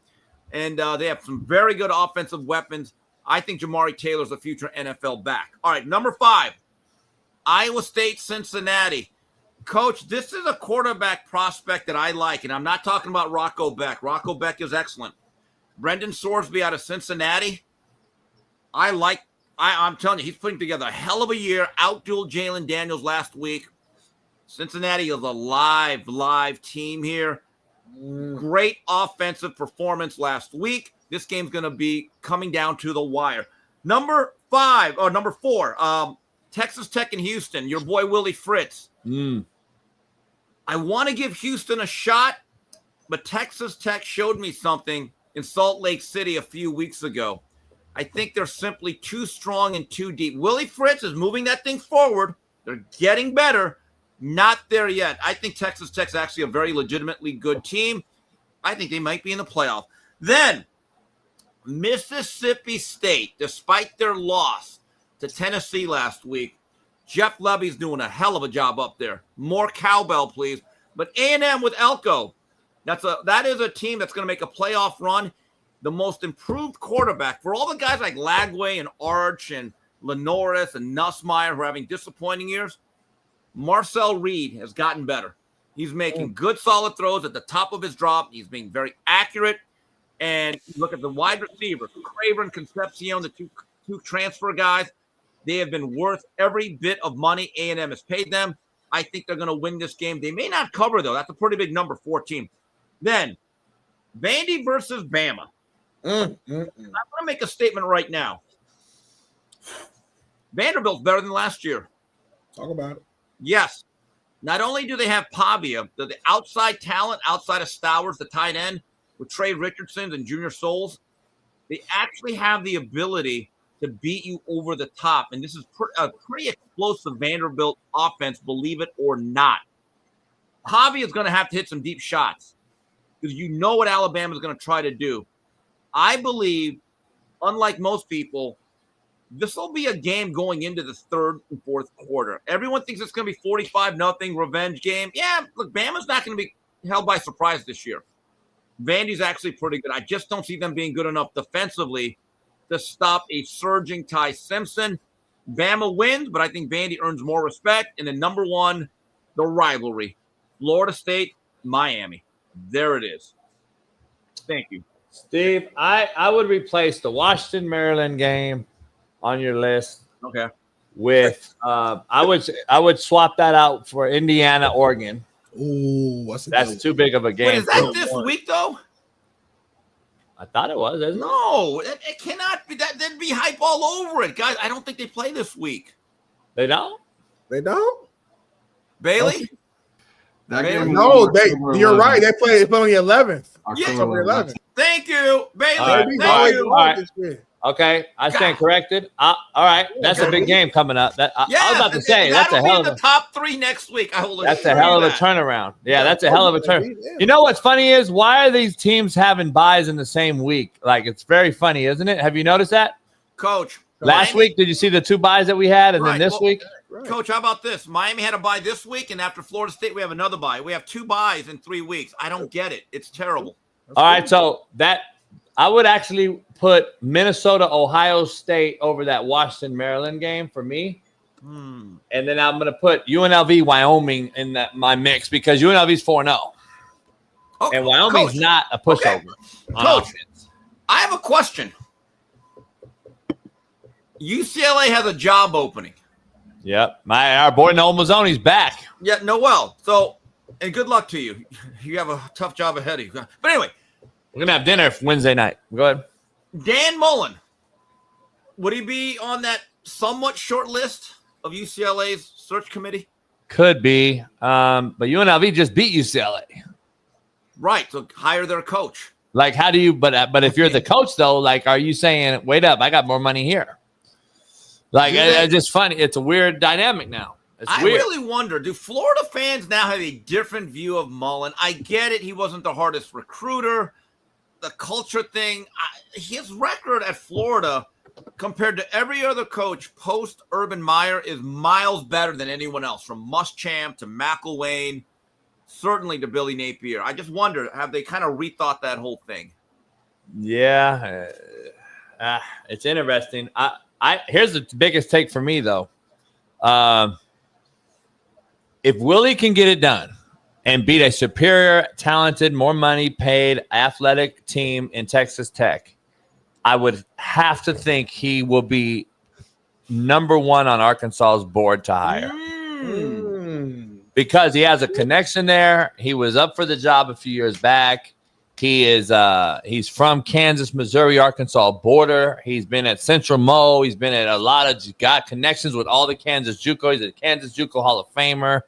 and they have some very good offensive weapons. I think Jamari Taylor's a future NFL back. All right, number 5, Iowa State, Cincinnati. Coach, this is a quarterback prospect that I like, and I'm not talking about Rocco Beck. Rocco Beck is excellent. Brendan Sorsby out of Cincinnati. I'm telling you, he's putting together a hell of a year. Outdueled Jalen Daniels last week. Cincinnati is a live team here. Great offensive performance last week. This game's going to be coming down to the wire. Number 4, Texas Tech and Houston. Your boy Willie Fritz. I want to give Houston a shot, but Texas Tech showed me something in Salt Lake City a few weeks ago. I think they're simply too strong and too deep. Willie Fritz is moving that thing forward. They're getting better. Not there yet. I think Texas Tech's actually a very legitimately good team. I think they might be in the playoff. Then, Mississippi State, despite their loss to Tennessee last week, Jeff Levy's doing a hell of a job up there. More cowbell, please. But A&M with Elko, that is a team that's going to make a playoff run. The most improved quarterback for all the guys like Lagway and Arch and Lenoris and Nussmeier who are having disappointing years, Marcel Reed has gotten better. He's making good, solid throws at the top of his drop. He's being very accurate. And look at the wide receivers, Craver and Concepcion, the two transfer guys. They have been worth every bit of money A&M has paid them. I think they're going to win this game. They may not cover, though. That's a pretty big number, 14. Then, Vandy versus Bama. I'm going to make a statement right now. Vanderbilt's better than last year. Talk about it. Yes. Not only do they have Pavia, the outside talent, outside of Stowers, the tight end, with Trey Richardson and Junior Souls, they actually have the ability to beat you over the top. And this is a pretty explosive Vanderbilt offense, believe it or not. Pavia is going to have to hit some deep shots because you know what Alabama is going to try to do. I believe, unlike most people, this will be a game going into the 3rd and 4th quarter. Everyone thinks it's going to be 45-0 revenge game. Yeah, look, Bama's not going to be held by surprise this year. Vandy's actually pretty good. I just don't see them being good enough defensively to stop a surging Ty Simpson. Bama wins, but I think Vandy earns more respect. And then number 1, the rivalry. Florida State, Miami. There it is. Thank you. Steve, I would replace the Washington, Maryland game on your list. Okay. With I would swap that out for Indiana, Oregon. Ooh, that's too big of a game. Wait, is that this week though? I thought it was. Isn't no, it cannot be. There'd be hype all over it, guys. I don't think they play this week. They don't. They don't. Bailey. No, you're right. They play on the 11th. October 11th. Thank you, Bailey. All right. Thank you. All right. Okay, I stand corrected. All right, that's a big game coming up. I was about to say that's a hell of the top 3 next week. That's a hell of a turnaround. Yeah, that's a hell of a turn. You know what's funny is why are these teams having buys in the same week? Like it's very funny, isn't it? Have you noticed that, Coach? Last week, did you see the 2 buys that we had, and then this week? Coach, how about this? Miami had a bye this week, and after Florida State, we have another bye. We have 2 buys in 3 weeks. I don't get it. It's terrible. All right, so that I would actually put Minnesota, Ohio State over that Washington, Maryland game for me. And then I'm going to put UNLV, Wyoming in my mix because UNLV's 4-0. And Wyoming's not a pushover. Coach, I have a question. UCLA has a job opening. Yep. Our boy Noel Mazzoni's back. Yeah, Noel. So, and good luck to you. You have a tough job ahead of you. But anyway. We're going to have dinner Wednesday night. Go ahead. Dan Mullen. Would he be on that somewhat short list of UCLA's search committee? Could be. But UNLV just beat UCLA. Right. So hire their coach. Like, how do you? But if you're the coach though, like, are you saying, wait up, I got more money here? Like, it's just funny. It's a weird dynamic now. I really wonder, do Florida fans now have a different view of Mullen? I get it. He wasn't the hardest recruiter. The culture thing, his record at Florida compared to every other coach post Urban Meyer is miles better than anyone else, from Muschamp to McElwain, certainly to Billy Napier. I just wonder, have they kind of rethought that whole thing? Yeah, it's interesting. Here's the biggest take for me though. If Willie can get it done and beat a superior, talented, more money paid athletic team in Texas Tech, I would have to think he will be number one on Arkansas's board to hire. Because he has a connection there. He was up for the job a few years back. He's from Kansas, Missouri, Arkansas border. He's been at Central Mo. He's been at a lot of got connections with all the Kansas JUCO. He's a Kansas JUCO Hall of Famer.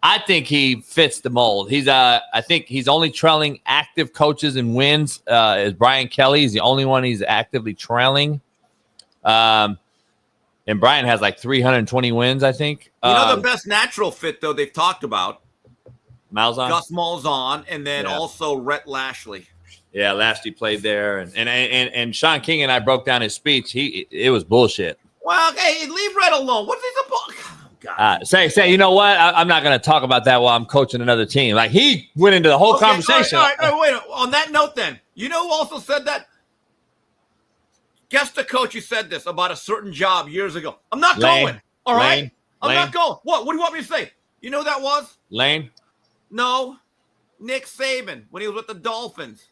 I think he fits the mold. I think he's only trailing active coaches in wins. Is Brian Kelly? He's the only one he's actively trailing. And Brian has like 320 wins, I think. The best natural fit though they've talked about. Malzahn? Gus Malzahn, and then also Rhett Lashley. Yeah, Lashley played there, and Shaun King and I broke down his speech. It was bullshit. Well, hey, leave Rhett alone. What's he supposed? Say, you know what? I'm not going to talk about that while I'm coaching another team. Like, he went into the whole conversation. All right, wait. On that note, then, you know who also said that? Guess the coach who said this about a certain job years ago. I'm not going. All right, I'm not going. What do you want me to say? You know who that was? Lane? No, Nick Saban when he was with the Dolphins.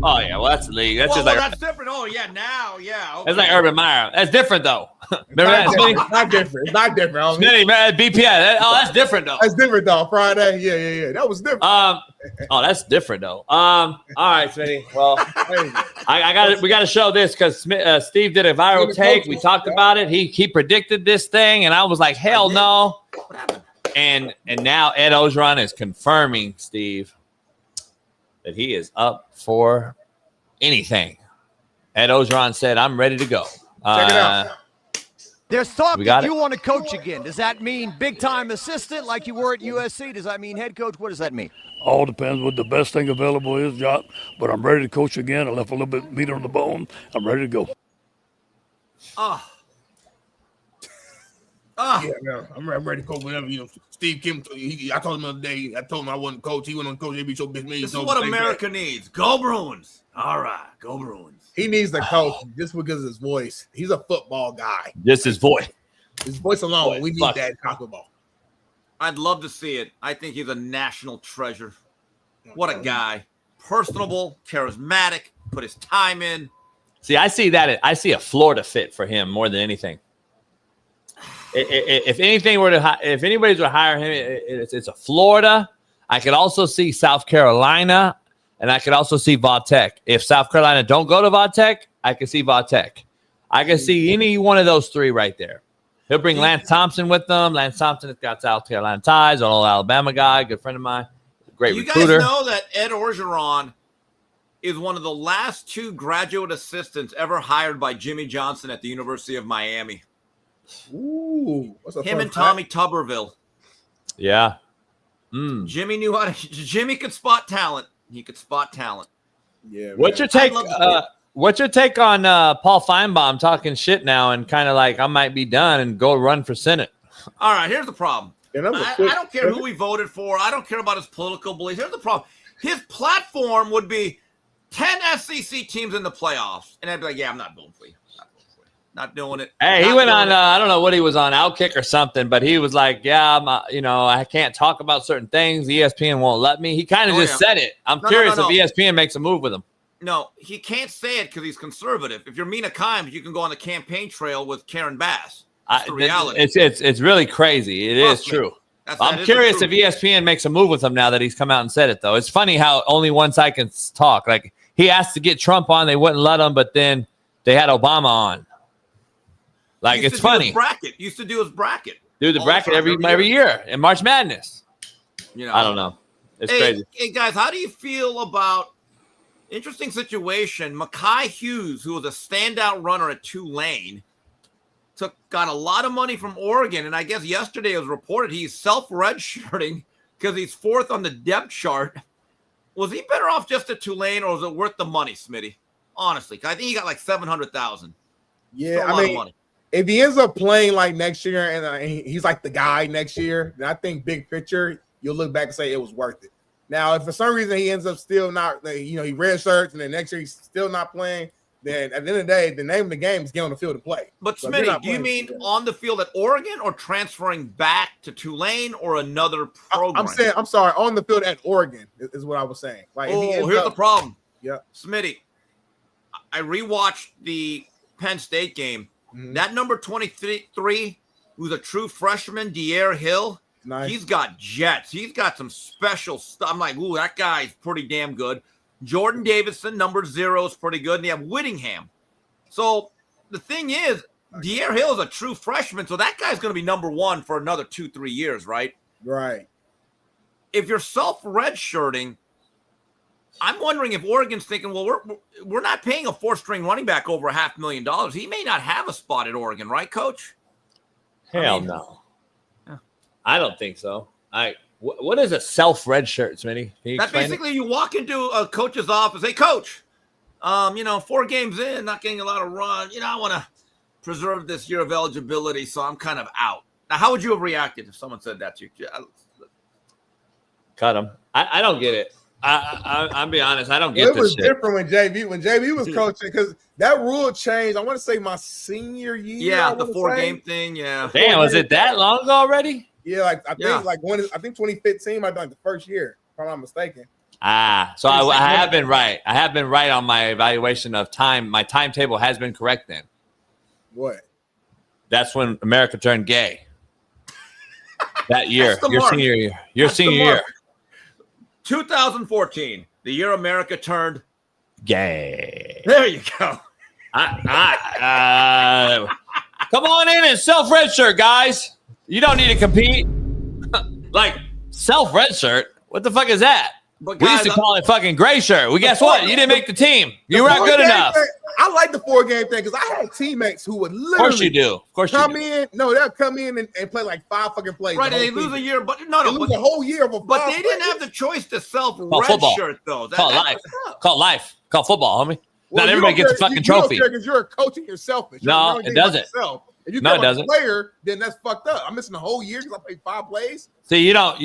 Oh yeah, well that's the league. That's just like that's different. Oh yeah, now yeah. Okay. That's like Urban Meyer. That's different though. Remember that? It's not different. It's not different. Smitty, man, BPI. That's different though. That's different though. Friday, yeah. That was different. That's different though. All right, Smitty. Well, we got to show this because Steve did a viral take. We talked about it. He predicted this thing, and I was like, hell no. What happened? And now Ed Ogeron is confirming, Steve, that he is up for anything. Ed Ogeron said, I'm ready to go. Check it out. There's talk that you want to coach again. Does that mean big-time assistant like you were at USC? Does that mean head coach? What does that mean? All depends what the best thing available is, Jock. But I'm ready to coach again. I left a little bit meat on the bone. I'm ready to go. Yeah, no, I'm ready to coach whenever. Steve Kim. I told him the other day. I told him I wasn't coach. He went on coach. They be so big. This is what America needs. Go Bruins. All right, go Bruins. He needs the coach just because of his voice. He's a football guy. Just his voice. His voice alone. We need that taco ball. I'd love to see it. I think he's a national treasure. What a guy. Personable, charismatic, put his time in. See, I see that. I see a Florida fit for him more than anything. If anything were to, if anybody's to hire him, it's a Florida. I could also see South Carolina, and I could also see Vautech. If South Carolina don't go to Vautech, I could see Vautech. I could see any one of those three right there. He'll bring Lance Thompson with them. Lance Thompson has got South Carolina ties, an old Alabama guy, good friend of mine, great recruiter. You guys know that Ed Orgeron is one of the last two graduate assistants ever hired by Jimmy Johnson at the University of Miami. Ooh, him and Tommy Tuberville. Yeah. Jimmy knew how to. Jimmy could spot talent. He could spot talent. Yeah. What's your take? What's your take on Paul Feinbaum talking shit now and kind of like I might be done and go run for Senate? All right, here's the problem. I don't care who he voted for. I don't care about his political beliefs. Here's the problem. His platform would be 10 SEC teams in the playoffs, and I'd be like, yeah, I'm not voting for you. Not doing it. Hey, he went on, I don't know what he was on, Outkick or something, but he was like, yeah, I can't talk about certain things. ESPN won't let me. He kind of said it. I'm curious if ESPN makes a move with him. No, he can't say it because he's conservative. If you're Mina Kimes, you can go on the campaign trail with Karen Bass. That's the reality. It's really crazy. It is true. I'm curious if ESPN makes a move with him now that he's come out and said it, though. It's funny how only one side can talk. Like, he asked to get Trump on. They wouldn't let him, but then they had Obama on. Like, it's funny. Used to do his bracket. Do the bracket every year in March Madness. I don't know. It's crazy. Hey, guys, how do you feel about Interesting situation. Mekhi Hughes, who was a standout runner at Tulane, got a lot of money from Oregon, and I guess yesterday it was reported he's self-redshirting because he's 4th on the depth chart. Was he better off just at Tulane, or was it worth the money, Smitty? Honestly, I think he got like $700,000. Yeah, I mean, if he ends up playing like next year and he's like the guy next year, then I think big picture, you'll look back and say it was worth it. Now, if for some reason he ends up still not, he redshirts and then next year he's still not playing, then at the end of the day, the name of the game is get on the field and play. But Smitty, do you mean on the field at Oregon or transferring back to Tulane or another program? I'm sorry, on the field at Oregon is what I was saying. Like, here's the problem. Yeah, Smitty, I rewatched the Penn State game. Mm-hmm. That number 23, who's a true freshman, De'Aaron Hill, nice. He's got jets. He's got some special stuff. I'm like, ooh, that guy's pretty damn good. Jordan Davidson, number 0, is pretty good. And they have Whittingham. So the thing is, De'Aaron Hill is a true freshman, so that guy's going to be number 1 for another 2-3 years, right? Right. If you're self-redshirting, I'm wondering if Oregon's thinking, well, we're not paying a 4th-string running back over $500,000. He may not have a spot at Oregon, right, Coach? Hell no. I don't think so. What is a self-red shirt, Smitty? That basically you walk into a coach's office, hey, Coach, 4 games in, not getting a lot of run. I want to preserve this year of eligibility, so I'm kind of out. Now, how would you have reacted if someone said that to you? Cut him. I don't get it. I'll be honest. I don't get this shit. It was different when JV was coaching because that rule changed. I want to say my senior year. Yeah, the 4-game thing. Yeah. Damn, was it that long ago already? Yeah, I think 2015 might be like the first year, if I'm not mistaken. So I have been right. I have been right on my evaluation of time. My timetable has been correct then. What? That's when America turned gay. That year, senior year. Your senior year. 2014, the year America turned gay. There you go. Come on in and self-red shirt, guys. You don't need to compete. Like, self-red shirt? What the fuck is that? But we used to call it fucking gray shirt. Well, guess what? You didn't make the team. You weren't good enough. I like the 4-game thing because I had teammates who would literally of course you do. Of course come in. No, they'll come in and play like 5 fucking plays. Right, and they lose a year, but they lose a whole year of a But they didn't have the choice to self-red shirt, though. Call life. Call life. Call football, homie. Not everybody gets a fucking trophy. Because you're a coach and you're selfish. No, it doesn't. If you come a player, then that's fucked up. I'm missing a whole year because I played 5 plays. See, you don't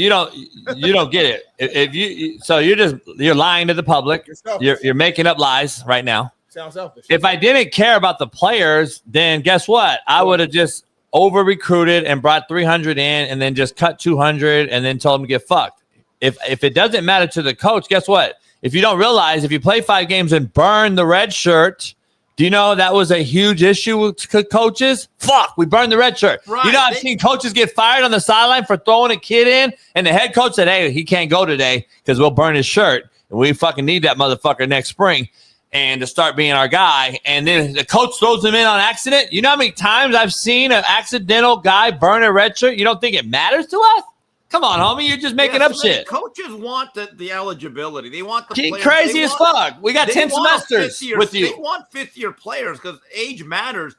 get it. You're lying to the public. You're making up lies right now. Sounds selfish. If I didn't care about the players, then guess what? I would have just over recruited and brought 300 in and then just cut 200 and then told them to get fucked. If it doesn't matter to the coach, guess what? If you don't realize, if you play 5 games and burn the red shirt, do you know that was a huge issue with coaches? Fuck, we burned the red shirt. Right. You know, I've seen coaches get fired on the sideline for throwing a kid in, and the head coach said, hey, he can't go today because we'll burn his shirt, and we fucking need that motherfucker next spring and to start being our guy. And then the coach throws him in on accident. You know how many times I've seen an accidental guy burn a red shirt? You don't think it matters to us? Come on, homie. You're just making up shit. Coaches want the eligibility. They want the players. Crazy as fuck. We got 10 semesters with you. They want 5th-year players because age matters.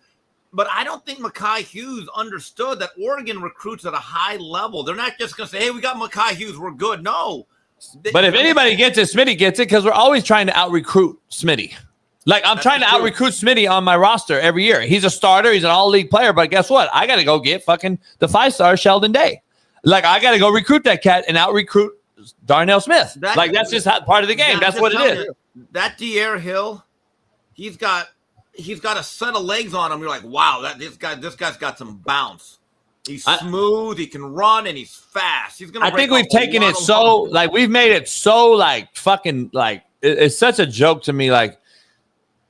But I don't think Mekhi Hughes understood that Oregon recruits at a high level. They're not just going to say, hey, we got Mekhi Hughes. We're good. No. But if anybody gets it, Smitty gets it because we're always trying to out-recruit Smitty. Like, I'm trying to out-recruit Smitty on my roster every year. He's a starter. He's an all-league player. But guess what? I got to go get fucking the 5-star Sheldon Day. Like, I got to go recruit that cat and out-recruit Darnell Smith. That's just part of the game. That's what it is. That De'Aaron Hill, he's got a set of legs on him. You're like, wow, this guy's got some bounce. He's smooth. He can run, and he's fast. He's gonna. I think we've taken it so we've made it so fucking it's such a joke to me. Like,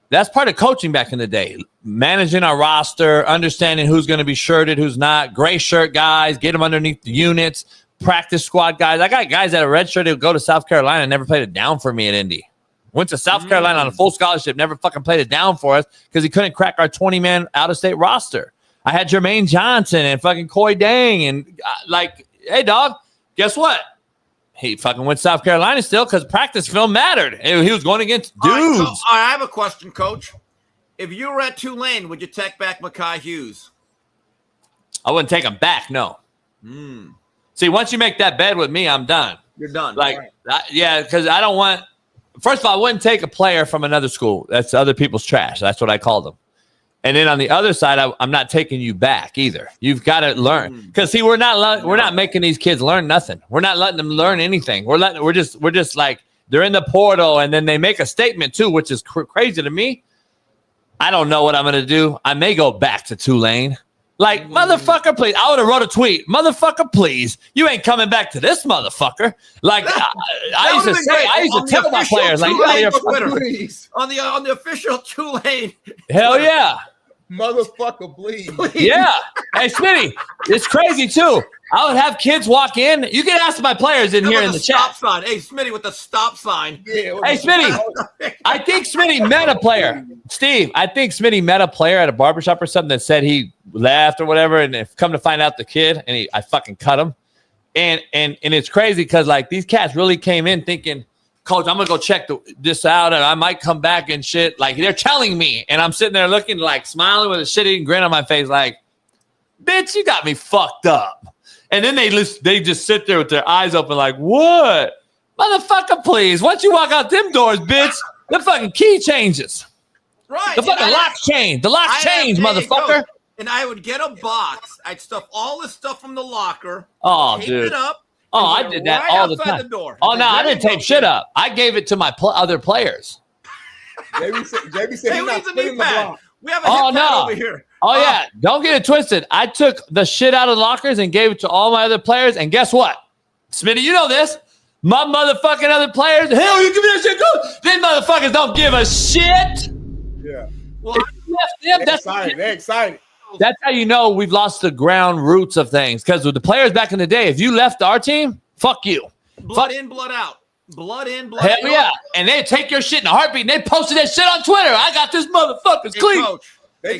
that's part of coaching back in the day. Managing our roster, understanding who's going to be shirted, who's not. Gray shirt guys, get them underneath the units. Practice squad guys. I got guys that are red shirted who go to South Carolina and never played it down for me at Indy. Went to South Carolina on a full scholarship, never fucking played it down for us because he couldn't crack our 20-man out-of-state roster. I had Jermaine Johnson and fucking Coy Dang and hey, dog, guess what? he fucking went to South Carolina still because practice film mattered. He was going against dudes. All right, so, I have a question, Coach. If you were at Tulane, would you take back Mekhi Hughes? I wouldn't take him back, no. See, once you make that bed with me, I'm done. You're done. Like, yeah, because I don't want – first of all, I wouldn't take a player from another school. That's other people's trash. That's what I call them. And then on the other side, I'm not taking you back either. You've got to learn. Because, see, we're not making these kids learn nothing. We're not letting them learn anything. We're just like they're in the portal, and then they make a statement too, which is crazy to me. I don't know what I'm going to do. I may go back to Tulane. Like, motherfucker, please. I would have wrote a tweet. Motherfucker, please. You ain't coming back to this motherfucker. Like, I used to tell my players, like, you out here, please. On the official Tulane. Hell yeah. Motherfucker, please. Yeah. Hey, Smitty, it's crazy, too. I would have kids walk in. You can ask my players in here in the chat. Stop sign. Hey, Smitty with the stop sign. Yeah, hey, Smitty. I think Smitty met a player. Steve, I think Smitty met a player at a barbershop or something that said he left or whatever, and if come to find out the kid, and I fucking cut him. And it's crazy because, like, these cats really came in thinking, Coach, I'm going to go check this out, and I might come back and shit. Like, they're telling me, and I'm sitting there looking, like, smiling with a shit-eating grin on my face, like, bitch, you got me fucked up. And then they just sit there with their eyes open like, what? Motherfucker, please. Once you walk out them doors, bitch, the fucking key changes. Right. The fucking locks change. The locks change, motherfucker. And I would get a box. I'd stuff all the stuff from the locker. Oh, tape dude. it up. Oh, I did that all the time. Oh, no, I didn't tape shit up. I gave it to my other players. JB said he's not spinning the block. We have a hit pad over here. Oh, yeah. Don't get it twisted. I took the shit out of the lockers and gave it to all my other players. And guess what? Smitty, you know this. My motherfucking other players, hell, you give me that shit, go. These motherfuckers don't give a shit. Yeah. Well, they're excited. That's how you know we've lost the ground roots of things. Because with the players back in the day, if you left our team, fuck you. Blood in, blood out. Blood in, blood Hell out. yeah. And they'd take your shit in a heartbeat and they posted that shit on Twitter. I got this motherfucker's clean. Coach. Hey,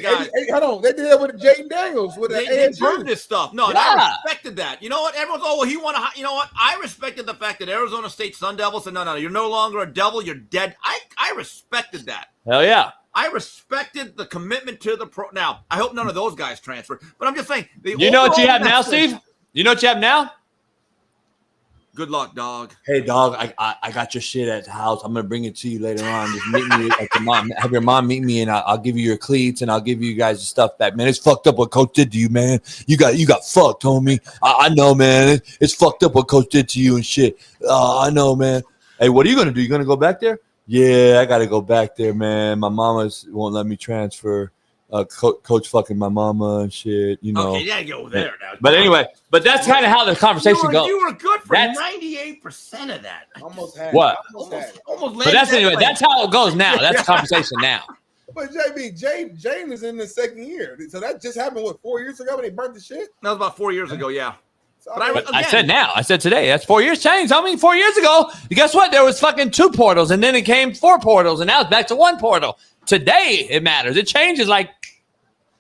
hold on. They did that with Jaden Daniels. They burned this stuff. No, and I respected that. You know what? Everyone's, well, he want to. You know what? I respected the fact that Arizona State Sun Devils said, no, you're no longer a devil. You're dead. I respected that. Hell yeah. I respected the commitment to the pro. Now, I hope none of those guys transfer. But I'm just saying. You know what you have now, Steve? You know what you have now? Good luck, dog. Hey, dog, I got your shit at the house. I'm going to bring it to you later on. Just meet me at your mom. Have your mom meet me, and I'll give you your cleats, and I'll give you guys the stuff back. Man, it's fucked up what Coach did to you, man. You got fucked, homie. I know, man. It's fucked up what Coach did to you and shit. I know, man. Hey, what are you going to do? You going to go back there? Yeah, I got to go back there, man. My mama won't let me transfer. Coach fucking my mama and shit, you know. Okay, yeah, go there now. But anyway, that's kind of how the conversation goes. You were good for 98% of that. Almost had what? Almost but that's anyway. That's how it goes now. That's the conversation now. But Jane is in the second year. So that just happened, 4 years ago when they burnt the shit? That was about 4 years ago, yeah. So, but I said now. I said today. That's 4 years changed. I mean, 4 years ago, guess what? There was fucking 2 portals, and then it came 4 portals, and now it's back to 1 portal. Today, it matters. It changes like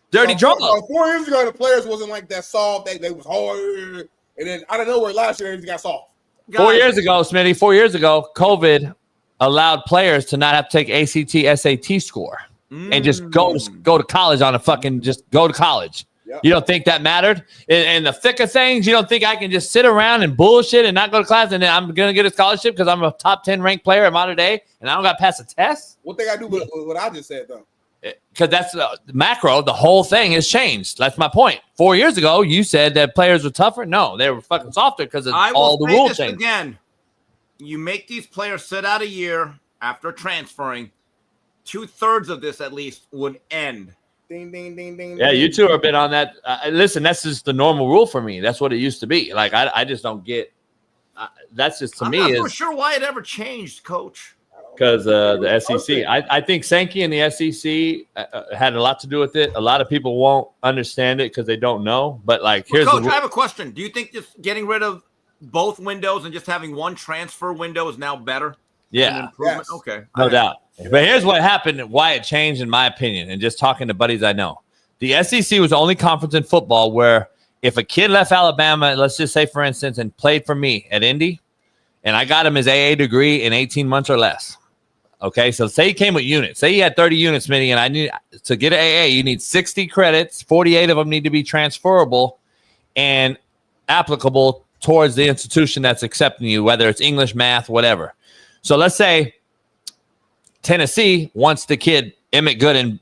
dirty drama. 4 years ago, the players wasn't like that soft. They was hard. And then out of nowhere, last year, they got soft. 4 years ago, Smitty, 4 years ago, COVID allowed players to not have to take ACT, SAT score and just go to college on a fucking just go to college. Yep. You don't think that mattered? In the thick of things, you don't think I can just sit around and bullshit and not go to class and then I'm going to get a scholarship because I'm a top 10 ranked player in modern day and I don't got to pass a test? What they got to do with what I just said, though? Because that's the macro. The whole thing has changed. That's my point. 4 years ago, you said that players were tougher. No, they were fucking softer because of all the rules change. Again, you make these players sit out a year after transferring. 2/3 of this, at least, would end. Ding, ding, ding, ding. Yeah, you two are a bit on that. Listen, that's just the normal rule for me. That's what it used to be. Like, I just don't get. That's just to me. I'm not sure why it ever changed, Coach. Because the SEC. I think Sankey and the SEC had a lot to do with it. A lot of people won't understand it because they don't know. But, like, here's Coach, I have a question. Do you think just getting rid of both windows and just having one transfer window is now better? Yeah. Yes. Okay. No doubt. But here's what happened and why it changed, in my opinion, and just talking to buddies I know. The SEC was the only conference in football where if a kid left Alabama, let's just say, for instance, and played for me at Indy, and I got him his AA degree in 18 months or less. Okay, so say he came with units. Say he had 30 units, Smitty, and I need to get an AA, you need 60 credits. 48 of them need to be transferable and applicable towards the institution that's accepting you, whether it's English, math, whatever. So let's say Tennessee wants the kid, Emmett Gooden,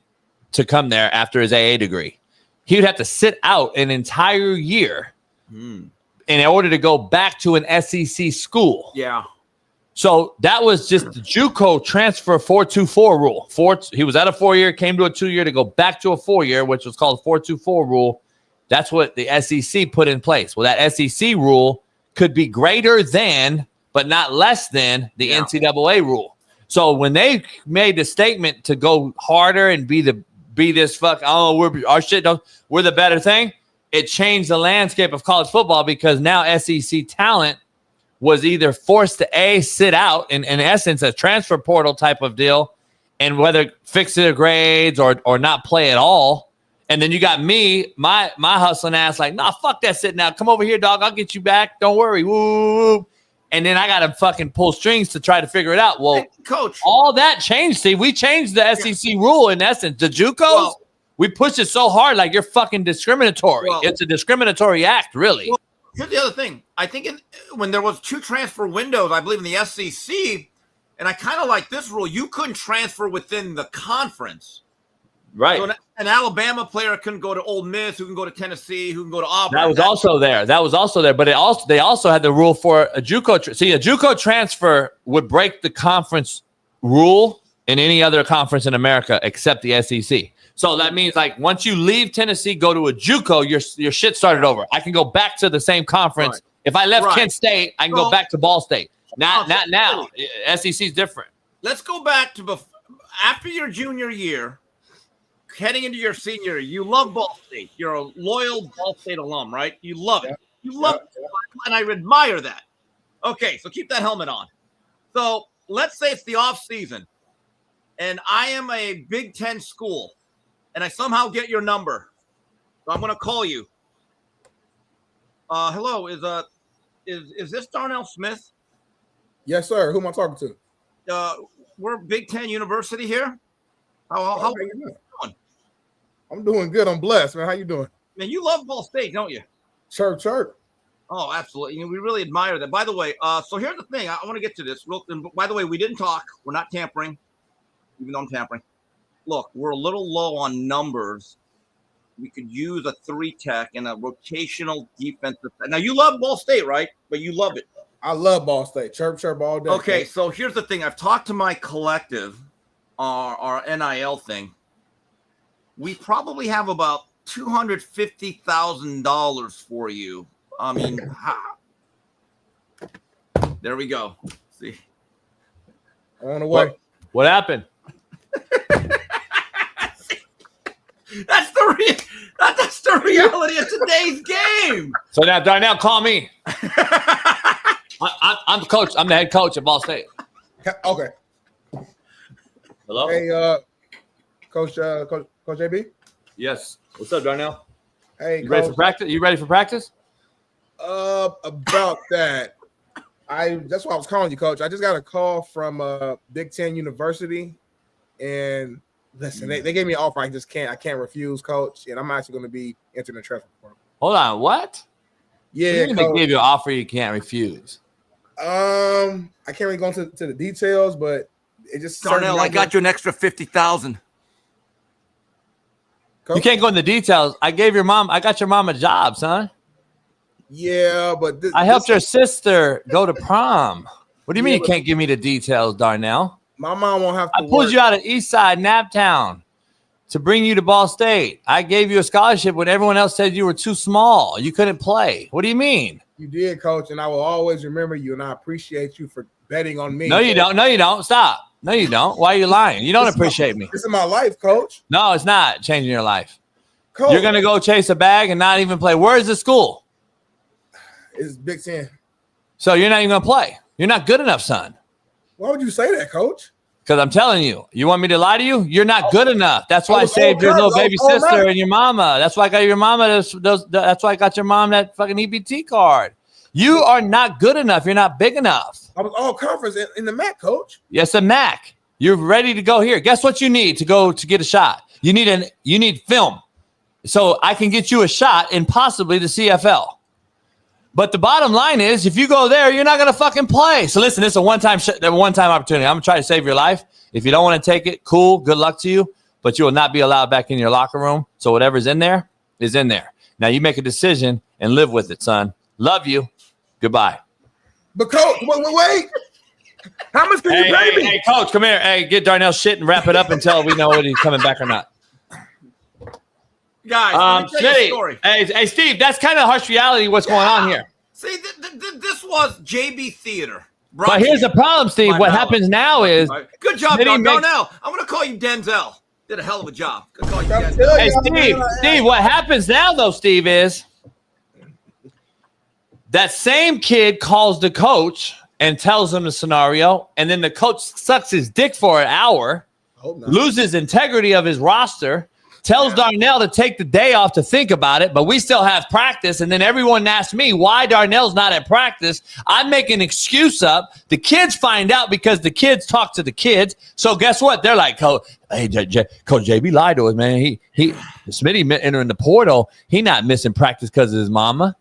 to come there after his AA degree. He would have to sit out an entire year in order to go back to an SEC school. Yeah. So that was just the JUCO transfer 424 rule. He was at a 4-year, came to a 2-year to go back to a 4-year, which was called 424 rule. That's what the SEC put in place. Well, that SEC rule could be greater than, but not less than, the NCAA rule. So when they made the statement to go harder and be this fuck, we're the better thing, it changed the landscape of college football because now SEC talent was either forced to sit out in essence a transfer portal type of deal, and whether fix their grades or not play at all. And then you got me, my hustling ass, like, nah, fuck that sitting out. Come over here, dog. I'll get you back. Don't worry. Woo. And then I got to fucking pull strings to try to figure it out. Well, Hey, Coach, all that changed. See, we changed the SEC rule in essence. The JUCOs, we pushed it so hard, like you're fucking discriminatory. It's a discriminatory act, really. Well, here's the other thing. I think when there was 2 transfer windows, I believe in the SEC, and I kind of like this rule, you couldn't transfer within the conference. Right. So an Alabama player couldn't go to Ole Miss, who can go to Tennessee, who can go to Auburn. That was also there. But they also had the rule for a JUCO. See, a JUCO transfer would break the conference rule in any other conference in America except the SEC. So that means, like, once you leave Tennessee, go to a JUCO, your shit started over. I can go back to the same conference. Right. If I left Kent State, I can go back to Ball State. Not now. SEC is different. Let's go back to after your junior year, heading into your senior year. You love Ball State. You're a loyal Ball State alum, right? You love it. You love it. And I admire that. Okay, so keep that helmet on. So let's say it's the off season, and I am a Big Ten school, and I somehow get your number. So I'm going to call you. Hello, is this Darnell Smith? Yes, sir. Who am I talking to? We're Big Ten University here. How are you doing? I'm doing good. I'm blessed, man. How you doing? Man, you love Ball State, don't you? Chirp. Oh, absolutely. We really admire that. By the way, so here's the thing. I want to get to this. By the way, we didn't talk. We're not tampering, even though I'm tampering. Look, we're a little low on numbers. We could use a 3-tech and a rotational defensive. Now, you love Ball State, right? But you love it. I love Ball State. Chirp all day. Okay, so here's the thing. I've talked to my collective, our NIL thing. We probably have about $250,000 for you. I mean, there we go. See, on the way. What happened? That's the reality of today's game. So now, Darnell, call me. I'm the coach. I'm the head coach at Ball State. Okay. Hello. Hey, Coach JB. Yes. What's up, Darnell? Hey, you ready for practice? You ready for practice? About that. That's why I was calling you, Coach. I just got a call from Big Ten University, and listen, they gave me an offer. I can't refuse, Coach. And I'm actually going to be entering the transfer portal. Hold on, what? Yeah, they gave you an offer you can't refuse. I can't really go into the details, but it just Darnell, I got you an extra $50,000. You can't go into details. I got your mom a job, son. Yeah, but I helped your sister go to prom. What do you mean you can't give me the details, Darnell? My mom won't have to. I pulled you out of East Side, Naptown, to bring you to Ball State. I gave you a scholarship when everyone else said you were too small. You couldn't play. What do you mean? You did, Coach, and I will always remember you, and I appreciate you for betting on me. No, you don't. No, you don't. Stop. No, you don't. Why are you lying? You don't appreciate me. This is my life, Coach. No, it's not changing your life. Coach. You're going to go chase a bag and not even play. Where is the school? It's Big Ten. So you're not even going to play. You're not good enough, son. Why would you say that, Coach? Because I'm telling you. You want me to lie to you? You're not good enough. That's why I saved your little baby sister and your mama. That's why I got your mama. That's why I got your mom that fucking EBT card. You are not good enough. You're not big enough. I was all conference in the MAC, coach. Yes, a MAC. You're ready to go here. Guess what you need to go to get a shot? You need film. So I can get you a shot in possibly the CFL. But the bottom line is, if you go there, you're not going to fucking play. So listen, this is a one-time opportunity. I'm going to try to save your life. If you don't want to take it, cool, good luck to you. But you will not be allowed back in your locker room. So whatever's in there is in there. Now you make a decision and live with it, son. Love you. Goodbye. But coach, wait. How much can you pay me? Hey, coach, come here. Hey, get Darnell shit and wrap it up until we know whether he's coming back or not. Guys, let me tell you a story. Hey, Steve, that's kind of harsh reality what's going on here. See, this was JB Theater. But here's the problem, Steve. What happens now is... Good job, Darnell. I'm going to call you Denzel. Did a hell of a job. Good call you Denzel. Hey, Steve, what happens now, though, Steve, is that same kid calls the coach and tells him the scenario, and then the coach sucks his dick for an hour, loses integrity of his roster, tells Darnell to take the day off to think about it, but we still have practice. And then everyone asks me why Darnell's not at practice. I make an excuse up. The kids find out because the kids talk to the kids. So guess what? They're like, Coach JB lied to us, man. Smitty entering the portal. He not missing practice because of his mama.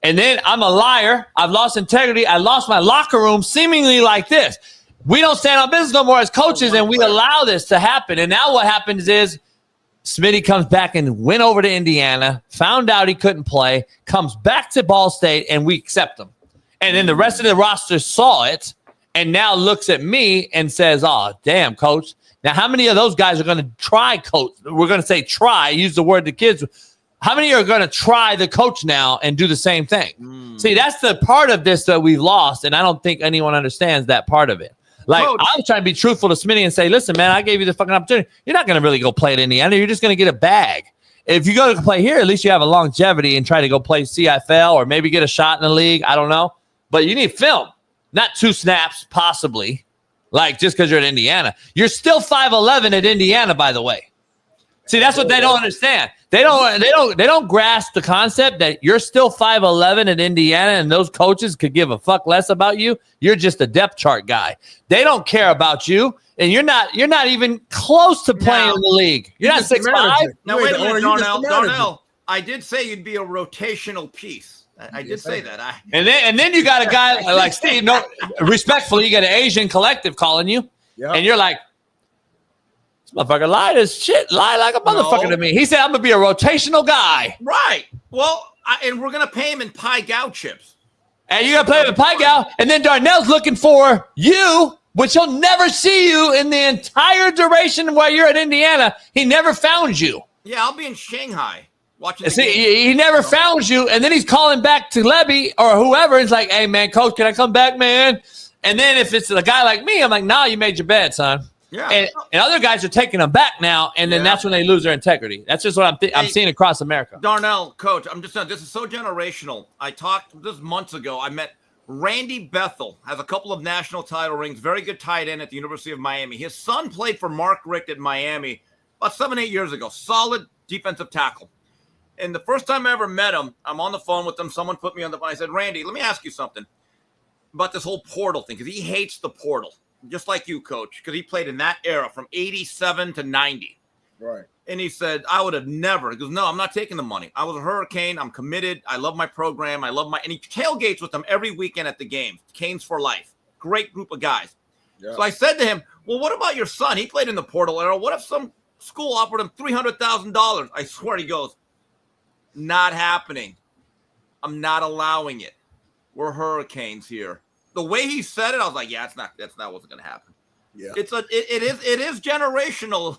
And then I'm a liar. I've lost integrity. I lost my locker room seemingly like this. We don't stand on business no more as coaches, and we allow this to happen. And now what happens is Smitty comes back and went over to Indiana, found out he couldn't play, comes back to Ball State, and we accept him. And then the rest of the roster saw it and now looks at me and says, oh, damn, coach. Now, how many of those guys are going to try coach? We're going to say try, use the word the kids. How many are going to try the coach now and do the same thing? See, that's the part of this that we've lost, and I don't think anyone understands that part of it. Like, coach, I was trying to be truthful to Smitty and say, listen, man, I gave you the fucking opportunity. You're not going to really go play at Indiana. You're just going to get a bag. If you go to play here, at least you have a longevity and try to go play CFL or maybe get a shot in the league. I don't know. But you need film, not 2 snaps, possibly. Like, just because you're at Indiana. You're still 5'11" at Indiana, by the way. See, that's what they don't understand. They don't grasp the concept that you're still 5'11" at Indiana, and those coaches could give a fuck less about you. You're just a depth chart guy. They don't care about you, and you're not even close to playing in the league. You're not 6'5". Now wait a minute, Darnell. I did say you'd be a rotational piece. I did say that. And then you got a guy like Steve. No, respectfully, you got an Asian collective calling you, and you're like, this motherfucker lied as shit, lie like a motherfucker to me. He said, I'm going to be a rotational guy. Right. Well, and we're going to pay him in pie gow chips. And you're going to play him in pie gow, and then Darnell's looking for you, which he'll never see you in the entire duration while you're at Indiana. He never found you. Yeah, I'll be in Shanghai watching He never found you, and then he's calling back to Levy or whoever. He's like, hey, man, coach, can I come back, man? And then if it's a guy like me, I'm like, nah, you made your bed, son. Yeah. And other guys are taking them back now, and then that's when they lose their integrity. That's just what I'm seeing across America. Darnell, coach, I'm just saying, this is so generational. I talked this months ago. I met Randy Bethel, has a couple of national title rings, very good tight end at the University of Miami. His son played for Mark Richt at Miami about 7-8 years ago. Solid defensive tackle. And the first time I ever met him, I'm on the phone with him. Someone put me on the phone. I said, Randy, let me ask you something about this whole portal thing, because he hates the portal. Just like you, coach, because he played in that era from 87 to 90. Right. And he said, I would have never. He goes, no, I'm not taking the money. I was a Hurricane. I'm committed. I love my program. And he tailgates with them every weekend at the games. Canes for life. Great group of guys. Yeah. So I said to him, well, what about your son? He played in the portal era. What if some school offered him $300,000? I swear, he goes, not happening. I'm not allowing it. We're Hurricanes here. The way he said it, I was like, yeah, that's not what's going to happen. Yeah. It is generational.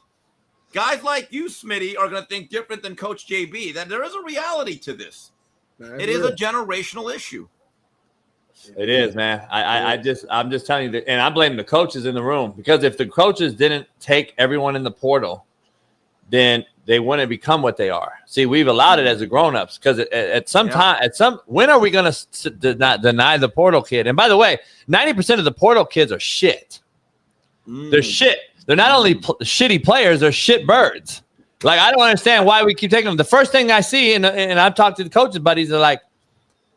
Guys like you, Smitty, are going to think different than Coach JB. That there is a reality to this. It is a generational issue. It is, man. I'm just telling you that, and I blame the coaches in the room, because if the coaches didn't take everyone in the portal, then they wouldn't become what they are. See, we've allowed it as a grown-ups, because at some time, when are we going to deny the portal kid? And by the way, 90% of the portal kids are shit. They're shit. They're not only shitty players, they're shit birds. Like, I don't understand why we keep taking them. The first thing I see, and I've talked to the coaches buddies, they're like,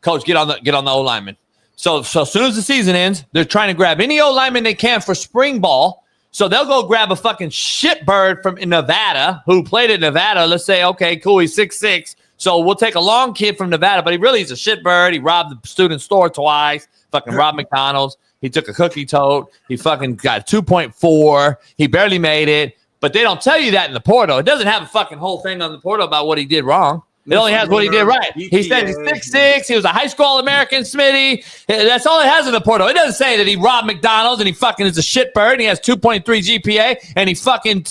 Coach, get on the O lineman. So as soon as the season ends, they're trying to grab any old lineman they can for spring ball. So they'll go grab a fucking shitbird from Nevada who played at Nevada. Let's say, okay, cool, he's 6'6". So we'll take a long kid from Nevada, but he really is a shitbird. He robbed the student store twice, fucking robbed McDonald's. He took a cookie tote. He fucking got 2.4. He barely made it. But they don't tell you that in the portal. It doesn't have a fucking whole thing on the portal about what he did wrong. It only has what he did right. He said he's 6'6". He was a high school All-American, Smitty. That's all it has in the portal. It doesn't say that he robbed McDonald's and he fucking is a shitbird and he has 2.3 GPA and he fucking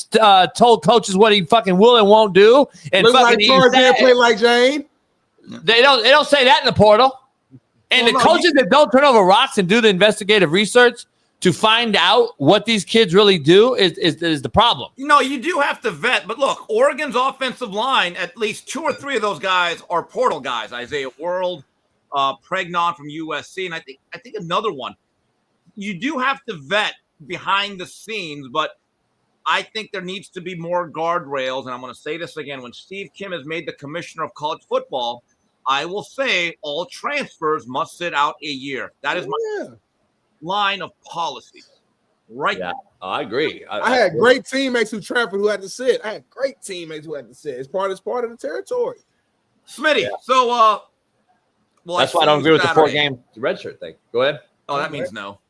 told coaches what he fucking will and won't do. And Look fucking like Tarzan, play like Jane. They don't say that in the portal. And the coaches that don't turn over rocks and do the investigative research to find out what these kids really do is the problem. You know, you do have to vet, but look, Oregon's offensive line, at least 2 or 3 of those guys are portal guys. Isaiah World, Pregnon from USC, and I think another one. You do have to vet behind the scenes, but I think there needs to be more guardrails, and I'm going to say this again. When Steve Kim is made the commissioner of college football, I will say all transfers must sit out a year. That is my line of policy. Right now. I agree. I had great teammates who transferred who had to sit. I had great teammates who had to sit. It's part of the territory. Smitty, so well, that's why I don't agree with the 4-game redshirt thing. Go ahead. Oh, that means no.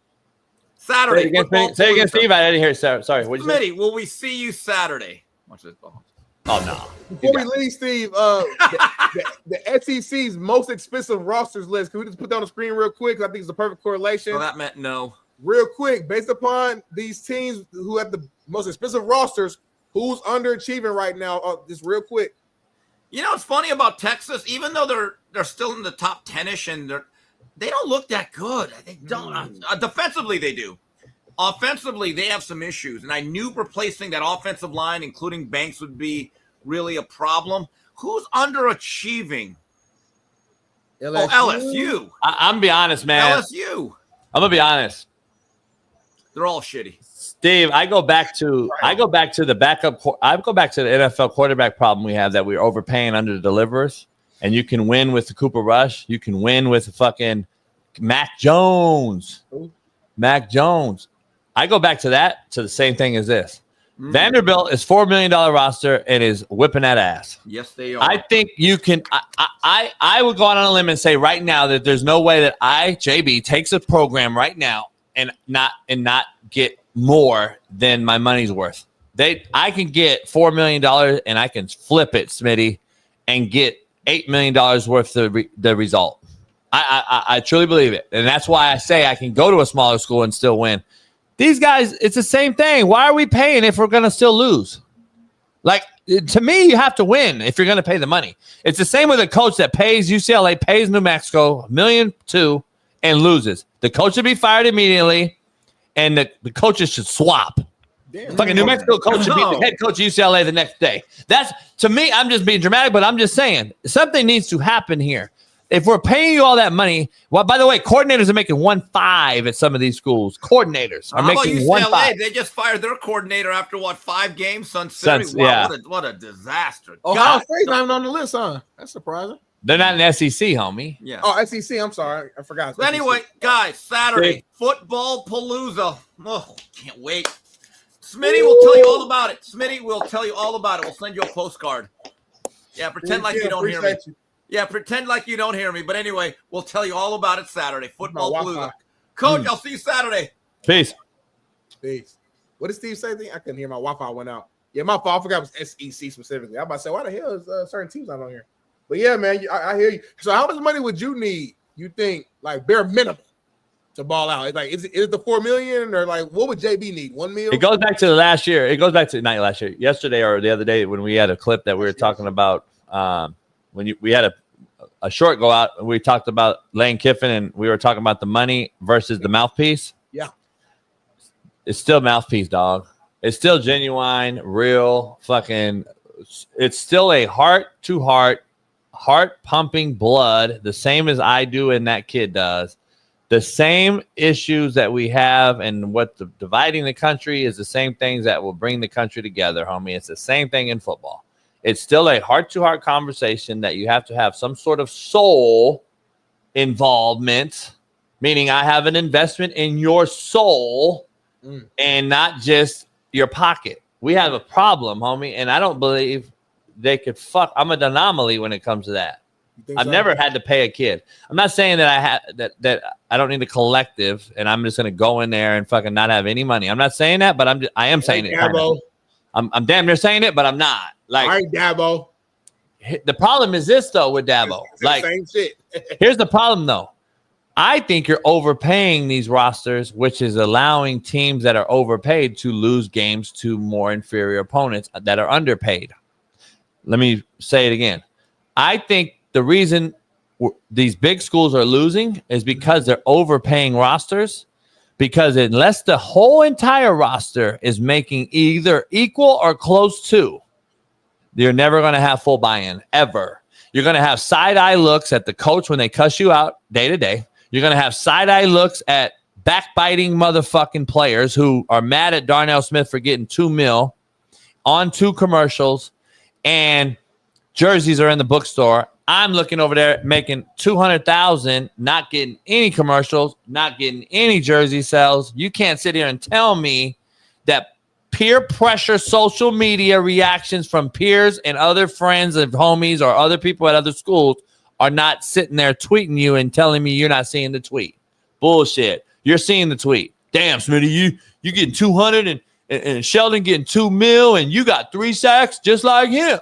Saturday. Say again, Steve. I didn't hear you. Sorry. What'd you say? Smitty, will we see you Saturday? Watch this. Oh, no. Before we leave, Steve, the SEC's most expensive rosters list. Can we just put that on the screen real quick? I think it's the perfect correlation. So that meant no. Real quick, based upon these teams who have the most expensive rosters, who's underachieving right now? Just real quick. You know, it's funny about Texas, even though they're still in the top 10-ish and they don't look that good. They don't. Defensively, they do. Offensively, they have some issues. And I knew replacing that offensive line, including Banks, would be really a problem. Who's underachieving? LSU. Oh, LSU. I'm going to be honest, man. LSU. I'm going to be honest. They're all shitty. Steve, I go back to the backup. I go back to the NFL quarterback problem we have, that we're overpaying under the deliverers. And you can win with the Cooper Rush. You can win with the fucking Mac Jones. Mac Jones. I go back to the same thing as this. Vanderbilt is $4 million roster and is whipping that ass. Yes, they are. I think you can. I would go out on a limb and say right now that there's no way that JB takes a program right now and not get more than my money's worth. I can get $4 million and I can flip it, Smitty, and get $8 million worth of the result. I truly believe it, and that's why I say I can go to a smaller school and still win. These guys, it's the same thing. Why are we paying if we're going to still lose? Like, to me, you have to win if you're going to pay the money. It's the same with a coach that pays UCLA, pays New Mexico $1.2 million and loses. The coach should be fired immediately, and the coaches should swap. Fucking New Mexico coach should be the head coach of UCLA the next day. That's, to me, I'm just being dramatic, but I'm just saying something needs to happen here. If we're paying you all that money, well, by the way, coordinators are making 1.5 at some of these schools. Coordinators are making 1.5. They just fired their coordinator after 5 games? Sun City. Yeah. What a disaster. Ohio State's not even on the list, huh? That's surprising. They're not in SEC, homie. Yeah. Oh, SEC. I'm sorry, I forgot. So anyway, guys, Saturday football palooza. Oh, can't wait. Smitty will tell you all about it. We'll send you a postcard. Yeah, pretend like you don't hear me. Yeah, pretend like you don't hear me. But anyway, we'll tell you all about it Saturday. Football palooza. Coach, I'll see you Saturday. Peace. What did Steve say? I couldn't hear. My Wi-Fi went out. Yeah, my fault. I forgot it was SEC specifically. I was about to say, why the hell is certain teams not on here? But yeah, man, I hear you. So how much money would you need, you think, like bare minimum, to ball out? It's like, is it the $4 million, or like what would JB need? $1 million? It goes back to last year. It goes back to not last year, yesterday or the other day when we had a clip that we were talking about. We had a short go out and we talked about Lane Kiffin and we were talking about the money versus the mouthpiece. Yeah. It's still mouthpiece, dog. It's still genuine, real, fucking. It's still a heart-to-heart, heart-pumping blood, the same as I do and that kid does. The same issues that we have and dividing the country is the same things that will bring the country together, homie. It's the same thing in football. It's still a heart-to-heart conversation that you have to have some sort of soul involvement meaning I have an investment in your soul and not just your pocket. We have a problem, homie, and I don't believe they could fuck. I'm an anomaly when it comes to that. I've never had to pay a kid. I'm not saying that that I don't need a collective and I'm just gonna go in there and fucking not have any money. I'm not saying that, but I am saying it. Kind of. I'm damn near saying it, but I'm not. Like, all right, Dabo. The problem is this though with Dabo. It's like, same shit. Here's the problem though. I think you're overpaying these rosters, which is allowing teams that are overpaid to lose games to more inferior opponents that are underpaid. Let me say it again. I think the reason these big schools are losing is because they're overpaying rosters, because unless the whole entire roster is making either equal or close to, you're never going to have full buy-in, ever. You're going to have side-eye looks at the coach when they cuss you out day to day. You're going to have side-eye looks at backbiting motherfucking players who are mad at Darnell Smith for getting $2 million on 2 commercials, and jerseys are in the bookstore. I'm looking over there making $200,000, not getting any commercials, not getting any jersey sales. You can't sit here and tell me that peer pressure, social media reactions from peers and other friends and homies or other people at other schools are not sitting there tweeting you and telling me you're not seeing the tweet. Bullshit. You're seeing the tweet. Damn, Smitty, you getting 200 and Sheldon getting $2 million and you got 3 sacks just like him.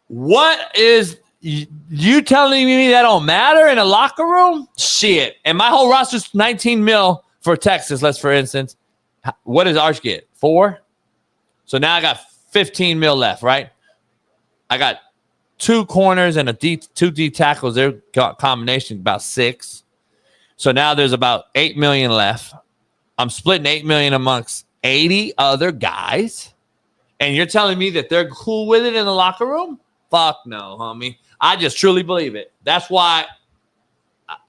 What is you telling me that don't matter in a locker room? Shit. And my whole roster's 19 mil for Texas, for instance. What does Arch get? 4? So now I got 15 mil left, right? I got 2 corners and 2 D tackles. Their combination about 6. So now there's about 8 million left. I'm splitting 8 million amongst 80 other guys. And you're telling me that they're cool with it in the locker room? Fuck no, homie. I just truly believe it. That's why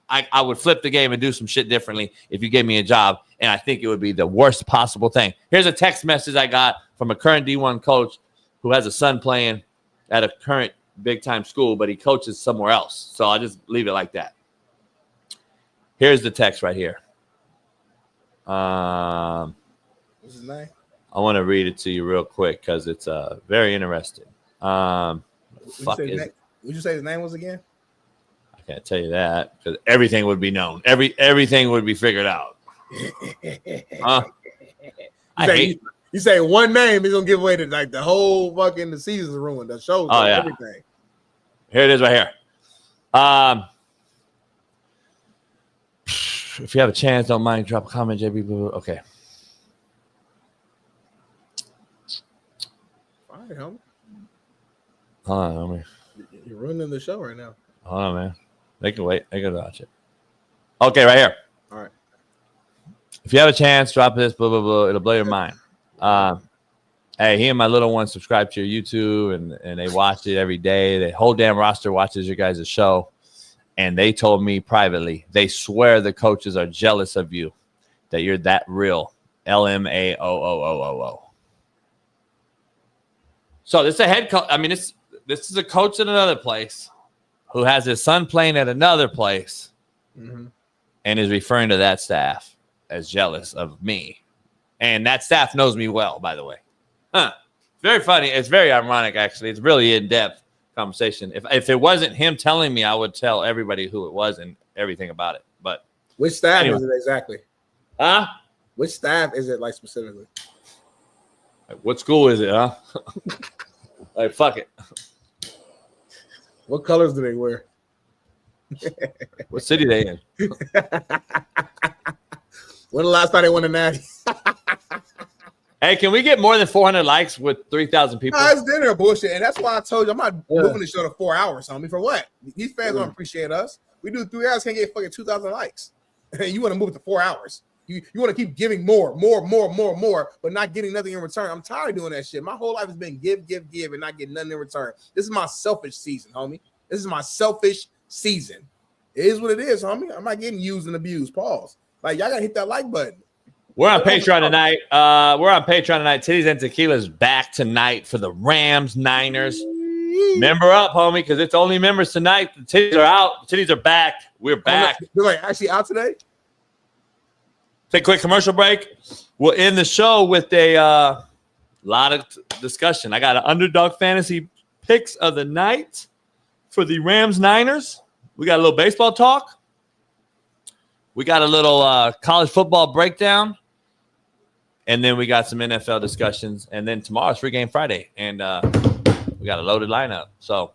I would flip the game and do some shit differently if you gave me a job, and I think it would be the worst possible thing. Here's a text message I got from a current D1 coach who has a son playing at a current big-time school, but he coaches somewhere else. So I'll just leave it like that. Here's the text right here. What's his name? I want to read it to you real quick because it's very interesting. Would you say his name was again? I can't tell you that because everything would be known. Everything would be figured out. You say one name, he's gonna give away the whole fucking the season's ruined. The show's everything. Here it is right here. If you have a chance, don't mind, drop a comment, JB. Okay. All right, homie. Hold on, homie. You're ruining the show right now. Hold on, man. They can wait. They can watch it. Okay, right here. All right. If you have a chance, drop this, blah, blah, blah. It'll blow your mind. Hey, he and my little one subscribe to your YouTube, and they watch it every day. The whole damn roster watches your guys' show. And they told me privately, they swear the coaches are jealous of you, that you're that real. LMAOOOOO. So this is a head coach. I mean, this is a coach at another place who has his son playing at another place and is referring to that staff as jealous of me. And that staff knows me well, by the way. It's very funny. It's very ironic, actually. It's really in-depth conversation. If it wasn't him telling me, I would tell everybody who it was and everything about it. But which staff is it exactly? Huh? Which staff is it specifically? Like, what school is it, huh? Like, fuck it. What colors do they wear? What city they in? When the last time they won a natty? Hey, can we get more than 400 likes with 3,000 people? It's dinner bullshit, and that's why I told you I'm not moving the show to 4 hours, homie. For what? These fans don't appreciate us. We do 3 hours, can't get fucking 2,000 likes. And you want to move it to 4 hours. You want to keep giving more, but not getting nothing in return. I'm tired of doing that shit. My whole life has been give, and not getting nothing in return. This is my selfish season, homie. This is my selfish season. It is what it is, homie. I'm not getting used and abused. Pause. Like, y'all got to hit that like button. We're on Patreon tonight. Titties and Tequila's back tonight for the Rams, Niners. Member up, homie, because it's only members tonight. The titties are out. The titties are back. We're back. They're like actually out today? Take a quick commercial break. We'll end the show with a lot of discussion. I got an underdog fantasy picks of the night for the Rams-Niners. We got a little baseball talk. We got a little college football breakdown. And then we got some NFL discussions. And then tomorrow's Free Game Friday. And we got a loaded lineup. So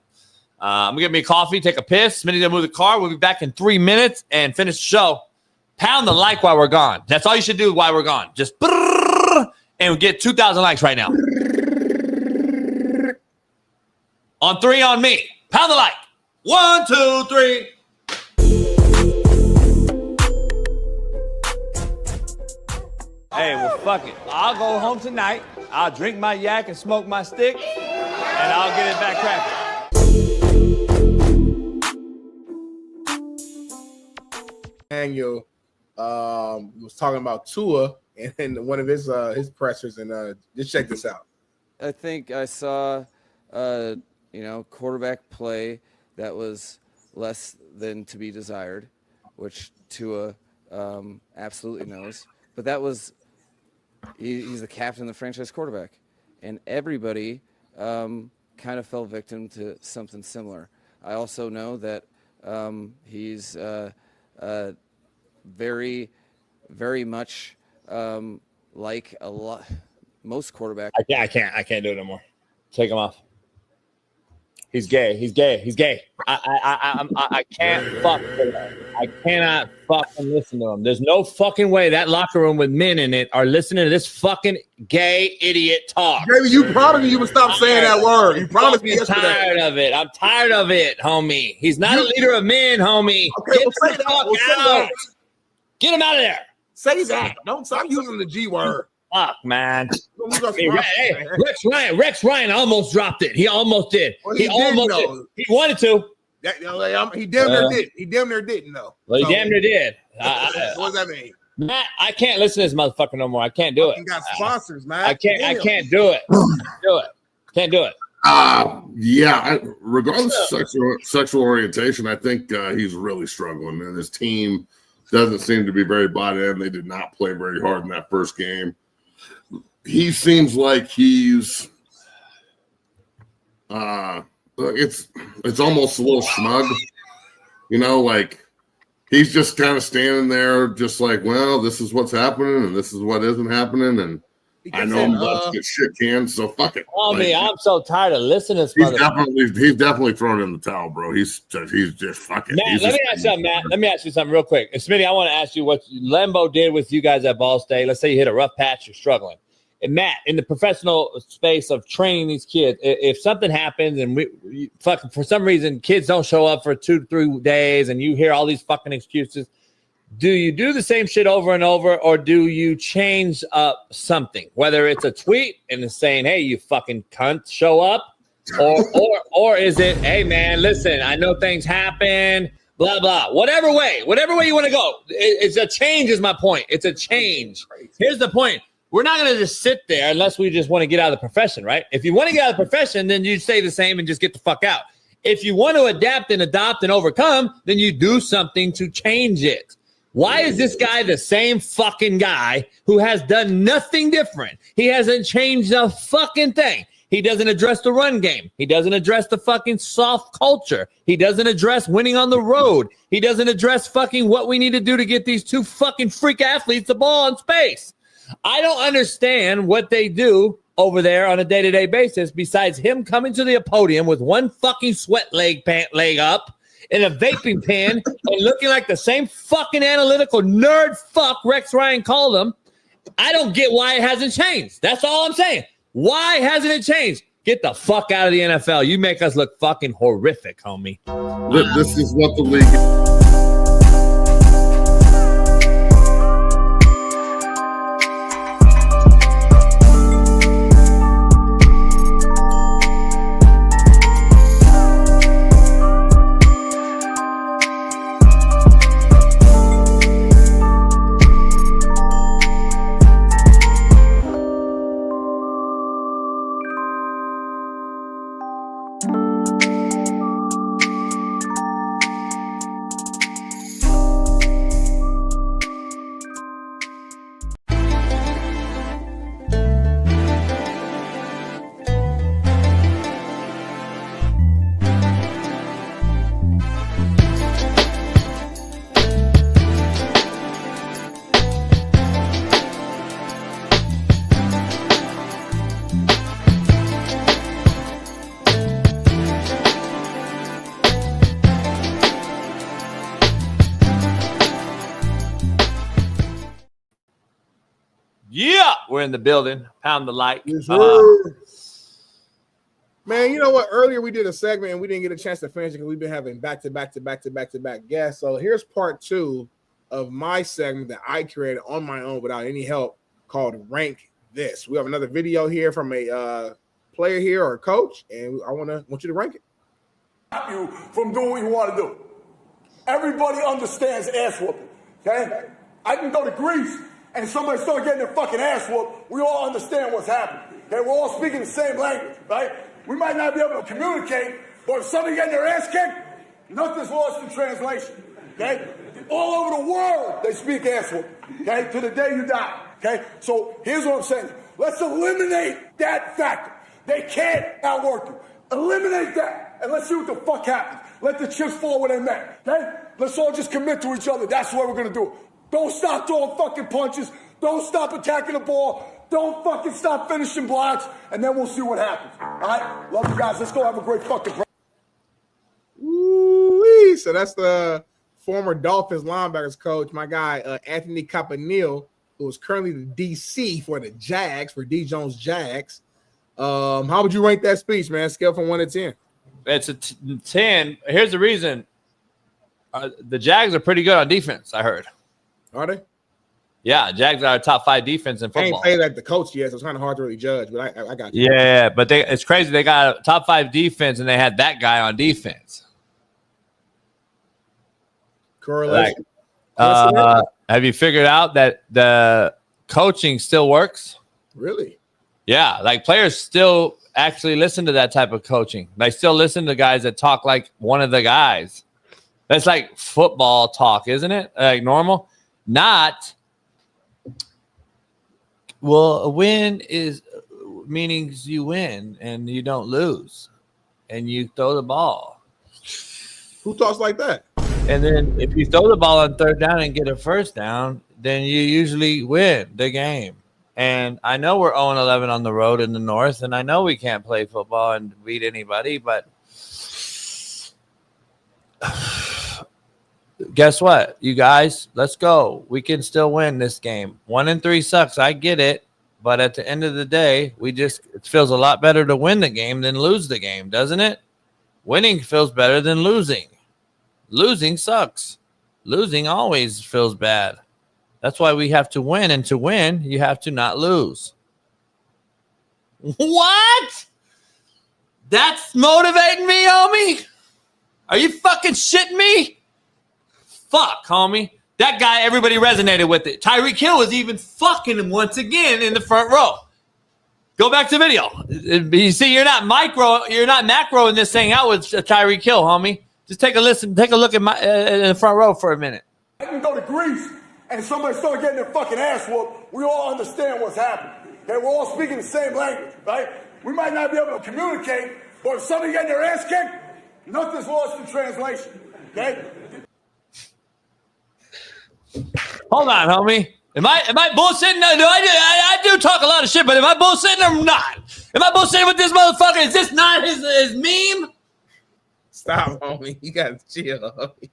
I'm going to get me a coffee, take a piss. Smitty's going to move the car. We'll be back in 3 minutes and finish the show. Pound the like while we're gone. That's all you should do while we're gone. Just and get 2,000 likes right now. On 3 on me. Pound the like. 1, 2, 3. Hey, well, fuck it. I'll go home tonight. I'll drink my yak and smoke my stick, and I'll get it back cracking. Daniel was talking about Tua and one of his pressers, and just check this out. I think I saw, quarterback play that was less than to be desired, which Tua absolutely knows. But that was he's the captain, the franchise quarterback, and everybody kind of fell victim to something similar. I also know that he's very, very much like a lot most quarterbacks. I can't do it no more. Take him off. He's gay. I can't fuck with him. I cannot fucking listen to him. There's no fucking way that locker room with men in it are listening to this fucking gay idiot talk. Baby, you promised me you would stop saying that word. You promised me yesterday. I'm tired of it, homie. He's not a leader of men, homie. Okay, Get well, say the that. fuck Well, out. Get him out of there. Say that. Don't stop using the G word. Fuck, man. Hey, Rex Ryan almost dropped it. He almost did. Well, he almost did. He wanted to. He damn near did. He damn near didn't, though. Well, he damn near did. What does that mean? Matt, I can't listen to this motherfucker no more. I can't do it. You got sponsors, man. I can't do it. Can't do it. Regardless of sexual orientation, I think he's really struggling, and his team doesn't seem to be very bought in. They did not play very hard in that first game. He seems like he's it's almost a little smug, like he's just kind of standing there just like, well, this is what's happening and this is what isn't happening, and I know I'm about to get shit canned, so fuck it. Oh, man, I'm so tired of listening to this motherfucker. He's definitely thrown in the towel, bro. He's just fucking. Matt, let me ask you something real quick. And Smitty, I want to ask you what Lembo did with you guys at Ball State. Let's say you hit a rough patch, you're struggling. And Matt, in the professional space of training these kids, if something happens and for some reason kids don't show up for 2 to 3 days and you hear all these fucking excuses, do you do the same shit over and over, or do you change up something? Whether it's a tweet and it's saying, hey, you fucking cunt, show up, or is it, hey, man, listen, I know things happen, blah, blah. Whatever way you want to go. It's a change is my point. It's a change. Here's the point. We're not going to just sit there unless we just want to get out of the profession, right? If you want to get out of the profession, then you stay the same and just get the fuck out. If you want to adapt and adopt and overcome, then you do something to change it. Why is this guy the same fucking guy who has done nothing different? He hasn't changed a fucking thing. He doesn't address the run game. He doesn't address the fucking soft culture. He doesn't address winning on the road. He doesn't address fucking what we need to do to get these 2 fucking freak athletes the ball in space. I don't understand what they do over there on a day-to-day basis besides him coming to the podium with one fucking sweat leg up in a vaping pen and looking like the same fucking analytical nerd fuck Rex Ryan called him. I don't get why it hasn't changed. That's all I'm saying. Why hasn't it changed? Get the fuck out of the NFL. You make us look fucking horrific, homie. This is what the league... Yeah, we're in the building. Pound the like. Man, you know what? Earlier we did a segment and we didn't get a chance to finish it because we've been having back-to-back guests. So here's part 2 of my segment that I created on my own without any help called Rank This. We have another video here from a player here or a coach, and I want you to rank it. Stop you from doing what you want to do. Everybody understands ass whooping, okay? I can go to Greece and somebody start getting their fucking ass whooped. We all understand what's happening, okay? We're all speaking the same language, right? We might not be able to communicate, but if somebody getting their ass kicked, nothing's lost in translation, okay? All over the world, they speak ass whooping, okay? To the day you die, okay? So here's what I'm saying. Let's eliminate that factor. They can't outwork you. Eliminate that, and let's see what the fuck happens. Let the chips fall where they may, okay? Let's all just commit to each other. That's what we're going to do. Don't stop throwing fucking punches. Don't stop attacking the ball. Don't fucking stop finishing blocks, and then we'll see what happens. All right? Love you guys. Let's go have a great fucking break. Ooh-wee. So that's the former Dolphins linebackers coach, my guy Anthony Campanile, who is currently the DC for the Jags, for D. Jones Jags. How would you rank that speech, man? Scale from 1 to 10. It's a 10. Here's the reason. The Jags are pretty good on defense, I heard. Are they? Yeah, Jags are a top 5 defense in football. I ain't played like the coach yet, so it's kind of hard to really judge, but I got you. Yeah, but it's crazy. They got a top 5 defense, and they had that guy on defense. Correlation. Have you figured out that the coaching still works? Really? Yeah, like players still actually listen to that type of coaching. They still listen to guys that talk like one of the guys. That's like football talk, isn't it? Like normal? Not, well, a win is meaning you win and you don't lose and you throw the ball. Who talks like that? And then if you throw the ball on 3rd down and get a 1st down, then you usually win the game. And I know we're 0-11 on the road in the North, and I know we can't play football and beat anybody, but guess what, you guys? Let's go. We can still win this game. 1-3 sucks. I get it. But at the end of the day, it feels a lot better to win the game than lose the game, doesn't it? Winning feels better than losing. Losing sucks. Losing always feels bad. That's why we have to win. And to win, you have to not lose. What? That's motivating me, homie? Are you fucking shitting me? Fuck, homie. That guy, everybody resonated with it. Tyreek Hill was even fucking him once again in the front row. Go back to video. You see, you're not macro in this thing out with Tyreek Hill, homie. Just take a listen. Take a look at in the front row for a minute. I can go to Greece and somebody start getting their fucking ass whooped. We all understand what's happening. Okay, we're all speaking the same language, right? We might not be able to communicate, but if somebody getting their ass kicked, nothing's lost in translation. Okay? Hold on, homie. Am I bullshitting? No, I do talk a lot of shit, but am I bullshitting or not? Am I bullshitting with this motherfucker? Is this not his meme? Stop, homie. You gotta chill, homie.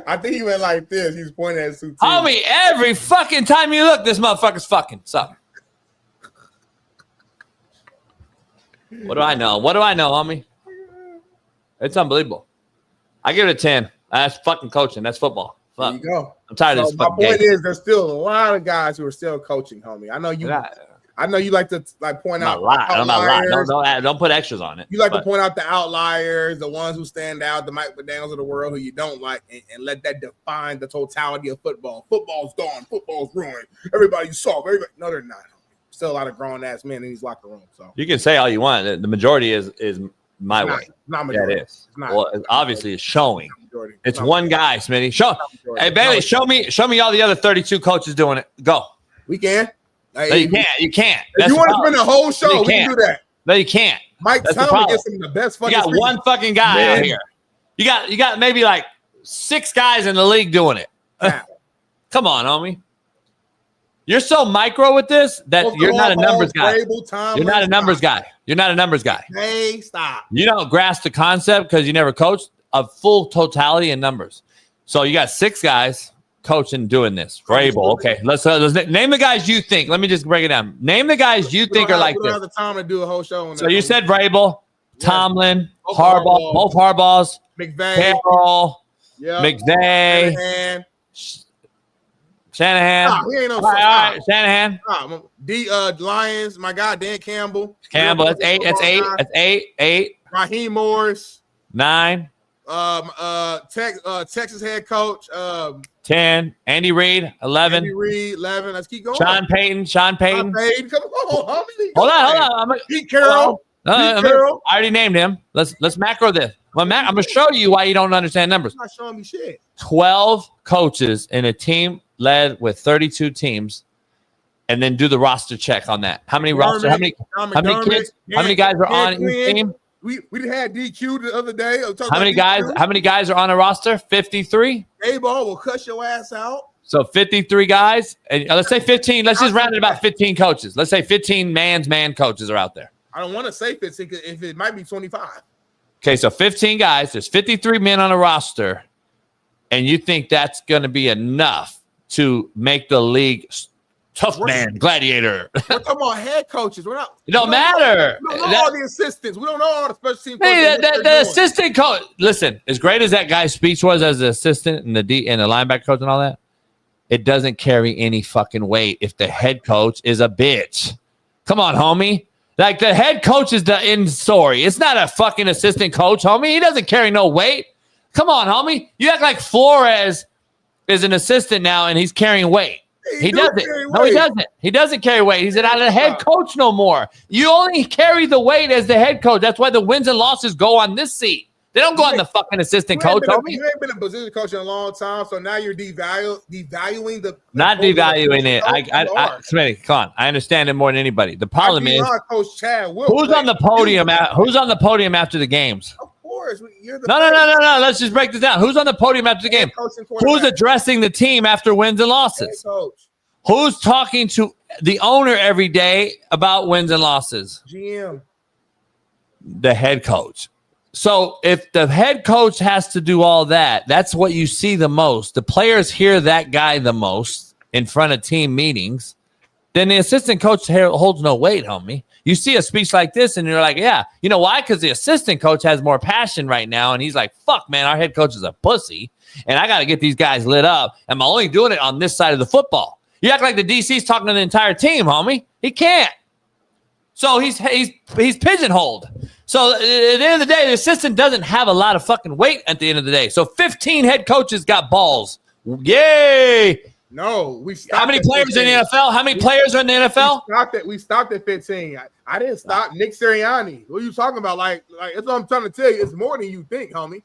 I think he went like this. He was pointing at Sutil. Homie, every fucking time you look, this motherfucker's fucking something. What do I know? What do I know, homie? It's unbelievable. I give it a 10. That's fucking coaching. That's football. Fuck. There you go. I'm tired of this. My point is, there's still a lot of guys who are still coaching, homie. I know you. I know you like to point out. I'm not lying. Don't put extras on it. You like to point out the outliers, the ones who stand out, the Mike McDaniels of the world who you don't like, and let that define the totality of football. Football's gone. Football's ruined. Everybody's soft. No, they're not. Still a lot of grown ass men in these locker rooms. So you can say all you want. The majority is my way. Not majority. Yeah, it is. Well, obviously, it's showing. It's one guy, Smitty. Hey, Bailey, show me all the other 32 coaches doing it. Go. We can. No, you can't. You can't. If you want to spend a whole show, we can do that. No, you can't. Mike Tomlin gets some of the best fucking. You got one fucking guy out here. You got maybe like 6 guys in the league doing it. Come on, homie. You're so micro with this that you're not a numbers guy. You're not a numbers guy. You're not a numbers guy. Hey, stop. You don't grasp the concept because you never coached a full totality in numbers. So you got 6 guys coaching doing this? Vrabel. Okay, let's name the guys you think. Let me just break it down. Name the guys you think are like we don't this. have the time to do a whole show on So that. you said Vrabel, Tomlin, Both Harbaugh, both Harbaughs, McVay, Carroll, yeah, McVay, Shanahan. He ain't no all right, Shanahan. Lions, my guy Dan Campbell. Campbell, that's 8. That's 8. That's 8. Raheem Morris. 9. Texas head coach. 10. Andy Reid. 11. Andy Reid. 11. Let's keep going. Sean Payton. Come on, homie. Hold on. Pete Carroll. I already named him. Let's macro this. I'm going to show you why you don't understand numbers. He's not showing me shit. 12 coaches in a team led with 32 teams, and then do the roster check on that. How many roster? How many kids? How many guys are on each team? We had DQ the other day. How many guys? How many guys are on a roster? 53. A-ball will cuss your ass out. So 53 guys, and let's say 15. Let's just round it about 15 coaches. Let's say 15 man coaches are out there. I don't want to say 15 if it might be 25. Okay, so 15 guys. There's 53 men on a roster, and you think that's going to be enough to make the league tough man, gladiator? We're talking about head coaches. We're not. It don't matter. We don't know all the assistants. We don't know all the special team coaches. Hey, the assistant coach. Listen, as great as that guy's speech was as an assistant and the linebacker coach and all that, it doesn't carry any fucking weight if the head coach is a bitch. Come on, homie. Like, the head coach is the end story. It's not a fucking assistant coach, homie. He doesn't carry no weight. Come on, homie. You act like Flores is an assistant now and he's carrying weight. He doesn't. No, he doesn't. He doesn't carry weight. He's not a head coach no more. You only carry the weight as the head coach. That's why the wins and losses go on this seat. They don't go on the fucking assistant coach, homie. You ain't been a position coach in a long time, so now you're devaluing the. Not devaluing it. Smitty, come on. I understand it more than anybody. The problem is, Coach Chad who's on the podium? Who's on the podium after the games? Of course, you're the. No. Let's just break this down. Who's on the podium after the game? Who's addressing the team after wins and losses? Who's talking to the owner every day about wins and losses? GM. The head coach. So if the head coach has to do all that, that's what you see the most. The players hear that guy the most in front of team meetings. Then the assistant coach holds no weight, homie. You see a speech like this and you're like, yeah. You know why? Because the assistant coach has more passion right now. And he's like, fuck, man, our head coach is a pussy. And I got to get these guys lit up. I'm only doing it on this side of the football. You act like the DC's talking to the entire team, homie. He can't. So he's pigeonholed. So at the end of the day, the assistant doesn't have a lot of fucking weight at the end of the day. So 15 head coaches got balls. Yay! No, we stopped. How many players in the NFL? How many players are in the NFL? We stopped at 15. I didn't stop. Nick Sirianni. What are you talking about? Like that's what I'm trying to tell you. It's more than you think, homie.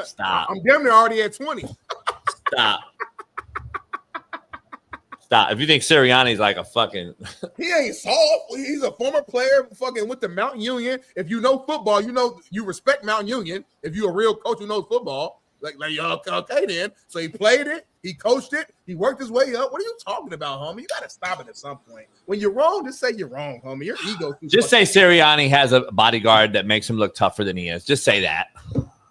Stop. I'm damn near already at 20. Stop. Stop. If you think Sirianni's like a fucking he ain't soft. He's a former player fucking with the Mountain Union. If you know football, you know you respect Mountain Union. If you're a real coach who knows football, like okay then. So he played it, he coached it, he worked his way up. What are you talking about, homie? You gotta stop it at some point. When you're wrong, just say you're wrong, homie. Your ego. Just say Sirianni has a bodyguard that makes him look tougher than he is. Just say that.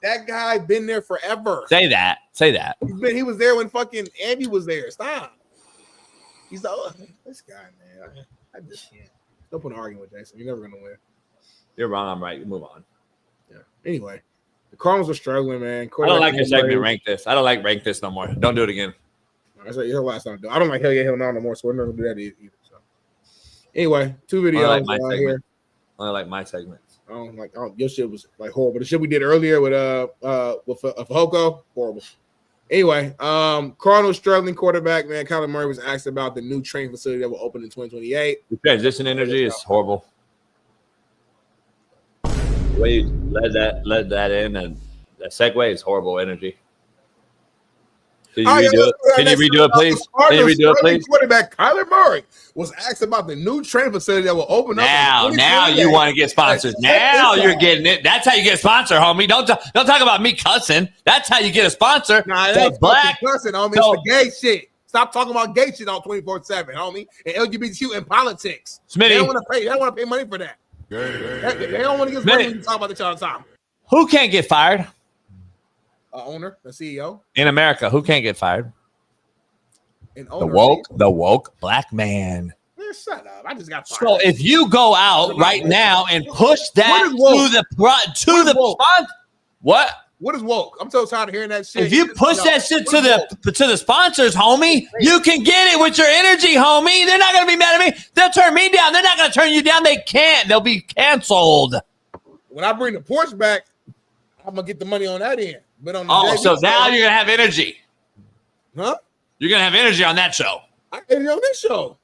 That guy been there forever. Say that. Say that. He was there when fucking Andy was there. Stop. He's this guy, man. I just can't. Don't put an argument with Jason. You're never gonna win. You're wrong. I'm right. Move on. Yeah. Anyway, the Cardinals are struggling, man. I don't like your segment. Rank this. I don't like rank this no more. Don't do it again. I said your last time. I don't like hell yeah hell no more. So we're never gonna do that either. So anyway, 2 videos here. I like my segments. Your shit was like horrible. The shit we did earlier with Hoko, horrible. Anyway, Cardinals struggling quarterback, man. Kyler Murray was asked about the new training facility that will open in 2028. The transition energy is horrible. The way you led that in, and that segue is horrible energy. Can you redo it? Can you redo it, please? Can you redo it, please? Quarterback Kyler Murray was asked about the new training facility that will open up. Now you want to get sponsors. Now you're getting it. That's how you get a sponsor, homie. Don't talk about me cussing. That's how you get a sponsor. Nah, it ain't black cussing, homie. It's the gay shit. Stop talking about gay shit on 24/7, homie. And LGBTQ in politics. Smitty. They don't want to pay. They don't want to pay money for that. They don't want to get money when you talk about this all the time. Who can't get fired? Owner, the CEO in America. Who can't get fired? And The woke black man. Man, shut up. I just got fired. So if you go out right now and push that to the front, what? What is woke? I'm so tired of hearing that shit. If you push that shit to the sponsors, homie, you can get it with your energy, homie. They're not gonna be mad at me. They'll turn me down. They're not gonna turn you down. They can't. They'll be canceled. When I bring the Porsche back, I'm gonna get the money on that end. But on the so now you're gonna have energy. Huh? You're gonna have energy on that show. On this show.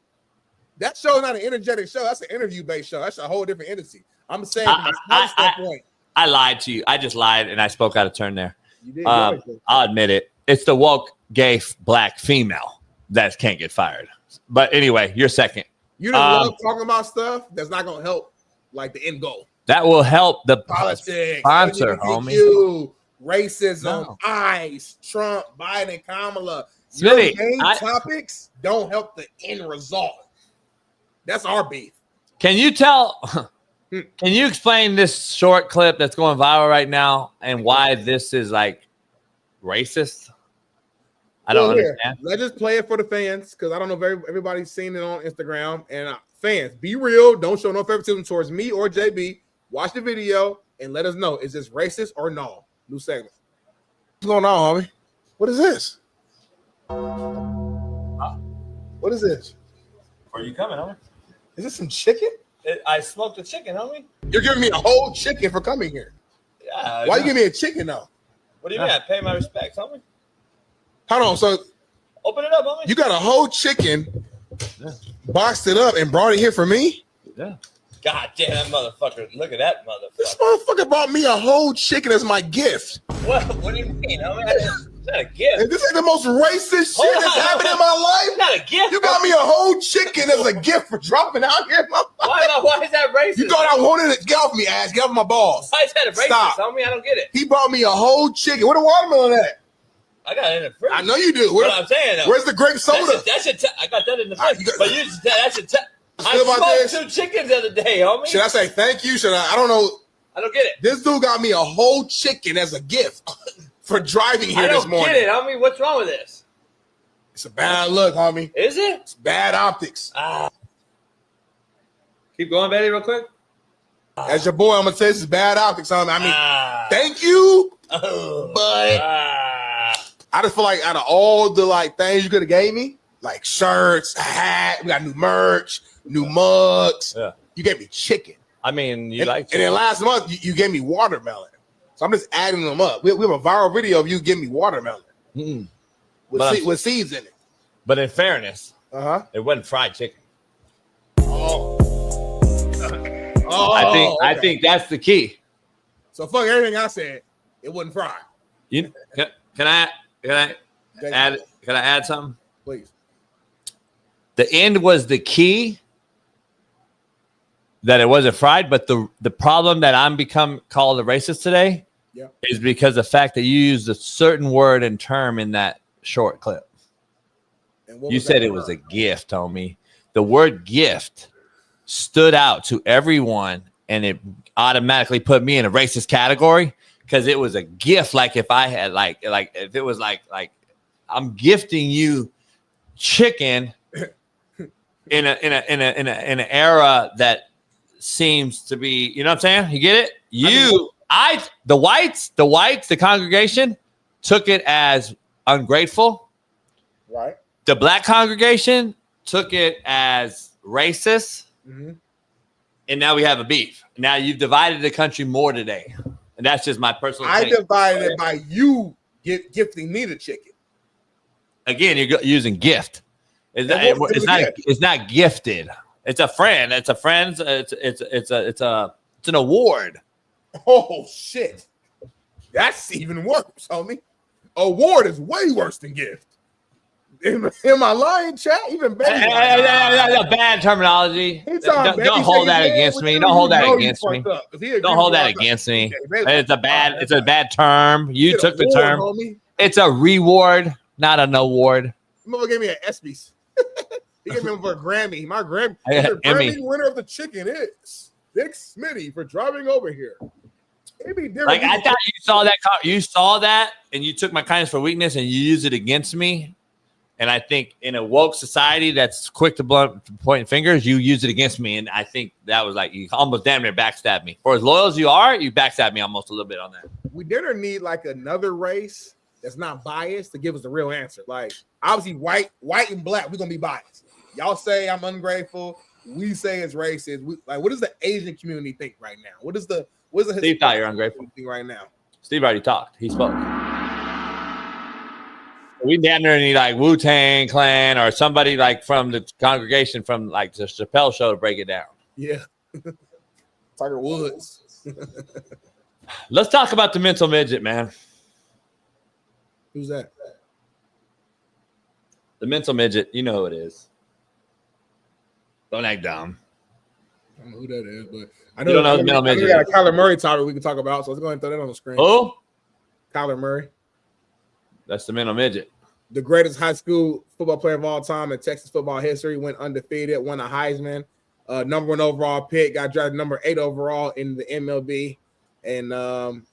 That show is not an energetic show. That's an interview-based show. That's a whole different entity. I'm saying from a sports standpoint. I lied to you. I just lied and I spoke out of turn there. You did. I'll admit it. It's the woke gay black female that can't get fired. But anyway, you're second. You don't love talking about stuff that's not gonna help like the end goal. That will help the politics, sponsor, homie. Racism, ICE, Trump, Biden, and Kamala. Smitty, your main topics don't help the end result. That's our beef. Can you tell? Can you explain this short clip that's going viral right now and why this is like racist? I don't understand. Let's just play it for the fans because I don't know if everybody's seen it on Instagram. And fans, be real. Don't show no favoritism towards me or JB. Watch the video and let us know. Is this racist or no? New segment. What's going on, homie? What is this? What is this? Are you coming, homie? Is this some chicken? I smoked the chicken, homie. You're giving me a whole chicken for coming here. Yeah. Why you give me a chicken though? What do you mean? I pay my respects, homie. Hold on. So open it up, homie. You got a whole chicken, boxed it up, and brought it here for me? Yeah. God damn that motherfucker. Look at that motherfucker. This motherfucker brought me a whole chicken as my gift. What do you mean, homie? It's not a gift. And this ain't the most racist shit that's happened in my life. It's not a gift. You got me a whole chicken as a gift for dropping out here. Why is that racist? You thought I wanted it? Get off me, ass. Get off my balls. Why is that a racist, Stop. homie? I don't get it. He brought me a whole chicken. Where the watermelon at? I got it in the fridge. I know you do. What I'm saying, though. Where's the grape soda? I got that in the fridge. But you just that should I Feel about smoked 2 chickens the other day, homie. Should I say thank you? Should I don't know. I don't get it. This dude got me a whole chicken as a gift for driving here this morning. I don't get it, homie. What's wrong with this? It's a bad look, homie. Is it? It's bad optics. Keep going, Betty, real quick. As your boy, I'm gonna say this is bad optics, homie. I mean, thank you, but I just feel like out of all the like things you could have gave me, like shirts, a hat, we got new merch, new mugs. Yeah. You gave me chicken. I mean, And then last month you gave me watermelon. So I'm just adding them up. We have a viral video of you giving me watermelon with seeds in it. But in fairness, it wasn't fried chicken. I think that's the key. So fuck everything I said. It wasn't fried. Can I add something? Please. The end was the key. That it wasn't fried, but the problem that I'm become called a racist today is because the fact that you used a certain word and term in that short clip. You said it was a gift, homie. The word gift stood out to everyone, and it automatically put me in a racist category because it was a gift. Like if I had like if it was like I'm gifting you chicken in an era that seems to be, you know what I'm saying? You get it? The whites, the congregation took it as ungrateful. Right. The black congregation took it as racist. Mm-hmm. And now we have a beef. Now you've divided the country more today. And that's just my personal I take. divided it by you gifting me the chicken. Again, you're using gift. It's not gifted. It's a friend. It's a friend's. It's an award. Oh shit, that's even worse, homie. Award is way worse than gift. Am I lying, chat? Even better. Bad terminology. Don't hold that against me. Don't hold that against me. Don't hold that against me. It's a bad term. You took the term. It's a reward, not an award. Mother gave me an ESPYs. He gave me one for a Grammy. My Grammy, the Emmy. Grammy winner of the chicken is Big Smitty for driving over here. It'd be different. Like I thought you saw that. You saw that, and you took my kindness for weakness, and you used it against me. And I think in a woke society that's quick to point fingers, you use it against me. And I think that was like, you almost damn near backstabbed me. For as loyal as you are, you backstabbed me almost a little bit on that. We didn't need like another race that's not biased to give us the real answer. Like, obviously, white and black, we're going to be biased. Y'all say I'm ungrateful. We say it's racist. What does the Asian community think right now? What is the Steve thought you're ungrateful right now? Steve already talked. He spoke. We damn near need like Wu-Tang Clan or somebody like from the congregation from like the Chappelle show to break it down. Yeah. Tiger Woods. Let's talk about the mental midget, man. Who's that? The mental midget. You know who it is. Don't act dumb. I don't know who that is, but I know, you don't know the mental midget. We got a Kyler Murray topic we can talk about, so let's go ahead and throw that on the screen. Who? Kyler Murray. That's the mental midget. The greatest high school football player of all time in Texas football history, went undefeated, won a Heisman, number 1 overall pick, got drafted number 8 overall in the MLB, and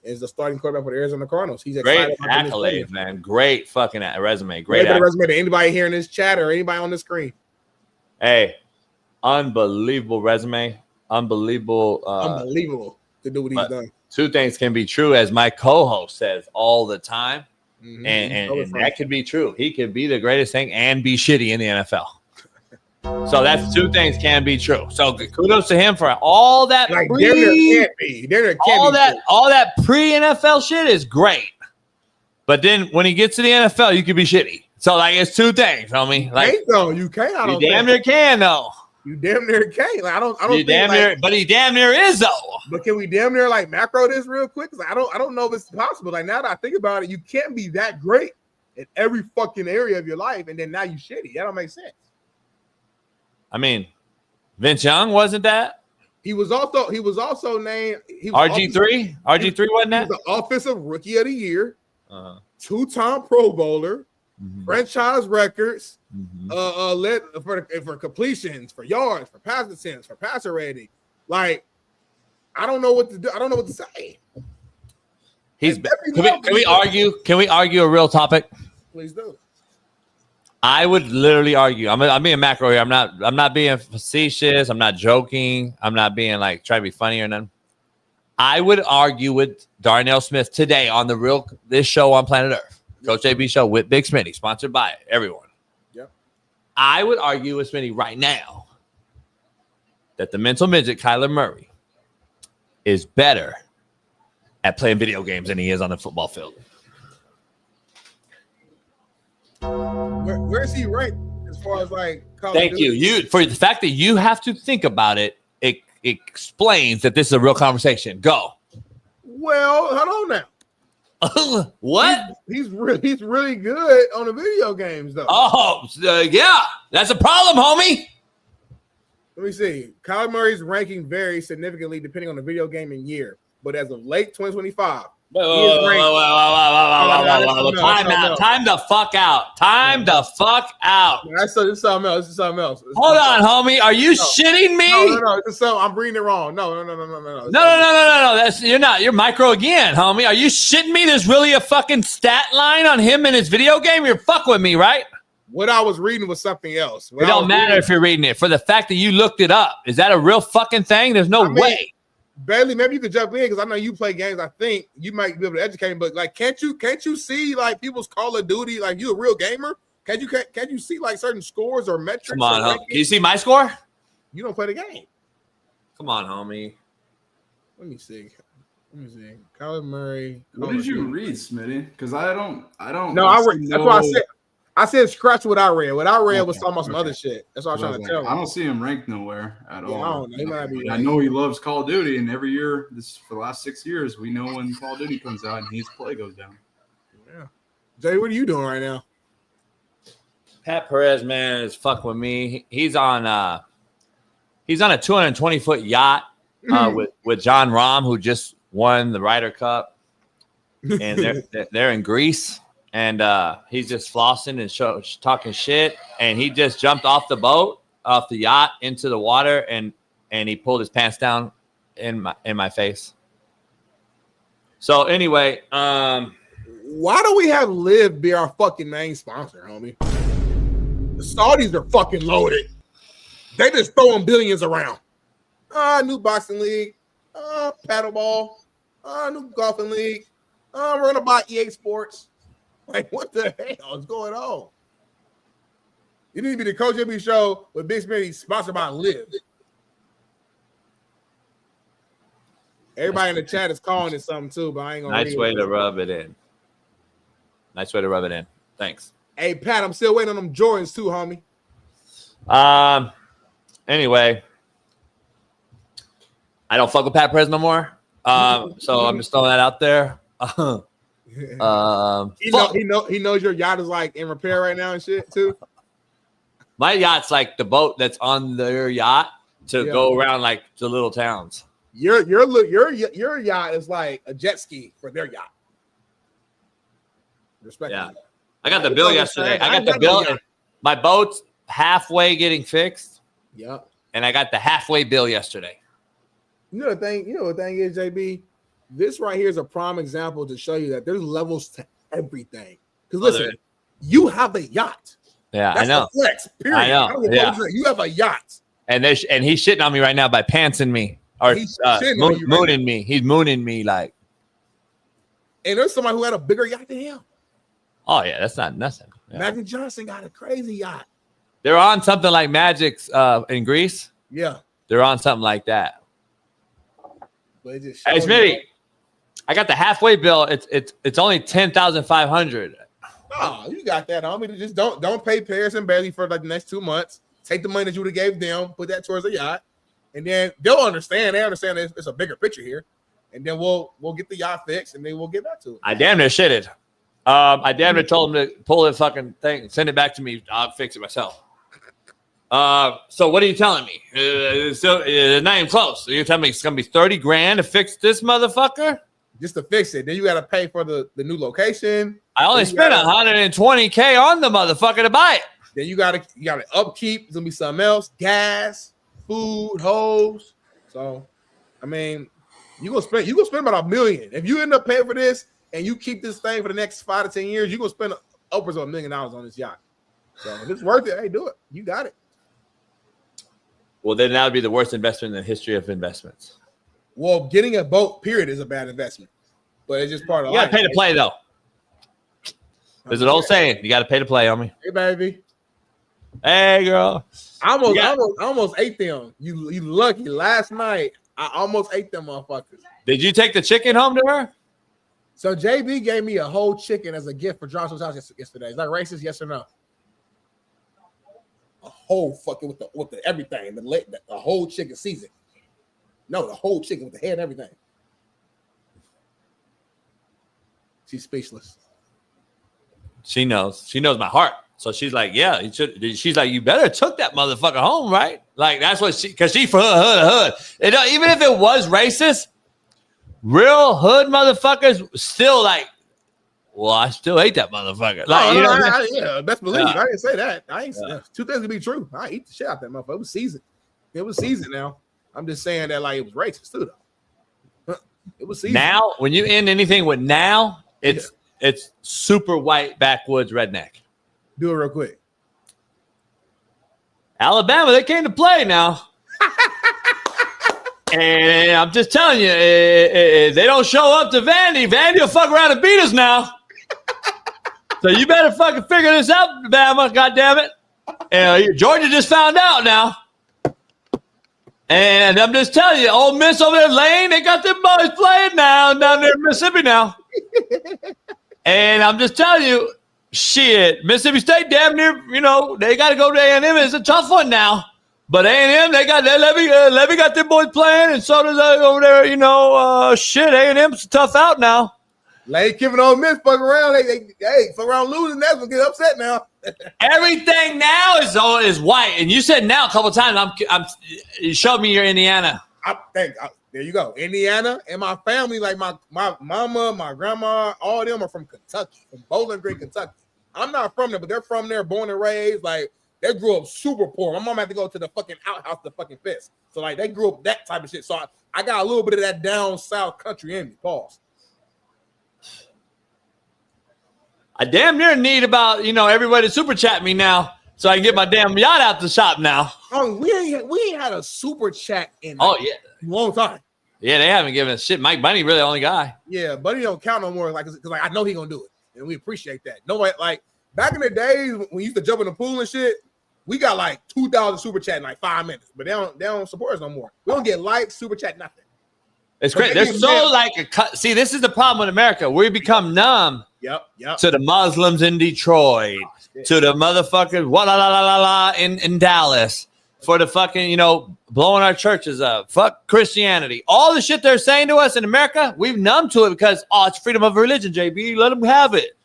is the starting quarterback for the Arizona Cardinals. He's great accolades, man. Great fucking resume. Great resume to anybody here in this chat or anybody on the screen. Hey, unbelievable resume. Unbelievable to do what he's done. Two things can be true, as my co-host says all the time. Mm-hmm. And that could be true. He could be the greatest thing and be shitty in the NFL. So that's two things can be true. So kudos to him for all that. Like there can't be. All that pre-NFL shit is great. But then when he gets to the NFL, you could be shitty. So like it's two things, homie. Like you can't. I don't you damn near can though. You damn near can't. Like, I don't. You think, damn near, but he damn near is though. But can we damn near like macro this real quick? Because I don't know if it's possible. Like now that I think about it, you can't be that great in every fucking area of your life, and then now you shitty. That don't make sense. I mean, Vince Young wasn't that. He was also named RG3. RG3 wasn't that? He was the offensive rookie of the year, 2-time Pro Bowler. Franchise records, led for completions, for yards, for pass attempts, for passer rating. Like, I don't know what to do. I don't know what to say. Can we argue? Can we argue a real topic? Please do. I would literally argue. I'm being macro here. I'm not being facetious. I'm not joking. I'm not being like trying to be funny or nothing. I would argue with Darnell Smith today on this show on Planet Earth. Coach AB show with Big Smitty, sponsored by everyone. Yep. I would argue with Smitty right now that the mental midget Kyler Murray is better at playing video games than he is on the football field. Where is he ranked as far as like? Thank you. You for the fact that you have to think about it. It explains that this is a real conversation. Go. Well, hold on now. What? He's really good on the video games though. Yeah, that's a problem, homie. Let me see. Kyler Murray's ranking varies significantly depending on the video game and year, but as of late 2025, Time the fuck out. Time the fuck out. That's something else. It's something else. Hold on, homie. Are you shitting me? No. I'm reading it wrong. No. No. That's you're not. You're micro again, homie. Are you shitting me? There's really a fucking stat line on him in his video game. You're fucking with me, right? What I was reading was something else. It don't matter if you're reading it. For the fact that you looked it up, is that a real fucking thing? There's no way. Bailey, maybe you could jump in because I know you play games. I think you might be able to educate me, but like, can't you see like people's Call of Duty? Like, you a real gamer? Can't you see like certain scores or metrics? Come on, huh? Can you see my score? You don't play the game. Come on, homie. Let me see. Kyler Murray. What did you read, Smitty? Because I don't. No, I read. That's why I said scratch what I read. What I read was talking about some other shit. That's what I was trying to tell you. I don't see him ranked nowhere at all. I don't know. He might be I know he loves Call of Duty, and every year, for the last 6 years, we know when Call of Duty comes out and his play goes down. Yeah. Jay, what are you doing right now? Pat Perez, man, is fucking with me. He's on a 220-foot yacht with John Rahm, who just won the Ryder Cup, and they're in Greece. And he's just flossing and talking shit. And he just jumped off the yacht into the water, and he pulled his pants down in my face. So anyway, why do we have Liv be our fucking main sponsor, homie? The Saudis are fucking loaded. They just throwing billions around. New boxing league. Paddleball. New golfing league. We're gonna buy EA Sports. Like, what the hell is going on? You need to be the Coach JB show with Big Smitty, sponsored by Live. Everybody in the chat is calling it something too, but I ain't gonna. Nice way to rub it in. Nice way to rub it in. Thanks. Hey Pat, I'm still waiting on them Jordans too, homie. Anyway, I don't fuck with Pat Perez no more. So I'm just throwing that out there. He knows your yacht is like in repair right now and shit too. My yacht's like the boat that's on their yacht to go around like the little towns. Your yacht is like a jet ski for their yacht. Respect. Yeah, I got the bill yesterday. I got the bill. My boat's halfway getting fixed. Yep. And I got the halfway bill yesterday. You know the thing is, JB, this right here is a prime example to show you that there's levels to everything. Because listen, you have a yacht. Yeah, That's I know. A flex, period. I know. You have a yacht. And he's shitting on me right now by pantsing me or mooning me. He's mooning me like. And there's somebody who had a bigger yacht than him. Oh yeah, that's not nothing. Yeah. Magic Johnson got a crazy yacht. They're on something like Magic's in Greece. Yeah, they're on something like that. But it just hey, Smitty, I got the halfway bill. It's only $10,500. Oh, you got that, homie. Just don't pay Paris and Bailey for like the next 2 months. Take the money that you would have gave them, put that towards the yacht, and then they'll understand. They understand it's a bigger picture here, and then we'll get the yacht fixed, and then we'll get back to it. I damn near shitted. I damn near told him to pull the fucking thing, send it back to me. I'll fix it myself. So what are you telling me? So not even close. So you're telling me it's gonna be $30,000 to fix this motherfucker? Just to fix it. Then you got to pay for the new location. I only spent $120K on the motherfucker to buy it. Then you got to upkeep. It's gonna be something else. Gas, food, hose. So, I mean, you gonna spend about $1 million if you end up paying for this and you keep this thing for the next 5 to 10 years. You are gonna spend upwards of $1 million on this yacht. So if it's worth it, hey, do it. You got it. Well, then that would be the worst investment in the history of investments. Well, getting a boat, period, is a bad investment. But it's just part of life. You got to pay to play, though. There's an old saying. You got to pay to play, homie. Hey, baby. Hey, girl. I almost ate them. You lucky. Last night, I almost ate them motherfuckers. Did you take the chicken home to her? So, JB gave me a whole chicken as a gift for Johnson's house yesterday. Is that racist, yes or no? A whole fucking with the everything, the whole chicken season. No, the whole chicken with the head and everything. She's speechless. She knows. She knows my heart. So she's like, yeah, you should. She's like, you better took that motherfucker home, right? Like that's what because she for hood. Even if it was racist, real hood motherfuckers still like. Well, I still ate that motherfucker. Like, yeah, best believe. I didn't say that. Two things can be true. I eat the shit out that motherfucker. It was seasoned. It was seasoned now. I'm just saying that like it was racist too, though. It was seasoned. Now, when you end anything with now, it's super white backwoods redneck. Do it real quick. Alabama, they came to play now. And I'm just telling you, they don't show up to Vandy. Vandy will fuck around and beat us now. So you better fucking figure this out, Bama, goddammit. Georgia just found out now. And I'm just telling you, Ole Miss over there, Lane, they got their boys playing now down there in Mississippi now. And I'm just telling you, shit, Mississippi State damn near, they got to go to A&M. It's a tough one now. But A&M, they got their Levy got their boys playing, and so does over there, shit, A&M's tough out now. Lane giving Ole Miss fuck around. They fuck around losing, that's gonna get upset now. Everything now is white. And you said now a couple of times. You showed me your Indiana. There you go. Indiana and my family, like my mama, my grandma, all of them are from Kentucky, from Bowling Green, Kentucky. I'm not from there, but they're from there, born and raised. Like they grew up super poor. My mom had to go to the fucking outhouse to fucking fist. So like they grew up that type of shit. So I got a little bit of that down south country in me. Pause. I damn near need about everybody to super chat me now. so I can get my damn yacht out the shop now. Oh, we ain't had a super chat in Oh yeah, a long time. Yeah, they haven't given a shit. Mike Bunny really the only guy. Yeah, Buddy don't count no more. Because I know he gonna do it, and we appreciate that. Nobody like back in the days when we used to jump in the pool and shit. We got like 2,000 super chat in like 5 minutes, but they don't support us no more. We don't get likes, super chat, nothing. It's great. They're so like see, this is the problem with America. We become numb. Yep. To the Muslims in Detroit, to the motherfuckers in Dallas, for the fucking blowing our churches up. Fuck Christianity. All the shit they're saying to us in America, we've numb to it because it's freedom of religion, JB. Let them have it.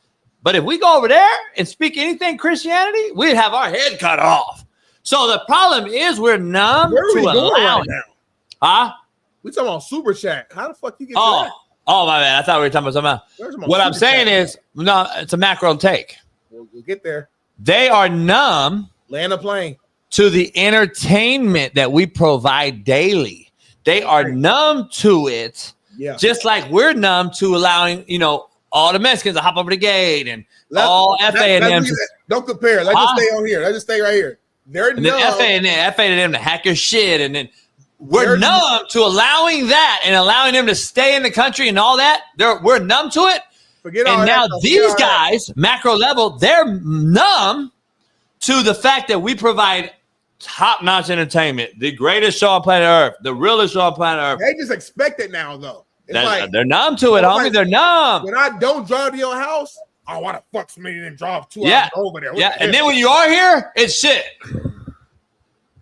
But if we go over there and speak anything Christianity, we'd have our head cut off. So the problem is we're numb Where are we to going allowing. right now? Huh? We talking about super chat. How the fuck you get to that? Oh, my bad. I thought we were talking about something else. What I'm saying is, no, it's a macro take. We'll get there. They are numb. Land a plane. To the entertainment that we provide daily. They are numb to it. Yeah. Just like we're numb to allowing, all the Mexicans to hop over the gate and all FA&M. Don't compare. Let's just stay on here. Let's just stay right here. They're and then FA&M to hack your shit. And then we're numb to allowing that and allowing them to stay in the country and all that. We're numb to it. And now these guys, macro level, they're numb to the fact that we provide top-notch entertainment, the greatest show on planet Earth, the realest show on planet Earth. They just expect it now, though. They're numb to it, homie. They're numb. When I don't drive to your house, why the fuck Smitty didn't drive 2 hours over there? Yeah, and then when you are here, it's shit.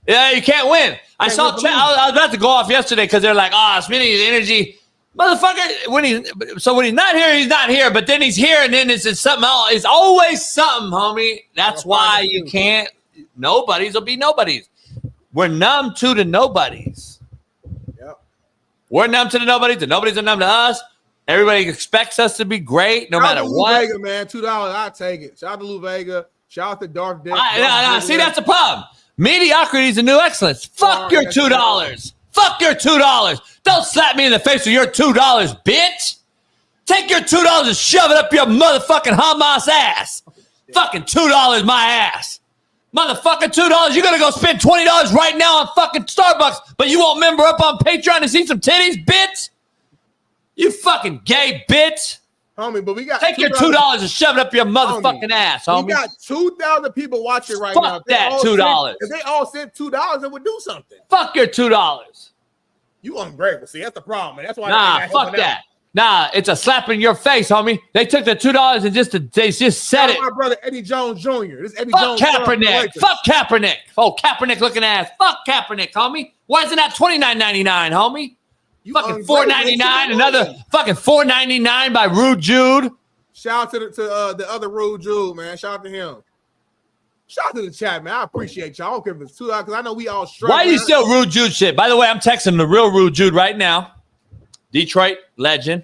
Yeah, you can't win. I was about to go off yesterday because they're like, Smitty's energy. Motherfucker, when he's not here, he's not here. But then he's here, and then it's something else. It's always something, homie. That's why you can't. Nobodies will be nobodies. We're numb to the nobodies. Yep. We're numb to the nobodies. The nobodies are numb to us. Everybody expects us to be great no matter what. Vega, man, $2. I take it. Shout out to Lou Vega. Shout out to Darth Dick. See, that's the problem. Mediocrity is the new excellence. Fuck your $2. Fuck your $2. Don't slap me in the face with your $2, bitch. Take your $2 and shove it up your motherfucking Hamas ass. Fucking $2 my ass. Motherfucking $2. You're going to go spend $20 right now on fucking Starbucks, but you won't member up on Patreon to see some titties, bitch? You fucking gay bitch. Homie, but we got Take your $2 and shove it up your motherfucking ass, homie. We got 2,000 people watching right Fuck now. Fuck that $2. If they all sent $2, it would do something. Fuck your $2. You ungrateful. See, that's the problem, man. That's why. Nah, fuck that. Nah, it's a slap in your face, homie. They took the $2 and they just said it. My brother Eddie Jones Jr. This Eddie Fuck Jones. Kaepernick. Fuck Kaepernick. Oh, Kaepernick looking ass. Fuck Kaepernick, homie. Why isn't that $29.99, homie? You fucking $4.99. Another fucking $4.99 by Rude Jude. Shout out to the other Rude Jude, man. Shout out to him. Shout out to the chat, man. I appreciate y'all. I don't care if it's $2 because I know we all struggle. Why are you still Rude Jude shit? By the way, I'm texting the real Rude Jude right now. Detroit legend.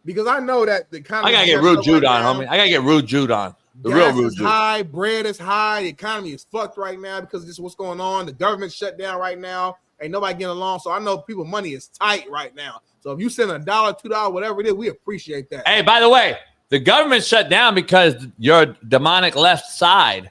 Because I know that the economy. I gotta get Rude Jude on, homie. I gotta get Rude Jude on. The real Rude Jude. High, bread is high. The economy is fucked right now because of just what's going on. The government's shut down right now. Ain't nobody getting along. So I know people money is tight right now. So if you send $1, $2, whatever it is, we appreciate that. Hey, by the way, the government shut down because your demonic left side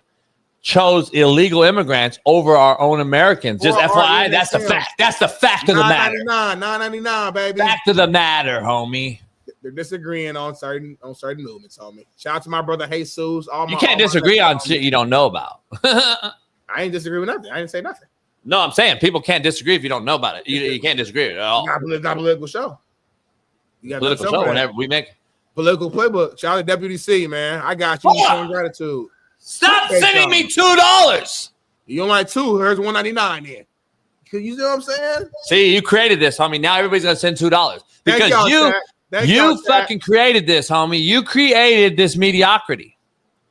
chose illegal immigrants over our own Americans. Just FYI, that's the fact. That's the fact of the matter. $9.99, baby. Fact of the matter, homie. They're disagreeing on certain movements, homie. Shout out to my brother Jesus. You can't disagree on shit you don't know about. I ain't disagree with nothing. I didn't say nothing. No, I'm saying people can't disagree if you don't know about it. You can't disagree at all. Not a political show. You got political show whenever we make political playbook. Shout out to Deputy C, man. I got you. Showing gratitude. Stop sending me $2. You don't like $2. Here's $1.99 then. You see what I'm saying? See, you created this, homie. Now everybody's gonna send $2 because you fucking created this, homie. You created this mediocrity.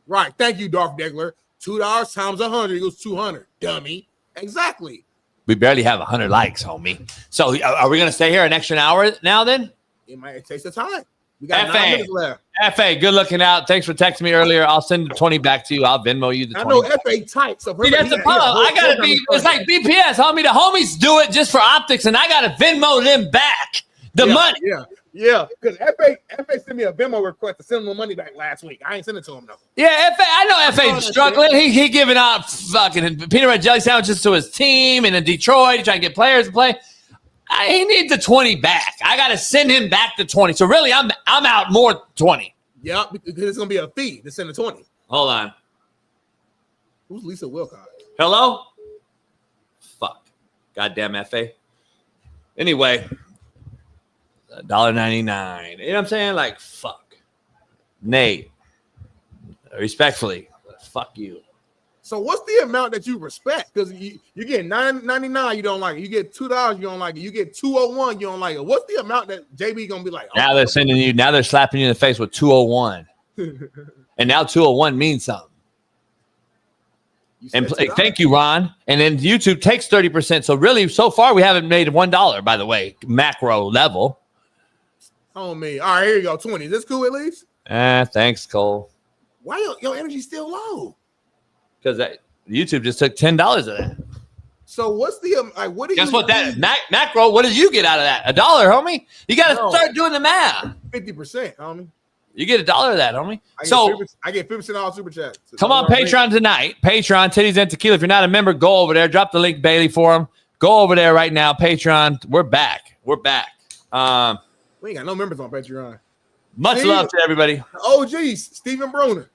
Right. Thank you, Darth Degler. $2 times 100 equals 200. Dummy. Exactly. We barely have 100 likes, homie. So are we gonna stay here an extra hour now? Then it takes the time. We got 9 minutes left. FA, good looking out. Thanks for texting me earlier. I'll send the 20 back to you. I'll Venmo you the 20. I know FA tight. So see, that's the problem. I gotta be. It's like BPS, homie. The homies do it just for optics, and I gotta Venmo them back the money. Yeah. Yeah, because FA sent me a Venmo request to send him the money back last week. I ain't send it to him though. Yeah, FA. I know FA's struggling. He giving out fucking peanut butter jelly sandwiches to his team, and in Detroit, he's trying to get players to play. He needs the 20 back. I got to send him back the 20. So really, I'm out more 20. Yeah, because it's gonna be a fee to send the 20. Hold on. Who's Lisa Wilcox? Hello? Fuck. Goddamn FA. Anyway, $1.99. You know what I'm saying? Like, fuck. Nate. Respectfully, fuck you. So what's the amount that you respect? Because you get $9.99, you don't like it. You get $2, you don't like it. You get $2.01, you don't like it. What's the amount that JB gonna be like? Oh, Now they're sending you. Now they're slapping you in the face with 201, and now 201 means something. And thank you, Ron. And then YouTube takes 30%. So really, so far we haven't made $1. By the way, macro level. Oh me. All right, here you go. 20. Is this cool at least? Thanks, Cole. Why your energy still low? Because YouTube just took $10 of that. So what's the like? What do Guess you what that macro? What did you get out of that? $1, homie. You got to start doing the math. 50%, homie. You get $1 of that, homie. I get 50% off super chat. Come on Patreon tonight. Patreon, Titties and Tequila. If you're not a member, go over there. Drop the link, Bailey, for them. Go over there right now. Patreon. We're back. We're back. We ain't got no members on Patreon. Much love to everybody. OGs, Stephen Bruner.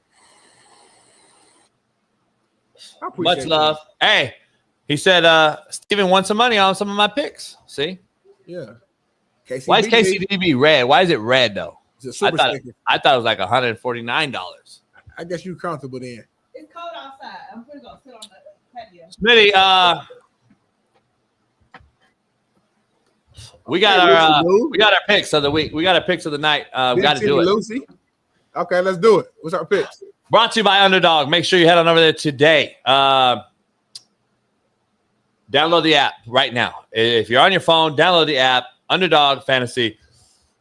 Much love. Hey, he said Steven won some money on some of my picks. See? Yeah. Why is KCDB red? Why is it red though? It's a super sticker. I thought it was like $149. I guess you're comfortable then. It's cold outside. I'm gonna go sit on the patio. Smitty, we got our picks of the week. We got our picks of the night. We got to do it. Lucy. Okay, let's do it. What's our picks? Brought to you by Underdog. Make sure you head on over there today. Download the app right now. If you're on your phone, download the app, Underdog Fantasy,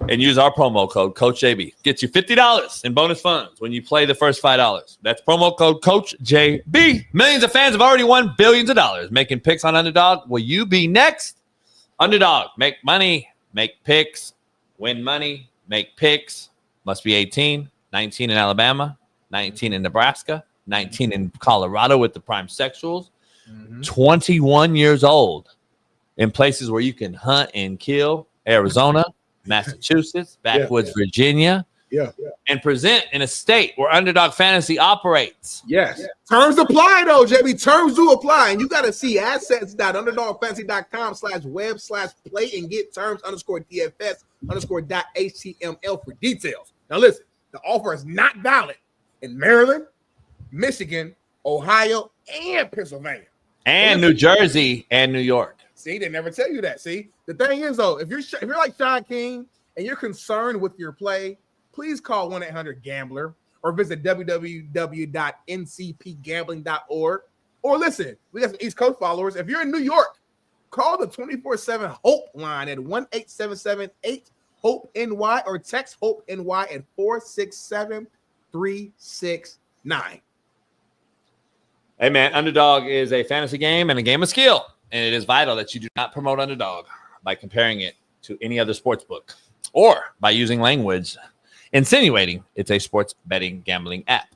and use our promo code, Coach JB. Gets you $50 in bonus funds when you play the first $5. That's promo code Coach JB. Millions of fans have already won billions of dollars making picks on Underdog. Will you be next? Underdog. Make money, make picks, win money, make picks. Must be 18, 19 in Alabama, 19 in Nebraska, 19 in Colorado with the prime sexuals, 21 years old in places where you can hunt and kill, Arizona, Massachusetts, backwoods Virginia, and present in a state where Underdog Fantasy operates. Yes. Terms apply, though, JB. Terms do apply. And you got to see assets.underdogfantasy.com/web/play and get terms_DFS_.html for details. Now, listen, the offer is not valid in Maryland, Michigan, Ohio, and Pennsylvania. And New Jersey and New York. See, they never tell you that. See, the thing is, though, if you're like Shaun King and you're concerned with your play, please call 1-800-GAMBLER or visit www.ncpgambling.org. Or listen, we got some East Coast followers. If you're in New York, call the 24/7 HOPE line at 1-877-8-HOPE-NY or text HOPE-NY at 467-369. Hey, man, Underdog is a fantasy game and a game of skill. And it is vital that you do not promote Underdog by comparing it to any other sports book or by using language insinuating it's a sports betting gambling app,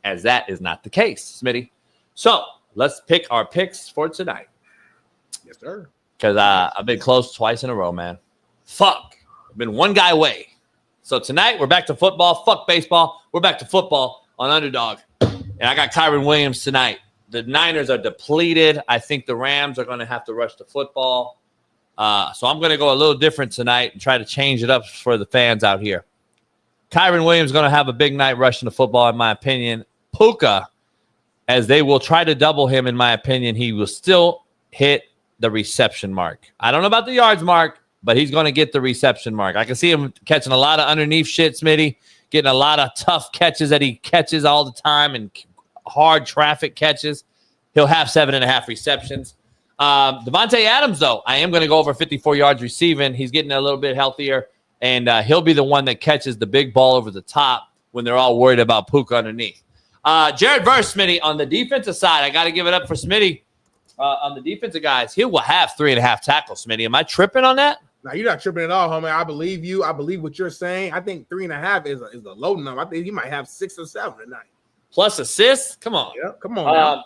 as that is not the case, Smitty. So let's pick our picks for tonight. Yes, sir. Because I've been close twice in a row, man. Fuck. I've been one guy away. So tonight we're back to football. Fuck baseball. We're back to football on Underdog. And I got Kyron Williams tonight. The Niners are depleted. I think the Rams are going to have to rush the football. So I'm going to go a little different tonight and try to change it up for the fans out here. Kyron Williams is going to have a big night rushing the football, in my opinion. Puka, as they will try to double him, in my opinion, he will still hit the reception mark. I don't know about the yards mark, but he's going to get the reception mark. I can see him catching a lot of underneath shit, Smitty, getting a lot of tough catches that he catches all the time and hard traffic catches. He'll have 7.5 receptions. Devontae Adams, though, I am going to go over 54 yards receiving. He's getting a little bit healthier, and he'll be the one that catches the big ball over the top when they're all worried about Puka underneath. Jared Verse, Smitty, on the defensive side, I got to give it up for Smitty. On the defensive guys, he will have 3.5 tackles, Smitty. Am I tripping on that? Now you're not tripping at all, homie. I believe you. I believe what you're saying. I think 3.5 is a low number. I think he might have 6 or 7 tonight. Plus assists? Come on. Yeah, come on.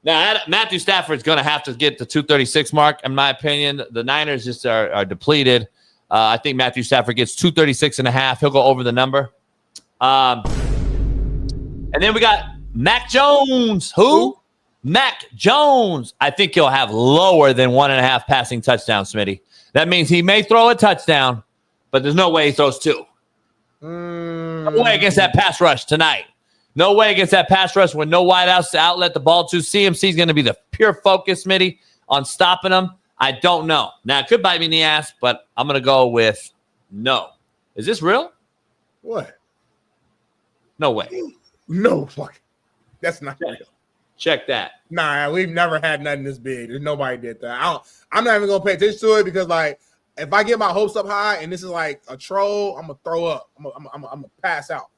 Now Matthew Stafford's going to have to get the 236 mark, in my opinion. The Niners just are depleted. I think Matthew Stafford gets 236.5. He'll go over the number. And then we got Mac Jones. Who? Mac Jones. I think he'll have lower than 1.5 passing touchdowns, Smitty. That means he may throw a touchdown, but there's no way he throws 2. No way against that pass rush tonight. No way against that pass rush with no wideouts to outlet the ball to. CMC is going to be the pure focus, Smitty, on stopping him. I don't know. Now, it could bite me in the ass, but I'm going to go with no. Is this real? What? No way. No fuck. That's not real. Check that. Nah, we've never had nothing this big. Nobody did that. I'm not even gonna pay attention to it because, like, if I get my hopes up high and this is like a troll, I'm gonna throw up. I'm gonna pass out.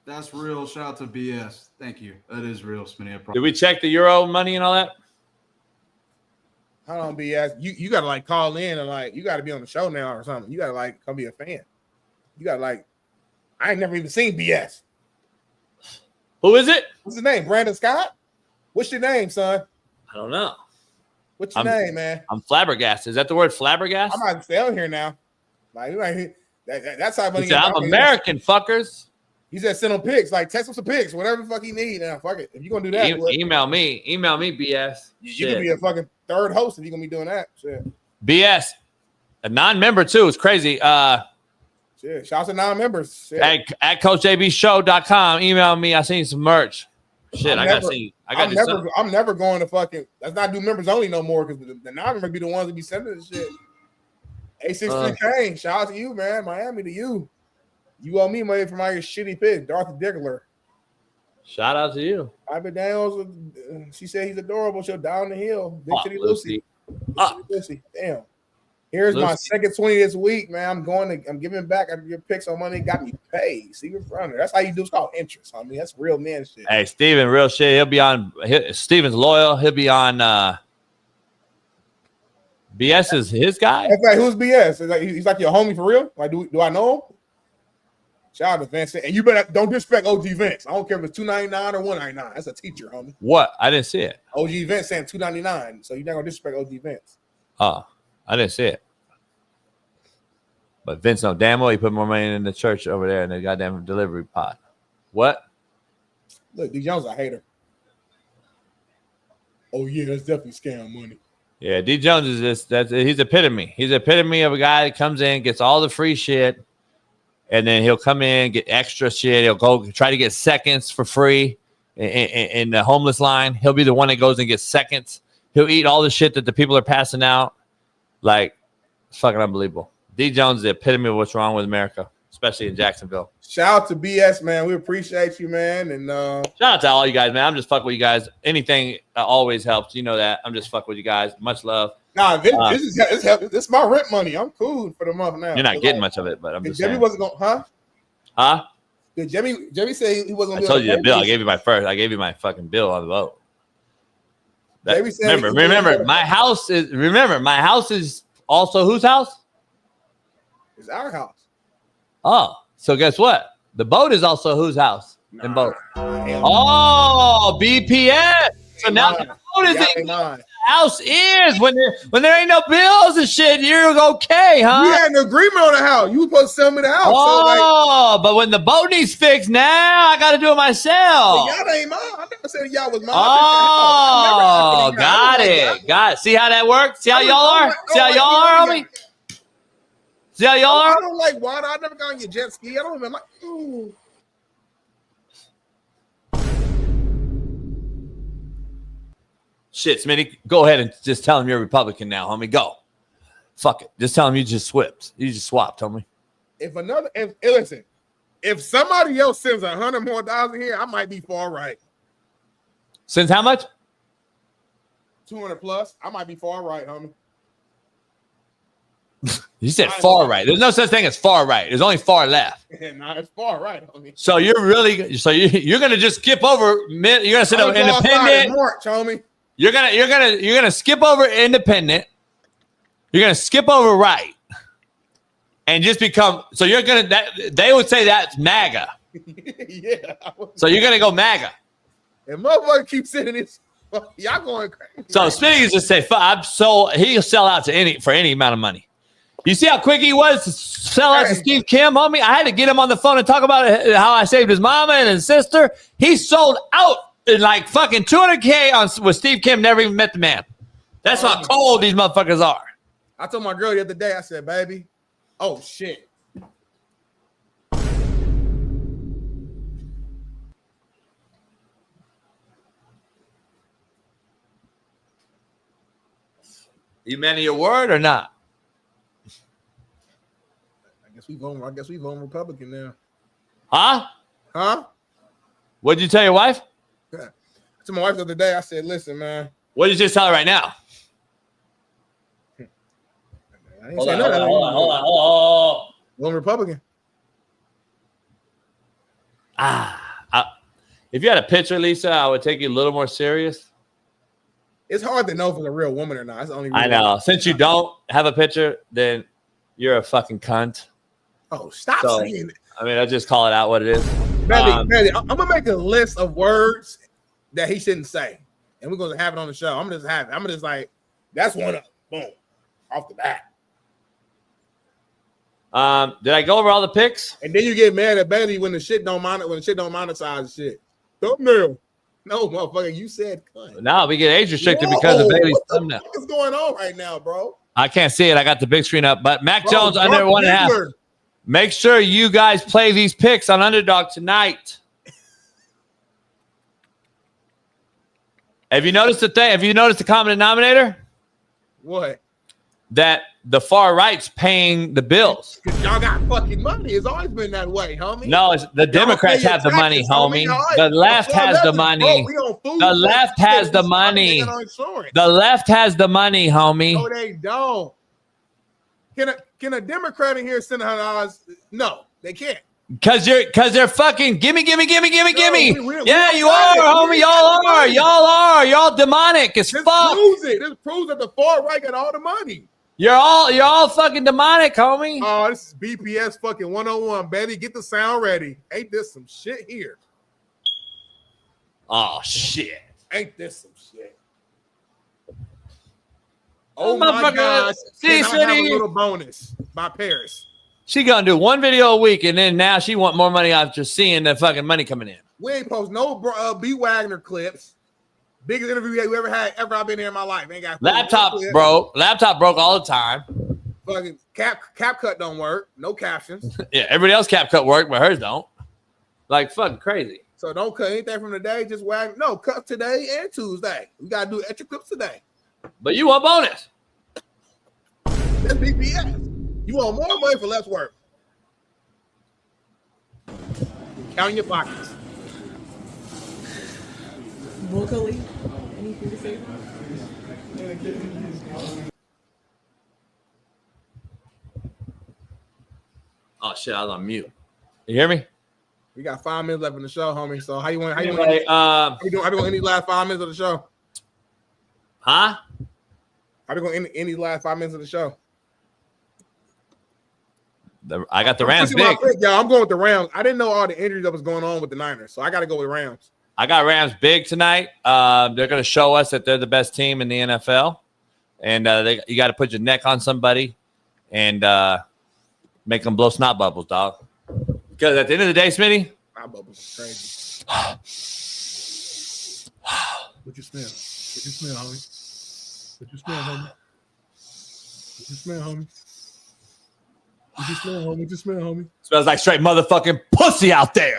That's real. Shout out to BS. Thank you. That is real, Smitty. Did we check the Euro money and all that? Hold on, BS. You gotta like call in and like you gotta be on the show now or something. You gotta like come be a fan. You gotta like. I ain't never even seen BS. Who is it? What's his name? Brandon Scott. What's your name, son? I don't know. What's your name, man? I'm flabbergasted. Is that the word flabbergasted? I'm not staying here now. Like that's how money. I'm American, fuckers. He said send him pics. Like text him some pics, whatever the fuck he need. Now fuck it. If you gonna do that, email me, BS. You can be a fucking third host if you gonna be doing that. Shit. BS, a non-member too. It's crazy. Shit. Shout out to non-members. Shit. At CoachABShow.com. Email me. I seen some merch. Shit, I'm never going to fucking. Let's not do members only no more because the non-members be the ones that be sending this shit. A63 Kane, shout out to you, man. Miami to you. You owe me money for my shitty pick, Darth Diggler. Shout out to you. Ivy Daniels, she said he's adorable. She'll down the hill. Big City Lucy. Lucy. Damn. Here's my second 20 this week, man. I'm giving back after your picks on money. Got me paid. See, you're running. That's how you do. It's called interest. I mean, that's real man shit. Hey, Steven, real shit. He'll be on. Steven's loyal. He'll be on. BS is his guy. That's like who's BS? He's like your homie for real. Like, do I know him? Shout out to Vincent. And you better don't disrespect OG Vince. I don't care if it's $2.99 or $1.99. That's a teacher, homie. What? I didn't see it. OG Vince saying $2.99. So you're not gonna disrespect OG Vince. Oh, I didn't see it. But Vince, no damn well, he put more money in the church over there in the goddamn delivery pod. What? Look, D Jones a hater. Oh yeah, that's definitely scam money. Yeah, D Jones is he's epitome. He's epitome of a guy that comes in, gets all the free shit, and then he'll come in, get extra shit. He'll go try to get seconds for free in the homeless line. He'll be the one that goes and gets seconds. He'll eat all the shit that the people are passing out. Like, it's fucking unbelievable. D Jones is the epitome of what's wrong with America, especially in Jacksonville. Shout out to BS, man. We appreciate you, man. And shout out to all you guys, man. I'm just fucking with you guys. Anything always helps. You know that. I'm just fucking with you guys. Much love. Nah, this is my rent money. I'm cool for the month now. You're not getting much of it, but I'm just Jimmy saying. wasn't going, huh? Huh? Did Jimmy say he wasn't going to I told you the bill. I gave you my fucking bill on the boat. Remember, my house is also whose house? It's our house. Oh, so guess what? The boat is also whose house? In both. Oh, BPS. So now the boat is in the house is when there ain't no bills and shit. You're okay, huh? We had an agreement on the house. You were supposed to sell me the house. Oh, but when the boat needs fixed, now I got to do it myself. Y'all ain't mine. I never said y'all was mine. Oh, got it. See how that works? See how y'all are? See how y'all are, homie? See how y'all are? I don't like water. I never got on your jet ski. I don't even like. Ooh. Shit, Smitty, go ahead and just tell him you're a Republican now, homie. Go. Fuck it. Just tell him you just swapped. You just swapped, homie. Listen, if somebody else sends $100 more in here, I might be far right. Sends how much? 200 plus. I might be far right, homie. You said far right. There's no such thing as far right. There's only far left. Nah, it's far right, homie. So you're gonna just skip over. You're gonna sit over independent. March, homie. You're gonna skip over independent. You're gonna skip over right. and just become. So you're gonna. They would say that's MAGA. Yeah. So you're gonna go MAGA. And motherfucker keep sitting this. Y'all going crazy. So Smitty used to say, he'll sell out to for any amount of money. You see how quick he was to sell out to Steve Kim, homie? I had to get him on the phone and talk about how I saved his mama and his sister. He sold out in like fucking $200K with Steve Kim, never even met the man. That's how cold these motherfuckers are. I told my girl the other day, I said, baby, oh shit. You man of your word or not? I guess we voting Republican now. Huh? What'd you tell your wife? To my wife the other day, I said, listen, man. What did you just tell her right now? I didn't say nothing. Hold on. Voting Republican. If you had a picture, Lisa, I would take you a little more serious. It's hard to know if it's a real woman or not. That's the only. I know. Since you don't have a picture, then you're a fucking cunt. Oh, stop saying it. I mean, I just call it out what it is. Manny, I'm gonna make a list of words that he shouldn't say, and we're gonna have it on the show. I'm gonna just have it. I'm gonna just like, that's one of them. Boom, off the bat. Did I go over all the picks? And then you get mad at Bailey when the shit don't monetize shit. Thumbnail. No, motherfucker, you said cunt. No, we get age restricted because of Bailey's thumbnail. What is going on right now, bro? I can't see it. I got the big screen up. But Mac Jones under 1.5. Make sure you guys play these picks on Underdog tonight. Have you noticed the thing? Have you noticed the common denominator? What? That the far right's paying the bills. Because y'all got fucking money. It's always been that way, homie. No, the Democrats have the money, homie. The left has the money. The left has the money. The left has the money, homie. No, they don't. Can a Democrat in here send $100? No, they can't. Cause they're fucking gimme. Yeah, you are, homie. Y'all demonic as fuck. This proves that the far right got all the money. You're all fucking demonic, homie. Oh, this is BPS fucking 101, baby. Get the sound ready. Ain't this some shit here? Oh shit. Ain't this some shit? Oh my gosh. See, I have a little bonus by Paris. She gonna do one video a week, and then now she want more money after seeing the fucking money coming in. We ain't post no B. Wagner clips. Biggest interview we ever I've been here in my life. Ain't got laptop broke. Laptop broke all the time. Fucking cap cut don't work. No captions. Yeah, everybody else cap cut work, but hers don't. Like fucking crazy. So don't cut anything from today. Just Wagner. No, cut today and Tuesday. We gotta do extra clips today. But you want bonus. That's BPS. You want more money for less work. Count your pockets. Vocally, anything to say? Oh shit, I was on mute. You hear me? We got 5 minutes left in the show, homie. So how you want? Anyway, how you doing any last 5 minutes of the show? Huh? How you going any last 5 minutes of the show? I got the Rams big. Yeah, I'm going with the Rams. I didn't know all the injuries that was going on with the Niners, so I got to go with Rams. I got Rams big tonight. They're going to show us that they're the best team in the NFL, and you got to put your neck on somebody and make them blow snot bubbles, dog. Because at the end of the day, Smitty, snot bubbles is crazy. What you smell? What you smell, homie? What you smell, homie? What you smell, homie? What you smell, homie? What you smell, homie? Smells like straight motherfucking pussy out there.